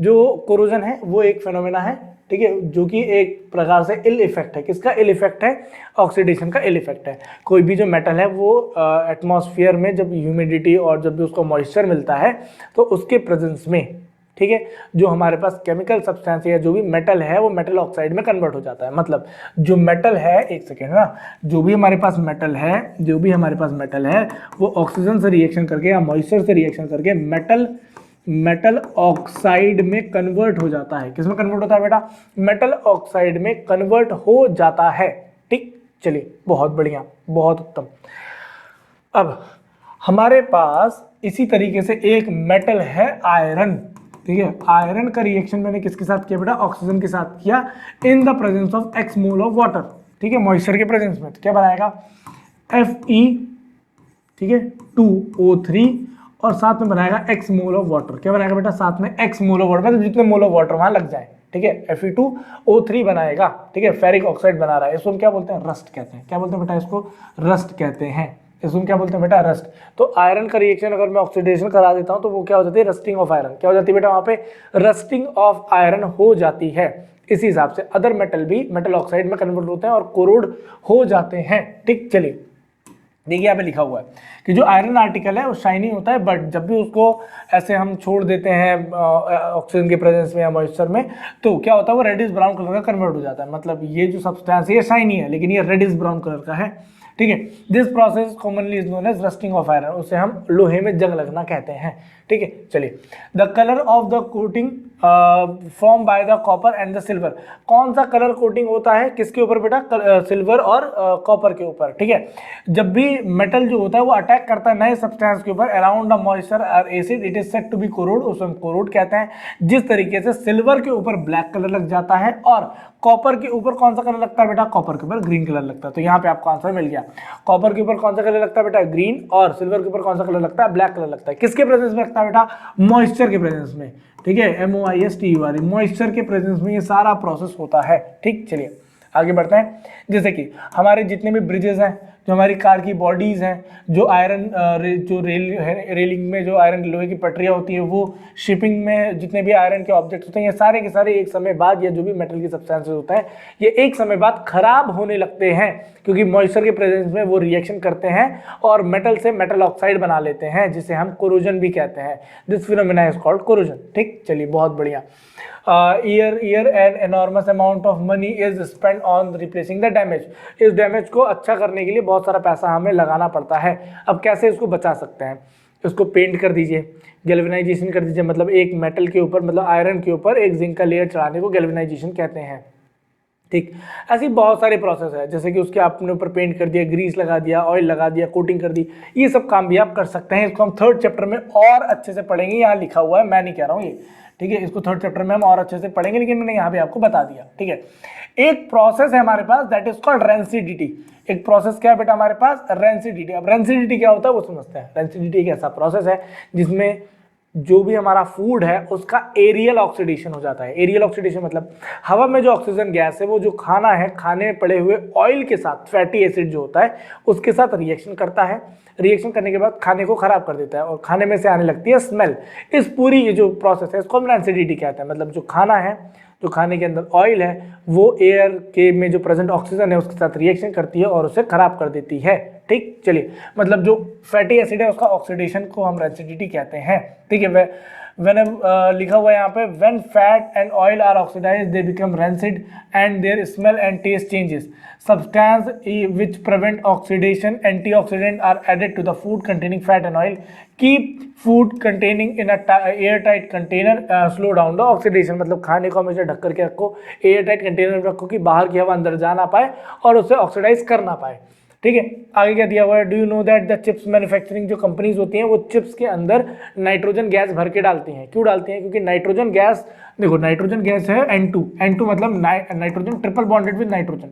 A: जो कोरोजन है वो एक फेनोमेना है, ठीक है, जो कि एक प्रकार से इल इफेक्ट है। किसका इल इफेक्ट है, ऑक्सीडेशन का इल इफेक्ट है। कोई भी जो मेटल है वो एटमॉस्फेयर में जब ह्यूमिडिटी और जब भी उसको मॉइस्चर मिलता है तो उसके प्रेजेंस में, ठीक है, जो हमारे पास केमिकल सब्सटेंस या जो भी मेटल है वो मेटल ऑक्साइड में कन्वर्ट हो जाता है। मतलब जो मेटल है, एक सेकेंड ना, जो भी हमारे पास मेटल है वो ऑक्सीजन से रिएक्शन करके या मॉइस्चर से रिएक्शन करके मेटल ऑक्साइड में कन्वर्ट हो जाता है। किसमें कन्वर्ट होता है बेटा, मेटल ऑक्साइड में कन्वर्ट हो जाता है। ठीक, चलिए बहुत बढ़िया, बहुत उत्तम। अब हमारे पास इसी तरीके से एक मेटल है आयरन। ठीक है, आयरन का रिएक्शन मैंने किसके साथ किया बेटा, ऑक्सीजन के साथ किया, in the presence of x mole of water. ठीक है, मॉइस्चर के प्रेजेंस में, तो क्या बनाएगा, Fe, ठीक है, 2O3 और साथ में बनाएगा x मोल ऑफ वाटर। क्या बनाएगा बेटा, साथ में x मोल ऑफ वाटर, मतलब जितने मोल ऑफ वाटर वहां लग जाए। ठीक है, Fe2O3 बनाएगा। ठीक है, फेरिक ऑक्साइड बना रहा है, इसको हम क्या बोलते हैं, रस्ट कहते हैं। क्या बोलते हैं बेटा, इसको रस्ट कहते हैं। इसको क्या बोलते हैं बेटा, रस्ट। तो आयरन का रिएक्शन अगर मैं ऑक्सीडेशन करा देता हूँ तो वो क्या हो जाती है, रस्टिंग ऑफ आयरन। क्या हो जाती है बेटा वहाँ पे, रस्टिंग ऑफ आयरन हो जाती है। इसी हिसाब से अदर मेटल भी मेटल ऑक्साइड में कन्वर्ट होते हैं और कोरोड हो जाते हैं। ठीक, चलिए देखिए यहाँ पे लिखा हुआ है कि जो आयरन आर्टिकल है वो शाइनी होता है, बट जब भी उसको ऐसे हम छोड़ देते हैं ऑक्सीजन के प्रेजेंस में या मॉइस्चर में, तो क्या होता है वो रेडिश ब्राउन कलर का कन्वर्ट हो जाता है। मतलब ये जो सब्सटेंस है ये शाइनी है लेकिन ये रेडिश ब्राउन कलर का है। ठीक है, this process commonly is known as rusting of iron, उसे हम लोहे में जंग लगना कहते हैं। ठीक है, चलिए the colour of the coating form by the copper and the silver. कौन सा कलर कोटिंग होता है किसके ऊपर बेटा, सिल्वर और कॉपर के ऊपर। ठीक है, जब भी मेटल जो होता है वो अटैक करता है नए सब्सटेंस के ऊपर अराउंड द मॉइस्चर और acid, it is said to be corrode, उसे हम कोरोड कहते हैं। जिस तरीके से सिल्वर के ऊपर ब्लैक कलर लग जाता है और कॉपर के ऊपर कौन सा कलर लगता है बेटा, कॉपर के ऊपर ग्रीन कलर लगता है। तो यहाँ पे आपको आंसर मिल गया, कॉपर के ऊपर कौन सा कलर लगता है बेटा, ग्रीन, और सिल्वर के ऊपर कौन सा कलर लगता है, ब्लैक कलर लगता है। किसके प्रेजेंस में लगता है बेटा, मॉइस्चर के प्रेजेंस में। ठीक है, MOISTUR, मॉइस्चर के प्रेजेंस में ये सारा प्रोसेस होता है। ठीक, चलिए आगे बढ़ते हैं। जैसे कि हमारे जितने भी ब्रिजेस हैं, जो हमारी कार की बॉडीज़ हैं, जो आयरन जो रेलिंग में जो आयरन लोहे की पटरियाँ होती हैं, वो शिपिंग में जितने भी आयरन के ऑब्जेक्ट्स होते हैं, ये सारे के सारे एक समय बाद, या जो भी मेटल की सब्सटेंसेस होता है ये एक समय बाद खराब होने लगते हैं, क्योंकि मॉइस्चर के प्रेजेंस में वो रिएक्शन करते हैं और मेटल से मेटल ऑक्साइड बना लेते हैं, जिसे हम कोरोजन भी कहते हैं। This phenomena is called corrosion. ठीक, चलिए बहुत बढ़िया। year and enormous amount of money is spent on replacing the damage। इस डैमेज को अच्छा करने के लिए बहुत सारा पैसा हमें लगाना पड़ता है। अब कैसे इसको बचा सकते हैं, इसको पेंट कर दीजिए, गैल्वेनाइजेशन कर दीजिए, मतलब एक मेटल के ऊपर, मतलब आयरन के ऊपर एक जिंक का लेयर चढ़ाने को गैल्वेनाइजेशन कहते हैं। ठीक, ऐसी बहुत सारे प्रोसेस है, जैसे कि उसके आपने ऊपर पेंट कर दिया, ग्रीस लगा दिया, ऑयल लगा दिया, कोटिंग कर दी, ये सब काम भी आप कर सकते हैं। इसको हम थर्ड चैप्टर में और अच्छे से पढ़ेंगे, यहाँ लिखा हुआ है, मैं नहीं कह रहा हूँ ये। ठीक है, इसको थर्ड चैप्टर में हम और अच्छे से पढ़ेंगे, लेकिन मैंने यहाँ पे आपको बता दिया। ठीक है, एक प्रोसेस है हमारे पास दैट इज कॉल्ड रेंसिडिटी। एक प्रोसेस क्या है बेटा हमारे पास, रेंसिडिटी। अब रेंसिडिटी क्या होता है वो समझते हैं। रेंसिडिटी एक ऐसा प्रोसेस है जिसमें जो भी हमारा फूड है उसका एरियल ऑक्सीडेशन हो जाता है। एरियल ऑक्सीडेशन मतलब हवा में जो ऑक्सीजन गैस है वो जो खाना है, खाने में पड़े हुए ऑयल के साथ, फैटी एसिड जो होता है उसके साथ रिएक्शन करता है। रिएक्शन करने के बाद खाने को खराब कर देता है और खाने में से आने लगती है स्मेल। इस पूरी ये जो प्रोसेस है इसको हम रेंसिडिटी कहते हैं। मतलब जो खाना है, जो खाने के अंदर ऑयल है, वो एयर के में जो प्रेजेंट ऑक्सीजन है उसके साथ रिएक्शन करती है और उसे खराब कर देती है। ठीक, चलिए मतलब जो फैटी एसिड है उसका ऑक्सीडेशन को हम रेंसिडिटी कहते हैं। ठीक है, लिखा हुआ है यहाँ पे, when fat and oil are oxidised they become rancid and their smell and taste changes. Substance which prevent oxidation, antioxidant are added to the food containing fat and oil. Keep food containing in a air tight container, slow down the oxidation. मतलब खाने को हमेशा ढक करके रखो, air tight container में रखो कि बाहर की हवा अंदर जा ना पाए और उसे ऑक्सीडाइज कर ना पाए। ठीक है, आगे क्या दिया हुआ है, do you know that the chips manufacturing जो कंपनीज होती हैं वो चिप्स के अंदर नाइट्रोजन गैस भर के डालती हैं। क्यों डालती हैं, क्योंकि नाइट्रोजन गैस, देखो नाइट्रोजन गैस है N2 मतलब nitrogen triple bonded with nitrogen.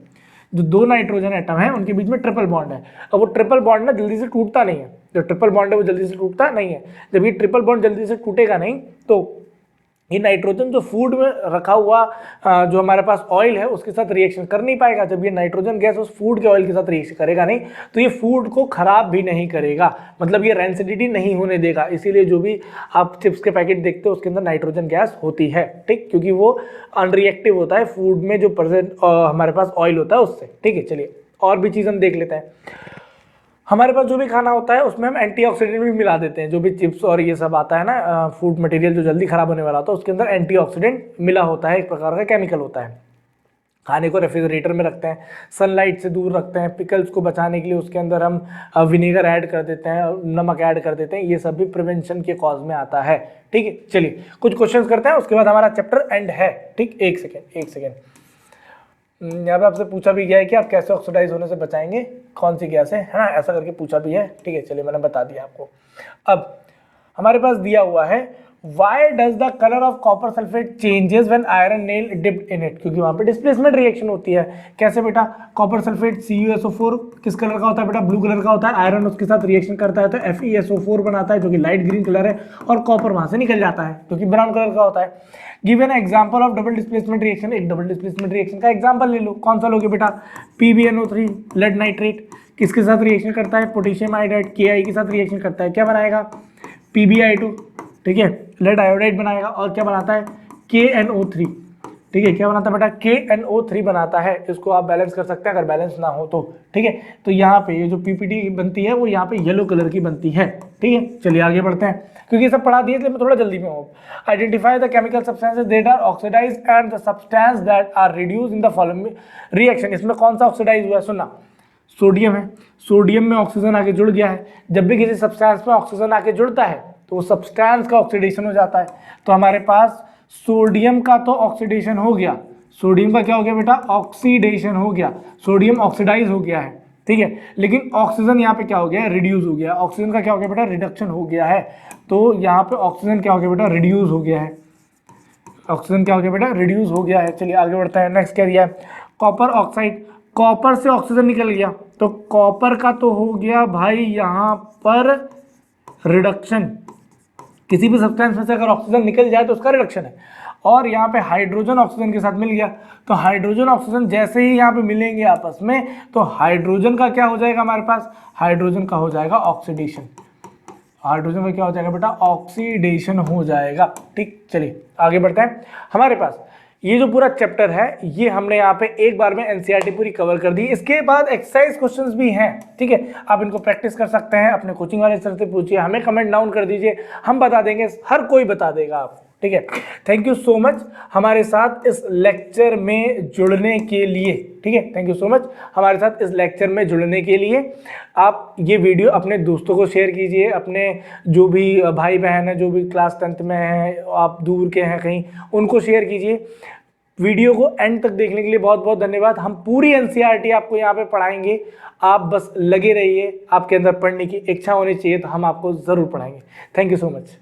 A: जो दो नाइट्रोजन एटम है उनके बीच में ट्रिपल बॉन्ड है। अब वो ट्रिपल बॉन्ड ना जल्दी से टूटता नहीं है, जो ट्रिपल बॉन्ड है वो जल्दी से टूटता नहीं है। जब ये ट्रिपल बॉन्ड जल्दी से टूटेगा नहीं तो ये नाइट्रोजन जो फूड में रखा हुआ जो हमारे पास ऑयल है उसके साथ रिएक्शन कर नहीं पाएगा। जब ये नाइट्रोजन गैस उस फूड के ऑयल के साथ रिएक्शन करेगा नहीं तो ये फूड को खराब भी नहीं करेगा, मतलब ये रेंसिडिटी नहीं होने देगा। इसीलिए जो भी आप चिप्स के पैकेट देखते हो उसके अंदर नाइट्रोजन गैस होती है। ठीक, क्योंकि वो अनरिएक्टिव होता है फूड में जो प्रेजेंट हमारे पास ऑयल होता है उससे। ठीक है, चलिए और भी चीज़ हम देख लेते हैं। हमारे पास जो भी खाना होता है उसमें हम एंटीऑक्सीडेंट भी मिला देते हैं। जो भी चिप्स और ये सब आता है ना, फूड मटेरियल जो जल्दी खराब होने वाला होता है उसके अंदर एंटीऑक्सीडेंट मिला होता है, एक प्रकार का केमिकल होता है। खाने को रेफ्रिजरेटर में रखते हैं, सनलाइट से दूर रखते हैं, पिकल्स को बचाने के लिए उसके अंदर हम विनेगर ऐड कर देते हैं, नमक ऐड कर देते हैं। ये सब भी प्रिवेंशन के कॉज में आता है। ठीक है, चलिए कुछ क्वेश्चंस करते हैं, उसके बाद हमारा चैप्टर एंड है। ठीक, एक सेकेंड यहाँ पे आपसे पूछा भी गया है कि आप कैसे ऑक्सीडाइज होने से बचाएंगे, कौन सी गैस है ना, ऐसा करके पूछा भी है। ठीक है, चलिए मैंने बता दिया आपको। अब हमारे पास दिया हुआ है, why does the colour of copper sulphate changes when iron nail dipped in it, क्योंकि वहाँ पे डिस्प्लेसमेंट रिएक्शन होती है। कैसे बेटा, कॉपर सल्फेट CuSO4 किस कलर का होता है बेटा, ब्लू कलर का होता है। आयरन उसके साथ रिएक्शन करता है तो FeSO4 बनाता है जो कि लाइट ग्रीन कलर है, और कॉपर वहाँ से निकल जाता है जो कि ब्राउन कलर का होता है। Give an example of double displacement reaction, एक डबल डिस्प्लेसमेंट रिएक्शन का एग्जांपल ले लो। कौन सा लोगे बेटा, PbNO3 लेड नाइट्रेट, किसके साथ रिएक्शन करता है, पोटेशियम आयोडाइड KI के साथ रिएक्शन करता है, क्या बनाएगा PbI2, ठीक है, लेड आयोडाइड बनाएगा और क्या बनाता है KNO3, ठीक है, क्या बनाता है बेटा KNO3 बनाता है। इसको आप बैलेंस कर सकते हैं अगर बैलेंस ना हो तो, ठीक है। तो यहाँ पे ये जो PPT बनती है वो यहाँ पे येलो कलर की बनती है, ठीक है। चलिए आगे बढ़ते हैं, क्योंकि ये सब पढ़ा दिए इसलिए मैं थोड़ा जल्दी में हूँ। Identify the chemical substances that are oxidise and the substance that are reduce in the following reaction. इसमें कौन सा ऑक्सीडाइज हुआ है, सुनना, सोडियम है, सोडियम में ऑक्सीजन आके जुड़ गया है। जब भी किसी सब्सटेंस में ऑक्सीजन आके जुड़ता है तो वो सब्सटेंस का ऑक्सीडेशन हो जाता है। तो हमारे पास सोडियम का तो ऑक्सीडेशन हो गया, सोडियम का क्या हो गया बेटा ऑक्सीडेशन हो गया, सोडियम ऑक्सीडाइज हो गया है, ठीक है। लेकिन ऑक्सीजन यहाँ पे क्या हो गया है, रिड्यूस हो गया। ऑक्सीजन का क्या हो गया बेटा, रिडक्शन हो गया है। तो यहाँ पे ऑक्सीजन क्या हो गया बेटा, रिड्यूस हो गया है। ऑक्सीजन क्या हो गया बेटा, रिड्यूस हो गया है। चलिए आगे बढ़ते हैं। नेक्स्ट क्या दिया है, कॉपर ऑक्साइड, कॉपर से ऑक्सीजन निकल गया तो कॉपर का तो हो गया भाई यहाँ पर रिडक्शन। किसी भी सब्सटेंस में से अगर ऑक्सीजन निकल जाए तो उसका रिडक्शन है। और यहाँ पे हाइड्रोजन ऑक्सीजन के साथ मिल गया तो हाइड्रोजन ऑक्सीजन जैसे ही यहाँ पे मिलेंगे आपस में तो हाइड्रोजन का क्या हो जाएगा हमारे पास, हाइड्रोजन का हो जाएगा ऑक्सीडेशन। हाइड्रोजन का क्या हो जाएगा बेटा, ऑक्सीडेशन हो जाएगा, ठीक। चलिए आगे बढ़ते हैं। हमारे पास ये जो पूरा चैप्टर है ये हमने यहाँ पे एक बार में एनसीईआरटी पूरी कवर कर दी। इसके बाद एक्सरसाइज क्वेश्चंस भी हैं, ठीक है, आप इनको प्रैक्टिस कर सकते हैं। अपने कोचिंग वाले सर से पूछिए, हमें कमेंट डाउन कर दीजिए, हम बता देंगे, हर कोई बता देगा आपको, ठीक है। थैंक यू सो मच हमारे साथ इस लेक्चर में जुड़ने के लिए, ठीक है। थैंक यू सो मच हमारे साथ इस लेक्चर में जुड़ने के लिए। आप ये वीडियो अपने दोस्तों को शेयर कीजिए, अपने जो भी भाई बहन है, जो भी क्लास 10th में हैं, आप दूर के हैं कहीं, उनको शेयर कीजिए। वीडियो को एंड तक देखने के लिए बहुत बहुत धन्यवाद। हम पूरी एनसीईआरटी आपको यहाँ पे पढ़ाएंगे, आप बस लगे रहिए, आपके अंदर पढ़ने की इच्छा होनी चाहिए तो हम आपको ज़रूर पढ़ाएंगे। Thank you so much.